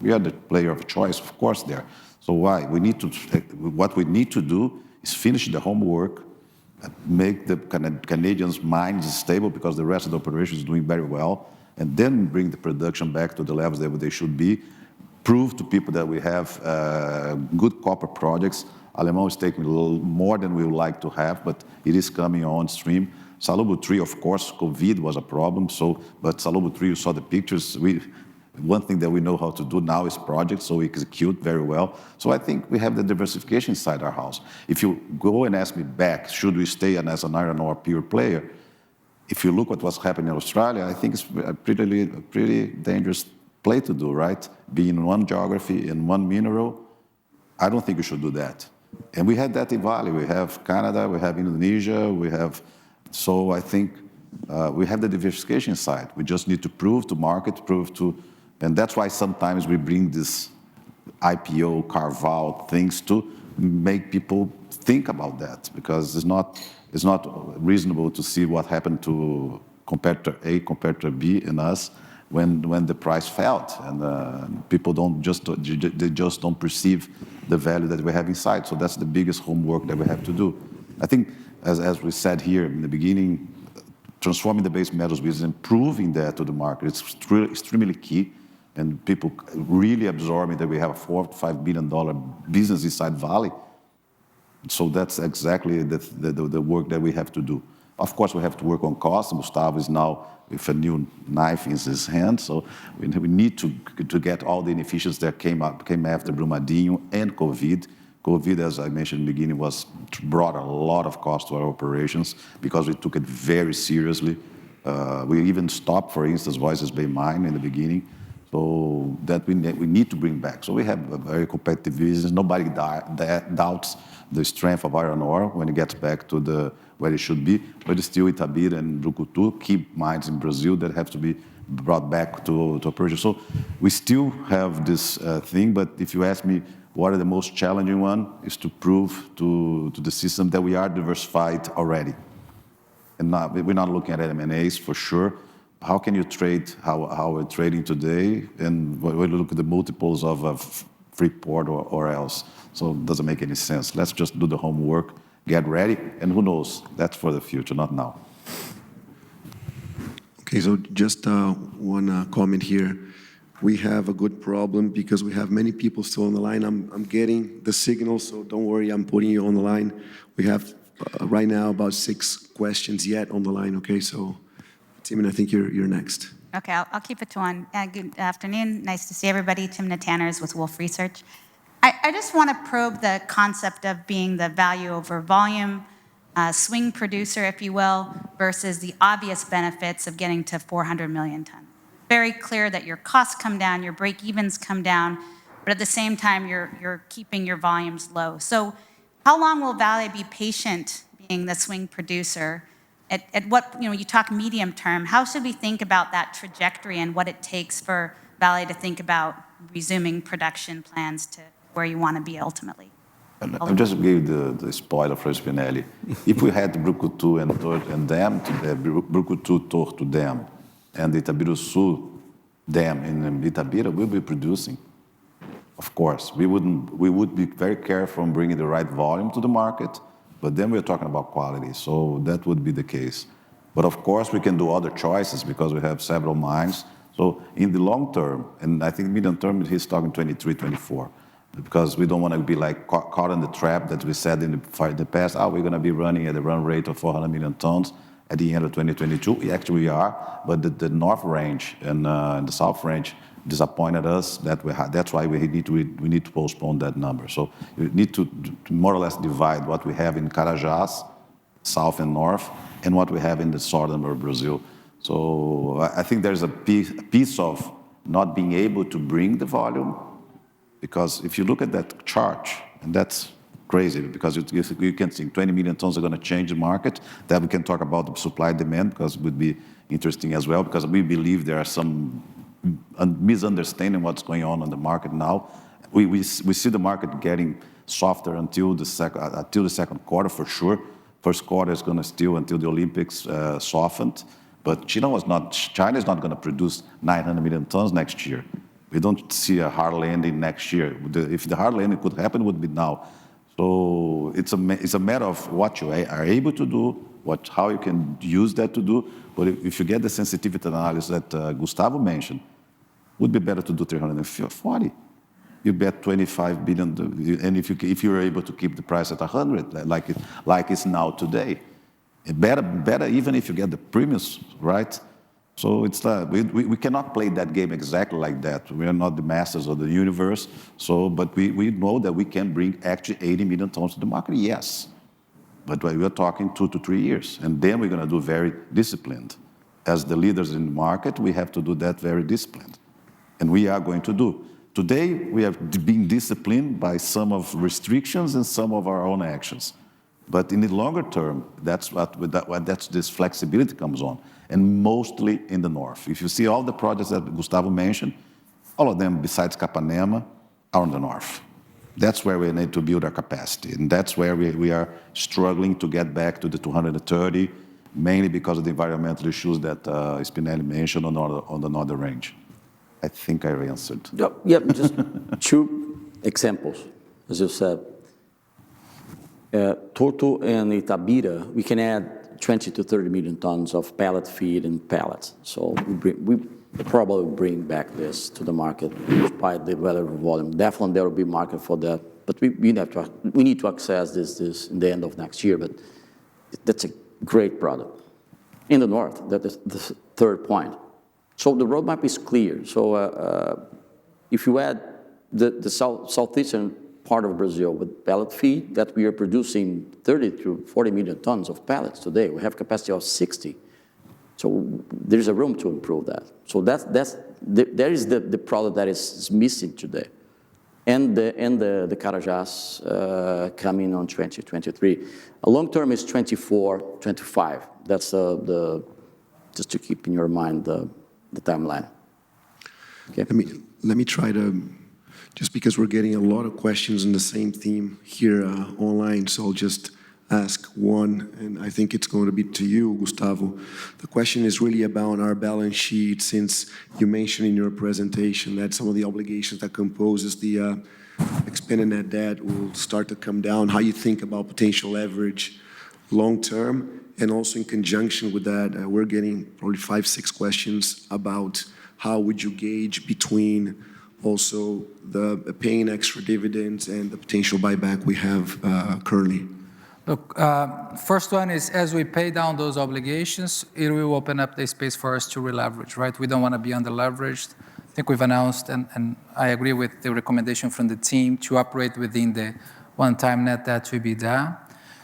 We are the player of choice, of course, there. So why? What we need to do is finish the homework, make the Canadians' minds stable, because the rest of the operation is doing very well, and then bring the production back to the levels that they should be. Prove to people that we have good copper projects. Alemão is taking a little more than we would like to have, but it is coming on stream. Salobo 3, of course, COVID was a problem, but Salobo 3, you saw the pictures. One thing that we know how to do now is projects, so we execute very well. So I think we have the diversification inside our house. If you go and ask me back, should we stay as an iron ore pure player? If you look at what's happening in Australia, I think it's a pretty dangerous play to do, right? Be in one geography, in one mineral. I don't think we should do that. And we had that in Vale. We have Canada, we have Indonesia, so I think we have the diversification side. We just need to prove to market, and that's why sometimes we bring this IPO, carve-out things to make people think about that, because it's not reasonable to see what happened to competitor A, competitor B, and us when the price fell, and people just don't perceive the value that we have inside. So that's the biggest homework that we have to do. I think, as we said here in the beginning, transforming the base metals business and proving that to the market, it's extremely key, and people really absorbing that we have a $4 to $5 billion business inside Vale. So that's exactly the work that we have to do. Of course, we have to work on costs. Gustavo is now with a new knife in his hand, so we need to get all the inefficiencies that came after Brumadinho and COVID. COVID, as I mentioned in the beginning, brought a lot of cost to our operations because we took it very seriously. We even stopped, for instance, Voisey's Bay mine in the beginning, so that we need to bring back. So we have a very competitive business. Nobody doubts the strength of iron ore when it gets back to where it should be, but it's still Itabira and Brucutu, key mines in Brazil that have to be brought back to operation. So we still have this thing, but if you ask me what are the most challenging one, is to prove to the system that we are diversified already. And we're not looking at M&As for sure, how can you trade how we're trading today, and when we look at the multiples of a Freeport or else. So it doesn't make any sense. Let's just do the homework, get ready, and who knows, that's for the future, not now. Okay, so just one comment here. We have a good problem because we have many people still on the line. I'm getting the signal, so don't worry, I'm putting you on the line. We have right now about 6 questions yet on the line, okay? So, Tim, I think you're next. Okay, I'll keep it to one. Good afternoon. Nice to see everybody. Timna Tanners with Wolfe Research. I just want to probe the concept of being the value over volume, swing producer, if you will, versus the obvious benefits of getting to 400 million tons. Very clear that your costs come down, your break-evens come down, but at the same time, you're keeping your volumes low. So how long will Vale be patient being the swing producer? At what, you talk medium term, how should we think about that trajectory and what it takes for Vale to think about resuming production plans to where you want to be ultimately? I just gave the spoiler for Spinelli. If we had Brucutu and Dam, Brucutu Torto Dam, and the Itabiruçu Dam in Itabira, we'll be producing. Of course, we would be very careful in bringing the right volume to the market, but then we're talking about quality, so that would be the case. But of course, we can do other choices because we have several mines. So in the long term, and I think medium term, he's talking 23, 24, because we don't want to be like caught in the trap that we said in the past, we're going to be running at a run rate of 400 million tons at the end of 2022. Actually, we are, but the North Range and the South Range disappointed us. That's why we need to postpone that number. So we need to more or less divide what we have in Carajás, South and North, and what we have in the southern of Brazil. So I think there's a piece of not being able to bring the volume, because if you look at that chart, and that's crazy, because you can think 20 million tons are going to change the market. Then we can talk about the supply demand, because it would be interesting as well, because we believe there are some misunderstanding what's going on the market now. We see the market getting softer until the second quarter for sure. First quarter is going to still until the Olympics softened. But China is not going to produce 900 million tons next year. We don't see a hard landing next year. If the hard landing could happen, it would be now. So it's a matter of what you are able to do, how you can use that to do. But if you get the sensitivity analysis that Gustavo mentioned, it would be better to do 340. You bet 25 billion, and if you're able to keep the price at 100, like it's now today, better even if you get the premiums, right? So it's we cannot play that game exactly like that. We are not the masters of the universe. So, but we know that we can bring actually 80 million tons to the market, yes. But we are talking 2 to 3 years, and then we're going to do very disciplined. As the leaders in the market, we have to do that very disciplined, and we are going to do. Today, we are being disciplined by some of restrictions and some of our own actions. But in the longer term, that's this flexibility comes on, and mostly in the north. If you see all the projects that Gustavo mentioned, all of them besides Capanema are in the north. That's where we need to build our capacity, and that's where we are struggling to get back to the 230, mainly because of the environmental issues that Spinelli mentioned on the northern range. I think I answered. Yep, just 2 examples, as you said. Torto and Itabira, we can add 20 to 30 million tons of pellet feed and pellets. So we probably bring back this to the market despite the weather volume. Definitely there will be market for that, but we need to access this in the end of next year, but that's a great product. In the north, that is the third point. So the roadmap is clear. So if you add the southeastern part of Brazil with pellet feed, that we are producing 30 to 40 million tons of pellets today. We have capacity of 60. So there's a room to improve that. So there is the product that is missing today. And the Carajás coming on 2023. A long term is 24, 25. That's just to keep in your mind the timeline. Okay. Let me try to, just because we're getting a lot of questions in the same theme here online, so I'll just ask one, and I think it's going to be to you, Gustavo. The question is really about our balance sheet, since you mentioned in your presentation that some of the obligations that composes the expanded net debt will start to come down. How you think about potential leverage long-term, and also in conjunction with that, we're getting probably 5, 6 questions about how would you gauge between also the paying extra dividends and the potential buyback we have currently. Look, first one is, as we pay down those obligations, it will open up the space for us to re-leverage, right? We don't want to be under-leveraged. I think we've announced, and I agree with the recommendation from the team, to operate within the one-time net debt to EBITDA.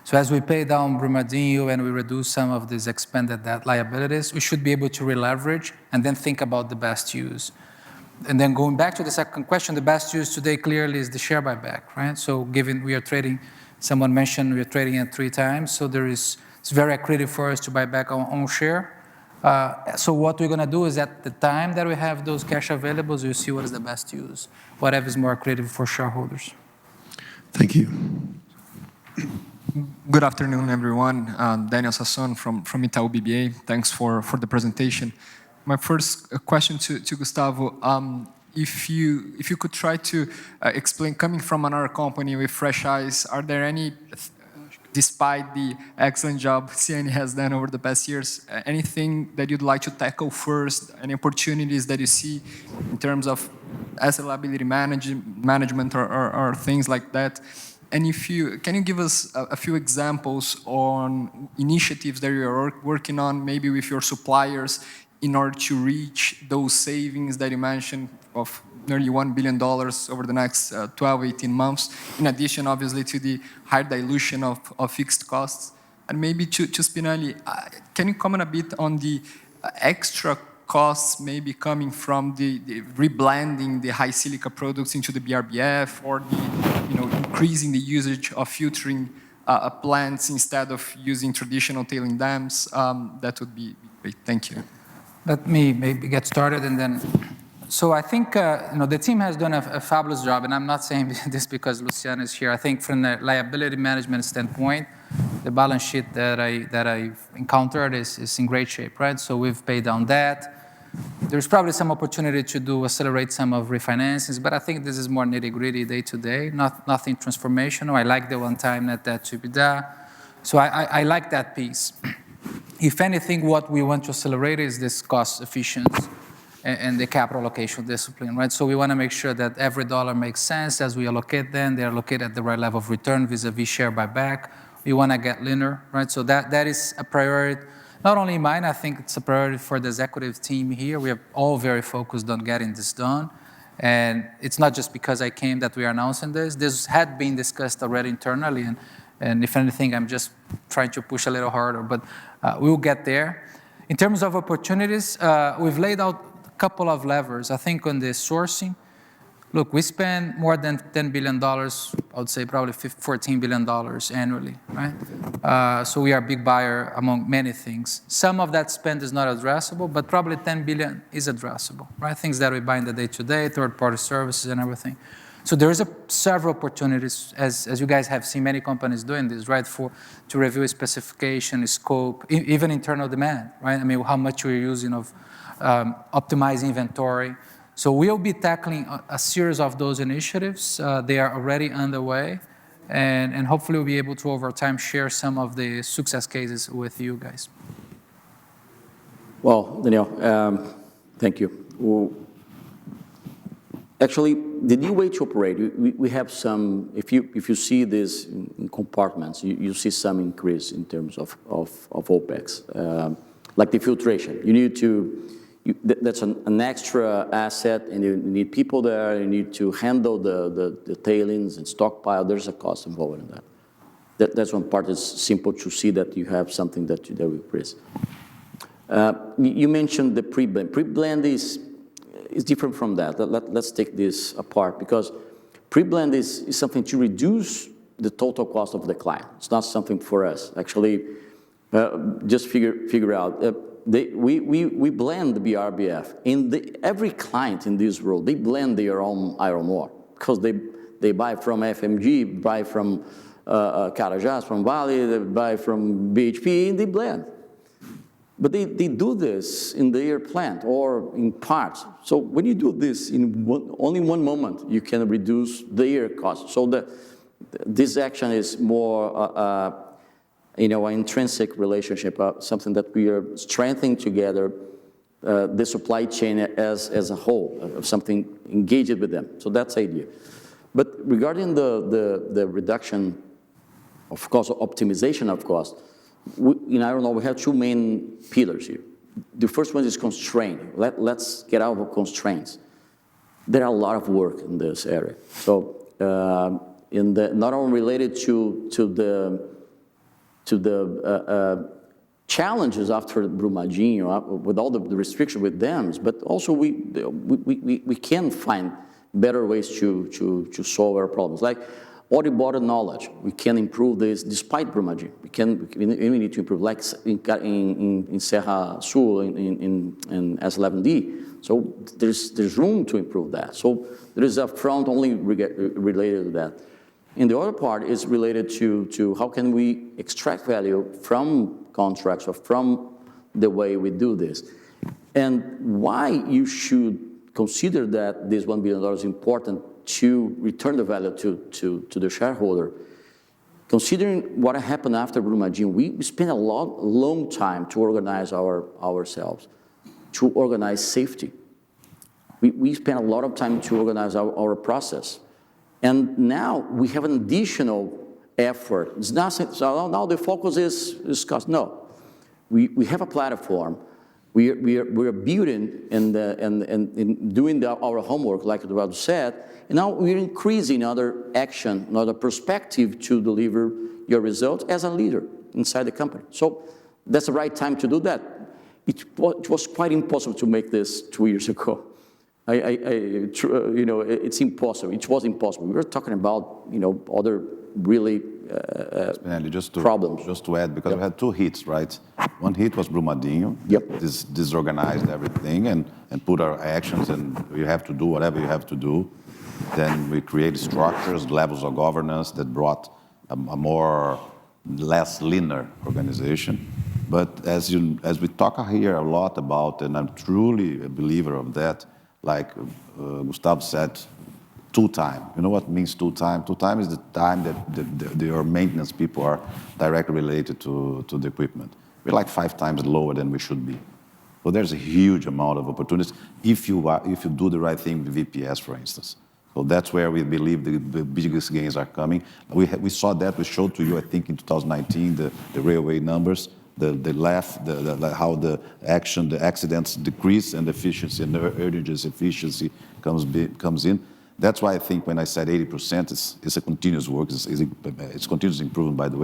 So as we pay down Brumadinho and we reduce some of these expanded debt liabilities, we should be able to re-leverage and then think about the best use. And then going back to the second question, the best use today clearly is the share buyback, right? So given we are trading, someone mentioned we are trading at 3 times, so it's very accretive for us to buy back our own share. So what we're going to do is, at the time that we have those cash available, we'll see what is the best use, whatever is more accretive for shareholders. Thank you. Good afternoon, everyone. Daniel Sasson from Itaú BBA. Thanks for the presentation. My first question to Gustavo, if you could try to explain, coming from another company with fresh eyes, are there any, despite the excellent job CN has done over the past years, anything that you'd like to tackle first, any opportunities that you see in terms of asset liability management or things like that? And can you give us a few examples on initiatives that you're working on, maybe with your suppliers, in order to reach those savings that you mentioned of nearly $1 billion over the next 12, 18 months, in addition, obviously, to the high dilution of fixed costs? And maybe to Spinelli, can you comment a bit on the extra costs maybe coming from the reblending the high silica products into the BRBF, or the increasing the usage of filtering plants instead of using traditional tailing dams? That would be great. Thank you. Let me maybe get started, and then, so I think the team has done a fabulous job, and I'm not saying this because Luciano is here. I think from the liability management standpoint, the balance sheet that I've encountered is in great shape, right? So we've paid down debt. There's probably some opportunity to accelerate some of refinancings, but I think this is more nitty-gritty day-to-day, nothing transformational. I like the one-time net debt to EBITDA, so I like that piece. If anything, what we want to accelerate is this cost efficiency and the capital allocation discipline, right? So we want to make sure that every dollar makes sense as we allocate them. They are allocated at the right level of return vis-a-vis share buyback. We want to get leaner, right? So that is a priority. Not only mine, I think it's a priority for the executive team here. We are all very focused on getting this done. And it's not just because I came that we are announcing this. This had been discussed already internally, and if anything, I'm just trying to push a little harder, but we will get there. In terms of opportunities, we've laid out a couple of levers. I think on the sourcing, look, we spend more than $10 billion, I would say probably $14 billion annually, right? So we are a big buyer among many things. Some of that spend is not addressable, but probably $10 billion is addressable, right? Things that we buy in the day-to-day, third-party services and everything. So there is several opportunities, as you guys have seen many companies doing this, right? To review specification, scope, even internal demand, right? I mean, how much we're using of optimizing inventory. So we'll be tackling a series of those initiatives. They are already underway, and hopefully we'll be able to, over time, share some of the success cases with you guys. Well, Daniel, thank you. Actually, the new way to operate, we have some, if you see this in compartments, you see some increase in terms of OPEX, like the filtration. You need to, that's an extra asset, and you need people there, you need to handle the tailings and stockpile. There's a cost involved in that. That's one part. It's simple to see that you have something that will increase. You mentioned the pre-blend. Pre-blend is different from that. Let's take this apart, because pre-blend is something to reduce the total cost of the client. It's not something for us. Actually, just figure out, we blend the BRBF. Every client in this world, they blend their own iron ore, because they buy from FMG, buy from Carajás from Vale, they buy from BHP, and they blend. But they do this in their plant or in parts. So when you do this in only one moment, you can reduce their cost. So this action is more an intrinsic relationship, something that we are strengthening together, the supply chain as a whole, something engaged with them. So that's the idea. But regarding the reduction of cost, optimization of cost, in iron ore, we have two main pillars here. The first one is constraint. Let's get out of constraints. There are a lot of work in this area. So not only related to the challenges after Brumadinho, with all the restriction with dams, but also we can find better ways to solve our problems. Like ore body knowledge, we can improve this despite Brumadinho. We need to improve, like in Serra Sul, in S11D. So there's room to improve that. So there is a front only related to that. And the other part is related to how can we extract value from contracts or from the way we do this. And why you should consider that this $1 billion is important to return the value to the shareholder. Considering what happened after Brumadinho, we spent a long time to organize ourselves, to organize safety. We spent a lot of time to organize our process. And now we have an additional effort. It's not, so now the focus is cost. No, we have a platform. We are building and doing our homework, like Eduardo said, and now we're increasing another action, another perspective to deliver your results as a leader inside the company. So that's the right time to do that. It was quite impossible to make this 2 years ago. It's impossible. It was impossible. We were talking about, other really problems. Just to add, because we had two hits, right? One hit was Brumadinho. Yep. This disorganized everything and put our actions, and you have to do whatever you have to do. Then we created structures, levels of governance that brought a less linear organization. But as we talk here a lot about, and I'm truly a believer of that, like Gustavo said, two time. You know what means two time? Two time is the time that your maintenance people are directly related to the equipment. We're like 5 times lower than we should be. So there's a huge amount of opportunities if you do the right thing with VPS, for instance. So that's where we believe the biggest gains are coming. We saw that. We showed to you, I think, in 2019, the railway numbers. How the accidents decrease and efficiency and the urgency efficiency comes in. That's why I think when I said 80%, it's a continuous work. It's continuous improvement, by the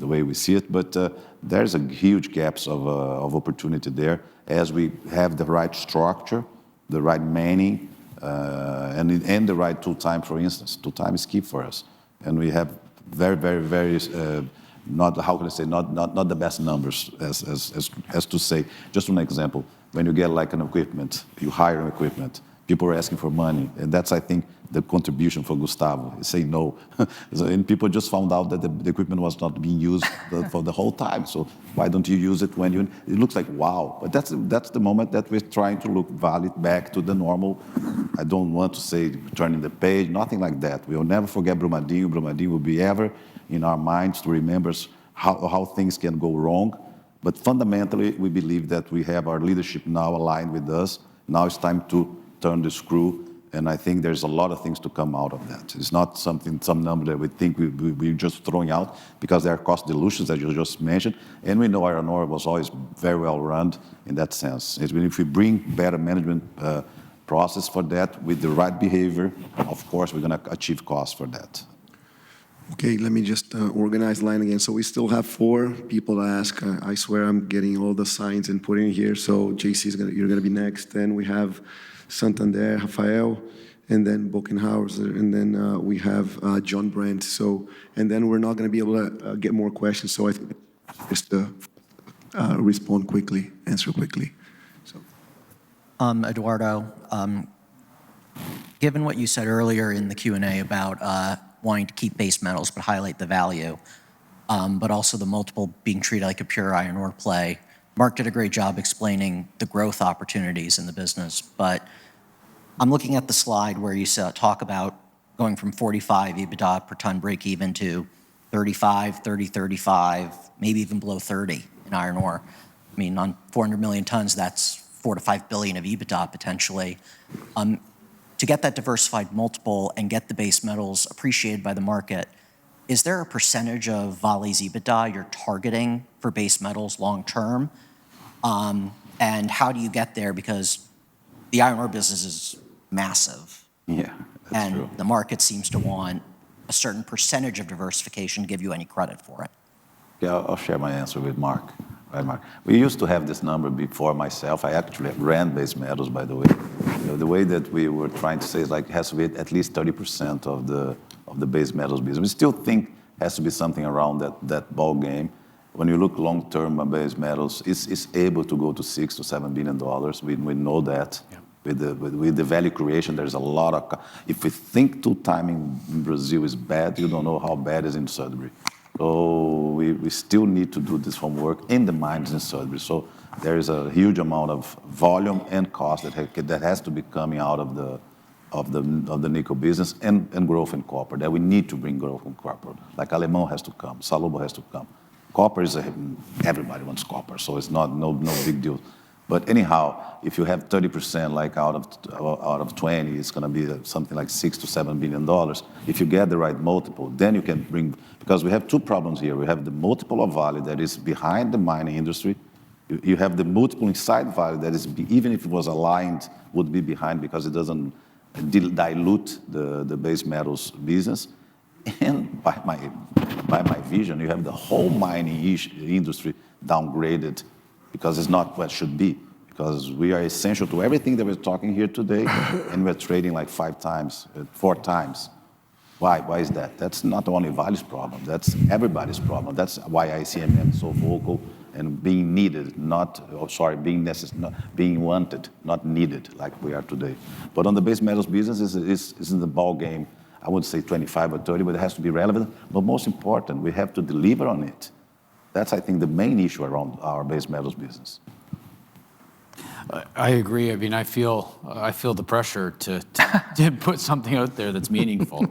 way we see it. But there's a huge gaps of opportunity there as we have the right structure, the right manning, and the right tool time. For instance, tool time is key for us, and we have very. Not the best numbers as to say. Just one example, when you get like an equipment, you hire an equipment, people are asking for money, and that's, I think, the contribution for Gustavo, is saying no. And people just found out that the equipment was not being used for the whole time, so why don't you use it when it looks like wow. But that's the moment that we're trying to look Vale back to the normal. I don't want to say turning the page, nothing like that. We will never forget Brumadinho. Brumadinho will be ever in our minds to remember how things can go wrong. But fundamentally, we believe that we have our leadership now aligned with us. Now it's time to turn the screw, and I think there's a lot of things to come out of that. It's not some number that we think we're just throwing out, because there are cost dilutions that you just mentioned, and we know iron ore was always very well run in that sense. If we bring better management process for that with the right behavior, of course, we're going to achieve costs for that. Okay, let me just organize the line again. So we still have 4 people to ask. I swear I'm getting all the signs and putting here. So JC, you're going to be next. Then we have Santander, Rafael, and then Bokenhauser, and then we have John Brandt. So, and then we're not going to be able to get more questions. So I think just respond quickly, answer quickly. So, Eduardo, given what you said earlier in the Q&A about wanting to keep base metals but highlight the value, but also the multiple being treated like a pure iron ore play. Mark did a great job explaining the growth opportunities in the business, but I'm looking at the slide where you talk about going from 45 EBITDA per ton break even to 35, 30, 35, maybe even below 30 in iron ore. I mean, on 400 million tons, that's 4 to 5 billion of EBITDA potentially. To get that diversified multiple and get the base metals appreciated by the market, is there a percentage of Vale's EBITDA you're targeting for base metals long term? And how do you get there? Because the iron ore business is massive. Yeah, that's true. And the market seems to want a certain percentage of diversification to give you any credit for it. Yeah, I'll share my answer with Mark. Right, Mark? We used to have this number before myself. I actually ran base metals, by the way. The way that we were trying to say is like it has to be at least 30% of the base metals business. We still think it has to be something around that ball game. When you look long term on base metals, it's able to go to $6 to $7 billion. We know that. Yeah. With the value creation, there's a lot of. If we think tool timing in Brazil is bad, you don't know how bad it is in Sudbury. So we still need to do this homework in the mines in Sudbury. So there is a huge amount of volume and cost that has to be coming out of the nickel business and growth in copper. That we need to bring growth in copper. Like Alemão has to come, Salobo has to come. Copper is everybody wants copper, so it's no big deal. But anyhow, if you have 30%, like out of 20, it's going to be something like $6 to $7 billion. If you get the right multiple, then you can bring, because we have two problems here. We have the multiple of Vale that is behind the mining industry. You have the multiple inside Vale that is, even if it was aligned, would be behind because it doesn't dilute the base metals business. And by my vision, you have the whole mining industry downgraded because it's not what it should be, because we are essential to everything that we're talking here today, and we're trading like 4 times. Why? Why is that? That's not only Vale's problem, that's everybody's problem. That's why ICMM is so vocal and being needed, being wanted, not needed like we are today. But on the base metals business, is in the ball game. I would say 25 or 30, but it has to be relevant. But most important, we have to deliver on it. That's, I think, the main issue around our base metals business. I agree. I mean, I feel the pressure to put something out there that's meaningful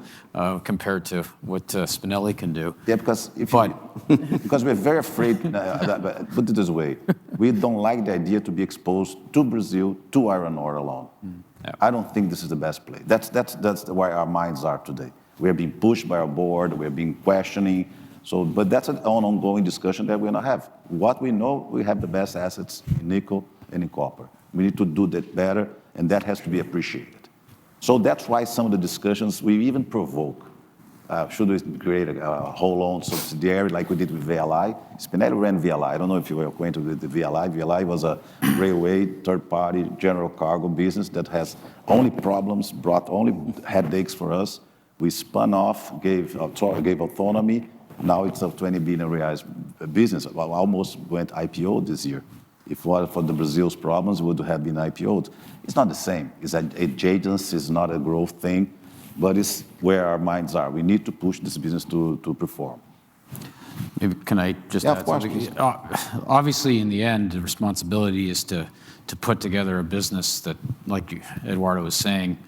compared to what Spinelli can do. Yeah, because because we're very afraid. Put it this way: we don't like the idea to be exposed to Brazil, to iron ore alone. Yeah. I don't think this is the best play. That's where our minds are today. We're being pushed by our board. We're being questioning. So, but that's an ongoing discussion that we're going to have. What we know, we have the best assets in nickel and in copper. We need to do that better, and that has to be appreciated. So that's why some of the discussions we even provoke. Should we create a whole own subsidiary like we did with VLI? Spinelli ran VLI. I don't know if you were acquainted with the VLI. VLI was a railway, third-party, general cargo business that has only problems, brought only headaches for us. We spun off, gave autonomy. Now it's a 20 billion reais business. Well, almost went IPO this year. If it was for the Brazil's problems, it would have been IPO'd. It's not the same. It's an adjacency, it's not a growth thing, but it's where our minds are. We need to push this business to perform. Maybe can I just add something? Obviously, in the end, the responsibility is to put together a business that, like Eduardo was saying,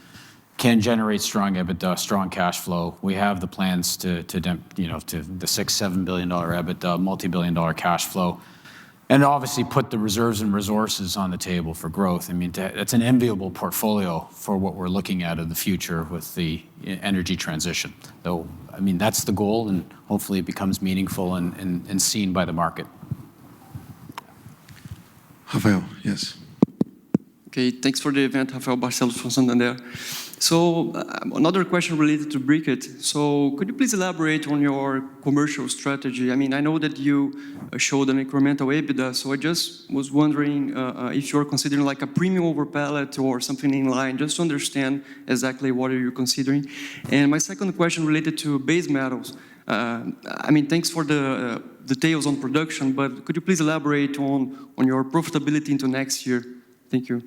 can generate strong EBITDA, strong cash flow. We have the plans to the $6-7 billion EBITDA, multi-billion-dollar cash flow, and obviously put the reserves and resources on the table for growth. I mean, it's an enviable portfolio for what we're looking at in the future with the energy transition. So, I mean, that's the goal, and hopefully it becomes meaningful and seen by the market. Rafael, yes. Okay, thanks for the event, Rafael Barcelos from Santander. So another question related to briquette. So could you please elaborate on your commercial strategy? I mean, I know that you showed an incremental EBITDA, so I just was wondering if you're considering like a premium over pellet or something in line, just to understand exactly what are you considering. And my second question related to base metals. I mean, thanks for the details on production, but could you please elaborate on your profitability into next year? Thank you.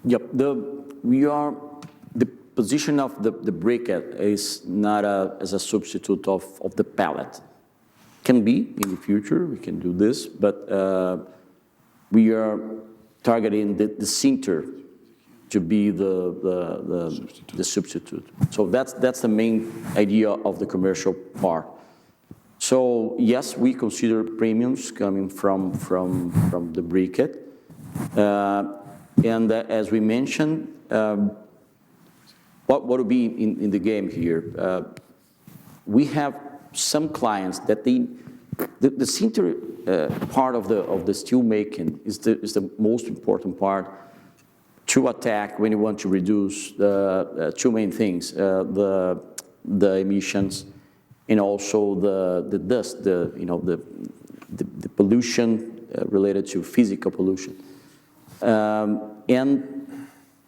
Yep, the position of the briquette is not as a substitute of the pellet. Can be in the future, we can do this, but we are targeting the sinter to be the substitute. So that's the main idea of the commercial part. So yes, we consider premiums coming from the briquette. And as we mentioned, what will be in the game here? We have some clients that the sinter part of the steel making is the most important part to attack when you want to reduce the two main things: the emissions and also the dust, the pollution related to physical pollution. And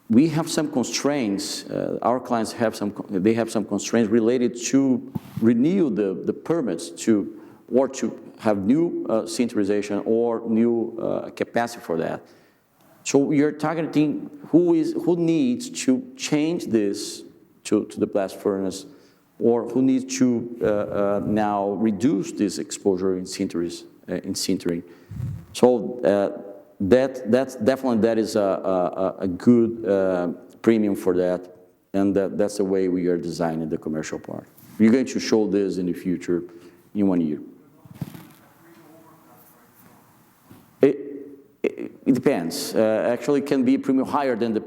we have some constraints. Our clients have some constraints related to renew the permits or to have new sinterization or new capacity for that. So we are targeting who needs to change this to the blast furnace, or who needs to now reduce this exposure in sintering. So that's definitely a good premium for that, and that's the way we are designing the commercial part. We're going to show this in the future in 1 year. It depends. Actually, it can be a premium higher than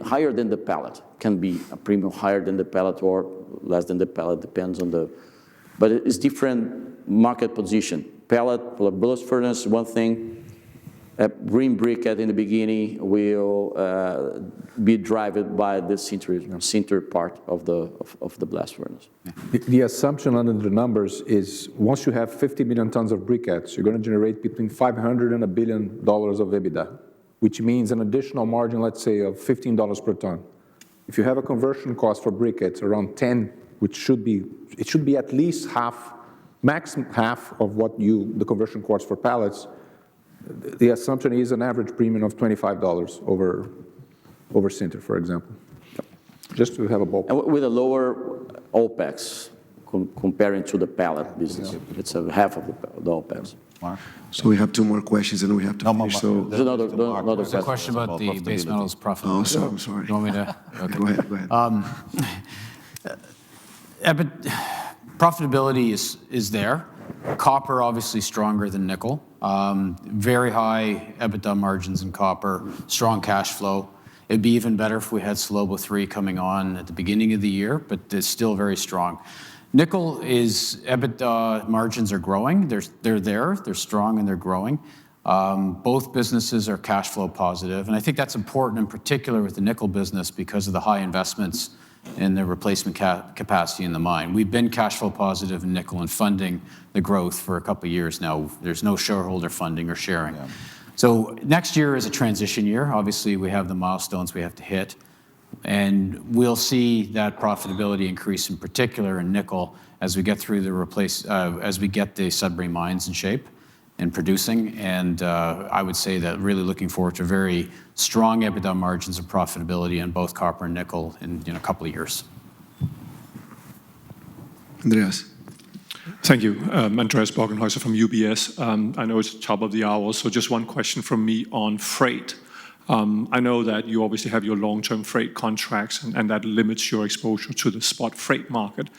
higher than the pellet. Can be a premium higher than the pellet or less than the pellet. Depends on but it's different market position. Pellet, blast furnace, one thing. Green briquette in the beginning will be driven by the sinter part of the blast furnace. The assumption under the numbers is once you have 50 million tons of briquettes, you're going to generate between $500 and $1 billion of EBITDA, which means an additional margin, let's say, of $15 per ton. If you have a conversion cost for briquettes around 10, which should be at least half, maximum half of what the conversion cost for pallets. The assumption is an average premium of $25 over sinter, for example, just to have a ballpark. And with a lower OPEX comparing to the pellet business. It's a half of the OPEX. So we have two more questions and we have to finish. So there's another There's a question about the base metals profitability. Oh, so I'm sorry. You want me to? Okay. Go ahead. Profitability is there. Copper obviously stronger than nickel. Very high EBITDA margins in copper, strong cash flow. It'd be even better if we had Salobo 3 coming on at the beginning of the year, but it's still very strong. Nickel EBITDA margins are growing. They're strong and they're growing. Both businesses are cash flow positive, and I think that's important in particular with the nickel business because of the high investments in the replacement capacity in the mine. We've been cash flow positive in nickel and funding the growth for a couple of years now. There's no shareholder funding or sharing. Yeah. So next year is a transition year. Obviously, we have the milestones we have to hit, and we'll see that profitability increase in particular in nickel as we get through as we get the Sudbury mines in shape and producing. And I would say that really looking forward to very strong EBITDA margins of profitability in both copper and nickel in a couple of years. Andreas. Thank you. Andreas Borgenhäuser from UBS. I know it's top of the hour, so just one question from me on freight. I know that you obviously have your long-term freight contracts, and that limits your exposure to the spot freight market.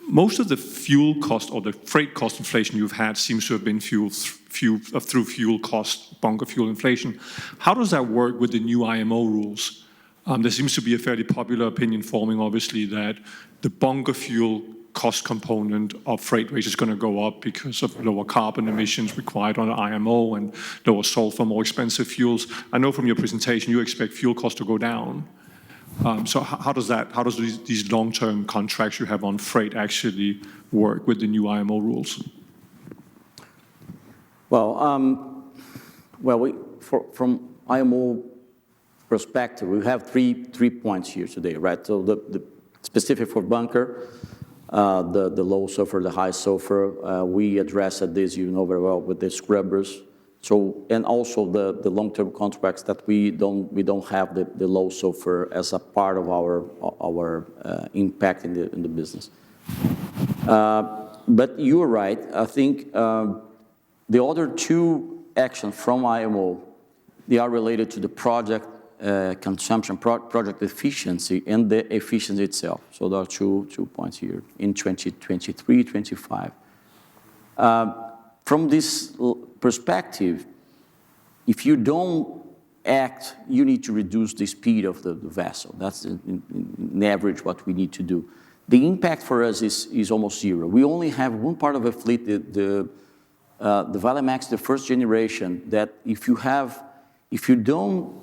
Most of the fuel cost or the freight cost inflation you've had seems to have been through fuel cost, bunker fuel inflation. How does that work with the new IMO rules? There seems to be a fairly popular opinion forming, obviously, that the bunker fuel cost component of freight rates is going to go up because of lower carbon emissions required on IMO and lower sulfur, more expensive fuels. I know from your presentation you expect fuel costs to go down. So how does these long-term contracts you have on freight actually work with the new IMO rules? Well, from IMO perspective, we have three points here today, right? So the specific for bunker, the low sulfur, the high sulfur, we addressed this, very well, with the scrubbers. So, and also the long-term contracts that we don't have the low sulfur as a part of our impact in the business. But you're right. I think the other two actions from IMO, they are related to the project consumption, project efficiency, and the efficiency itself. So there are two points here in 2023, 25. From this perspective, if you don't act, you need to reduce the speed of the vessel. That's in average what we need to do. The impact for us is almost zero. We only have one part of a fleet, the Vale Max, the first generation, that if you don't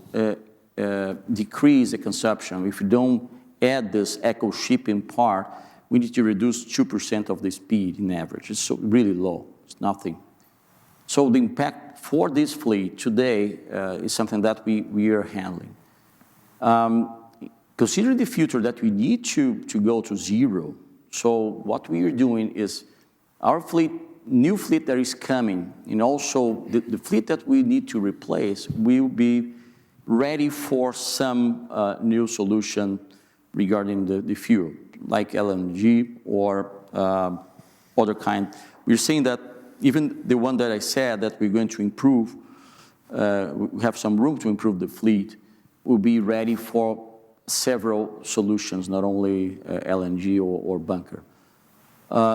decrease the consumption, if you don't add this eco shipping part, we need to reduce 2% of the speed in average. It's so really low. It's nothing. So the impact for this fleet today is something that we are handling. Considering the future that we need to go to zero, so what we are doing is our fleet, new fleet that is coming, and also the fleet that we need to replace will be ready for some new solution regarding the fuel, like LNG or other kind. We're seeing that even the one that I said that we're going to improve, we have some room to improve the fleet, will be ready for several solutions, not only LNG or bunker.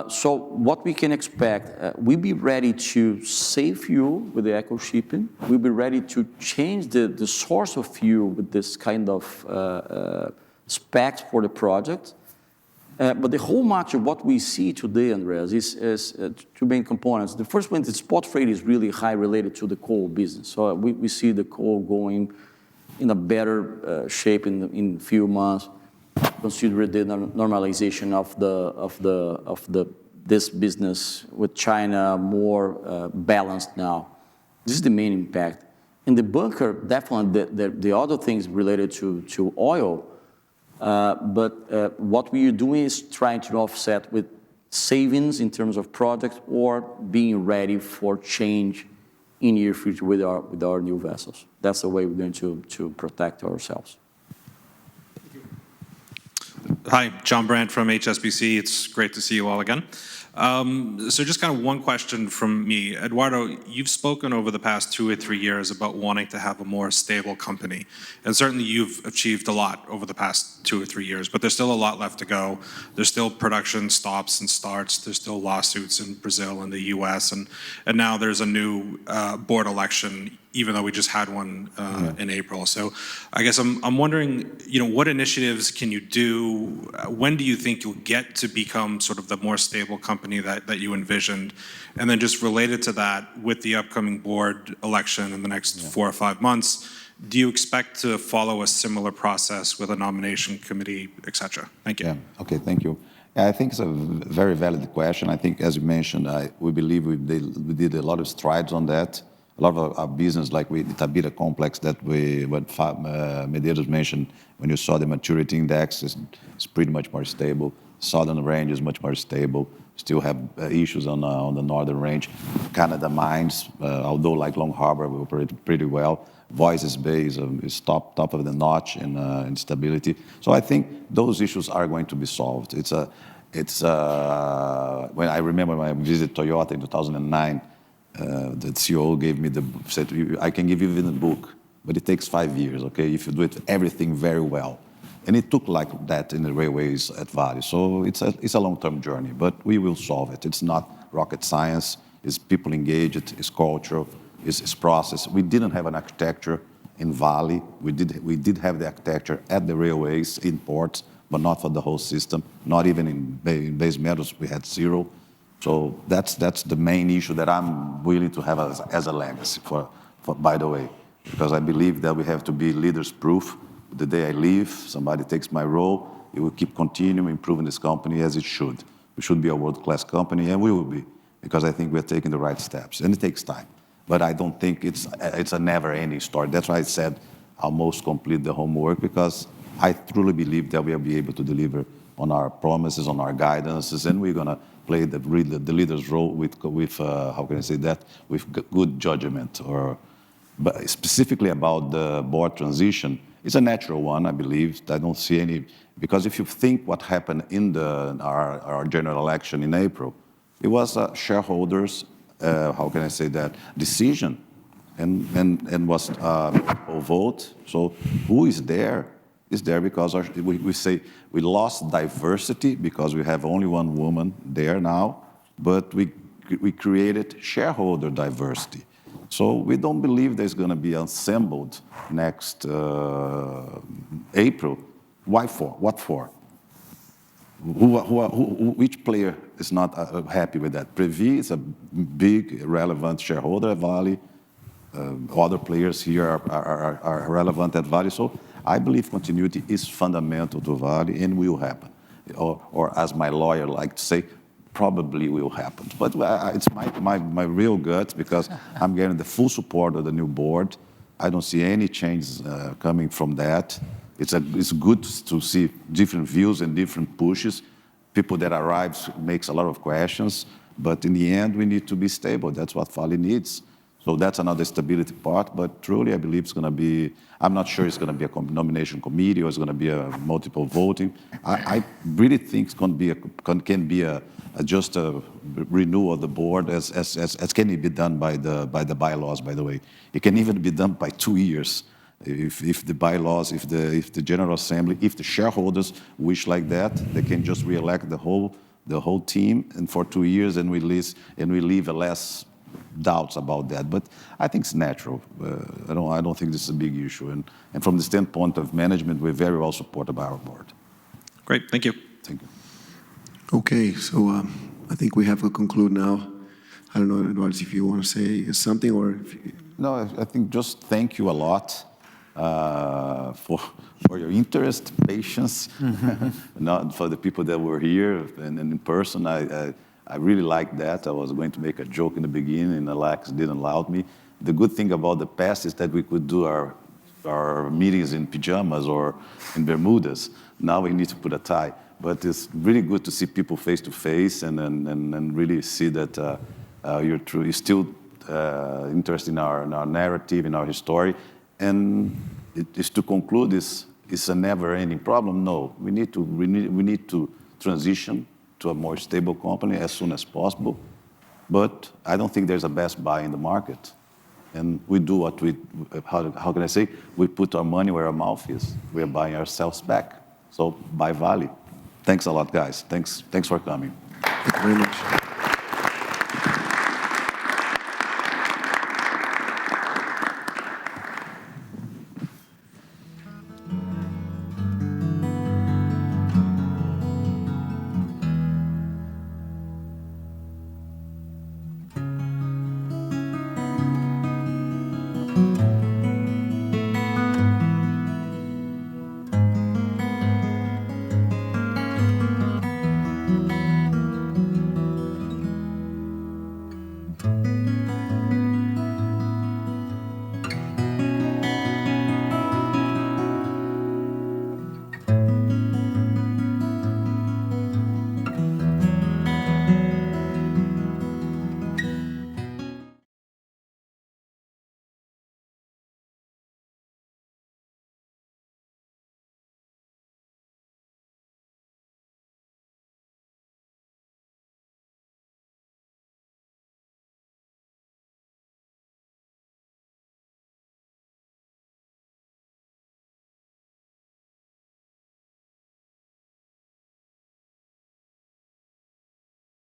So what we can expect, we'll be ready to save fuel with the eco shipping. We'll be ready to change the source of fuel with this kind of specs for the project. But the whole market, what we see today, Andreas, is two main components. The first one is the spot freight is really high related to the coal business. So we see the coal going in a better shape in a few months, considering the normalization of this business with China more balanced now. This is the main impact. In the bunker, definitely the other things related to oil. But what we are doing is trying to offset with savings in terms of projects or being ready for change in near future with our new vessels. That's the way we're going to protect ourselves. Hi, John Brandt from HSBC. It's great to see you all again. So just kind of one question from me. Eduardo, you've spoken over the past 2 or 3 years about wanting to have a more stable company. And certainly you've achieved a lot over the past 2 or 3 years, but there's still a lot left to go. There's still production stops and starts. There's still lawsuits in Brazil and the US. And now there's a new board election, even though we just had one in April. So I guess I'm wondering, what initiatives can you do? When do you think you'll get to become sort of the more stable company that you envisioned? And then just related to that, with the upcoming board election in the next 4 or 5 months, do you expect to follow a similar process with a nomination committee, et cetera? Thank you. Yeah. Okay, thank you. I think it's a very valid question. I think, as you mentioned, we believe we did a lot of strides on that. A lot of our business, like the Itabira complex that what Medeiros mentioned, when you saw the maturity index, is pretty much more stable. Southern range is much more stable. Still have issues on the northern range. Canada mines, although like Long Harbor, we operate pretty well. Voisey's Bay is top of the notch in stability. So I think those issues are going to be solved. When I remember when I visited Toyota in 2009, the CEO gave me said, I can give you even a book, but it takes 5 years, okay, if you do everything very well. And it took like that in the railways at Vale. So it's a long-term journey, but we will solve it. It's not rocket science. It's people engaged. It's cultural. It's process. We didn't have an architecture in Vale. We did have the architecture at the railways, in ports, but not for the whole system. Not even in base metals, we had zero. So that's the main issue that I'm willing to have as a legacy, by the way, because I believe that we have to be leaders-proof. The day I leave, somebody takes my role, it will keep continuing improving this company as it should. We should be a world-class company, and we will be, because I think we're taking the right steps, and it takes time. But I don't think it's a never-ending story. That's why I said I'll most complete the homework, because I truly believe that we'll be able to deliver on our promises, on our guidances, and we're going to play the leader's role with how can I say that, with good judgment. But specifically about the board transition, it's a natural one, I believe. I don't see any, because if you think what happened in our general election in April, it was shareholders, how can I say that, decision, and was a vote. So who is there? Is there because we say we lost diversity because we have only one woman there now, but we created shareholder diversity. So we don't believe there's going to be assembled next April. Why for? What for? Which player is not happy with that? Previ is a big, relevant shareholder at Vale. Other players here are relevant at Vale. So I believe continuity is fundamental to Vale and will happen. Or as my lawyer likes to say, probably will happen. But it's my real guts because I'm getting the full support of the new board. I don't see any changes coming from that. It's good to see different views and different pushes. People that arrive makes a lot of questions, but in the end, we need to be stable. That's what Vale needs. So that's another stability part, but truly I believe it's going to be, I'm not sure it's going to be a nomination committee or it's going to be a multiple voting. I really think it's going to be just a renewal of the board as can it be done by the bylaws, by the way. It can even be done by 2 years. If the bylaws, if the General Assembly, if the shareholders wish like that, they can just re-elect the whole team and for 2 years and we leave less doubts about that. But I think it's natural. I don't think this is a big issue. And from the standpoint of management, we're very well supported by our board. Great, thank you. Thank you. Okay, so I think we have to conclude now. I don't know, Eduardo, if you want to say something or... No, I think just thank you a lot for your interest, patience, not for the people that were here and in person. I really liked that. I was going to make a joke in the beginning, and Alex didn't allow me. The good thing about the past is that we could do our meetings in pajamas or in Bermudas. Now we need to put a tie. But it's really good to see people face to face and really see that you're still interested in our narrative, in our story. And it is to conclude, it's a never-ending problem. No, we need to transition to a more stable company as soon as possible. But I don't think there's a best buy in the market. And we do what how can I say? We put our money where our mouth is. We are buying ourselves back. So buy Vale. Thanks a lot, guys. Thanks for coming. Thank you very much.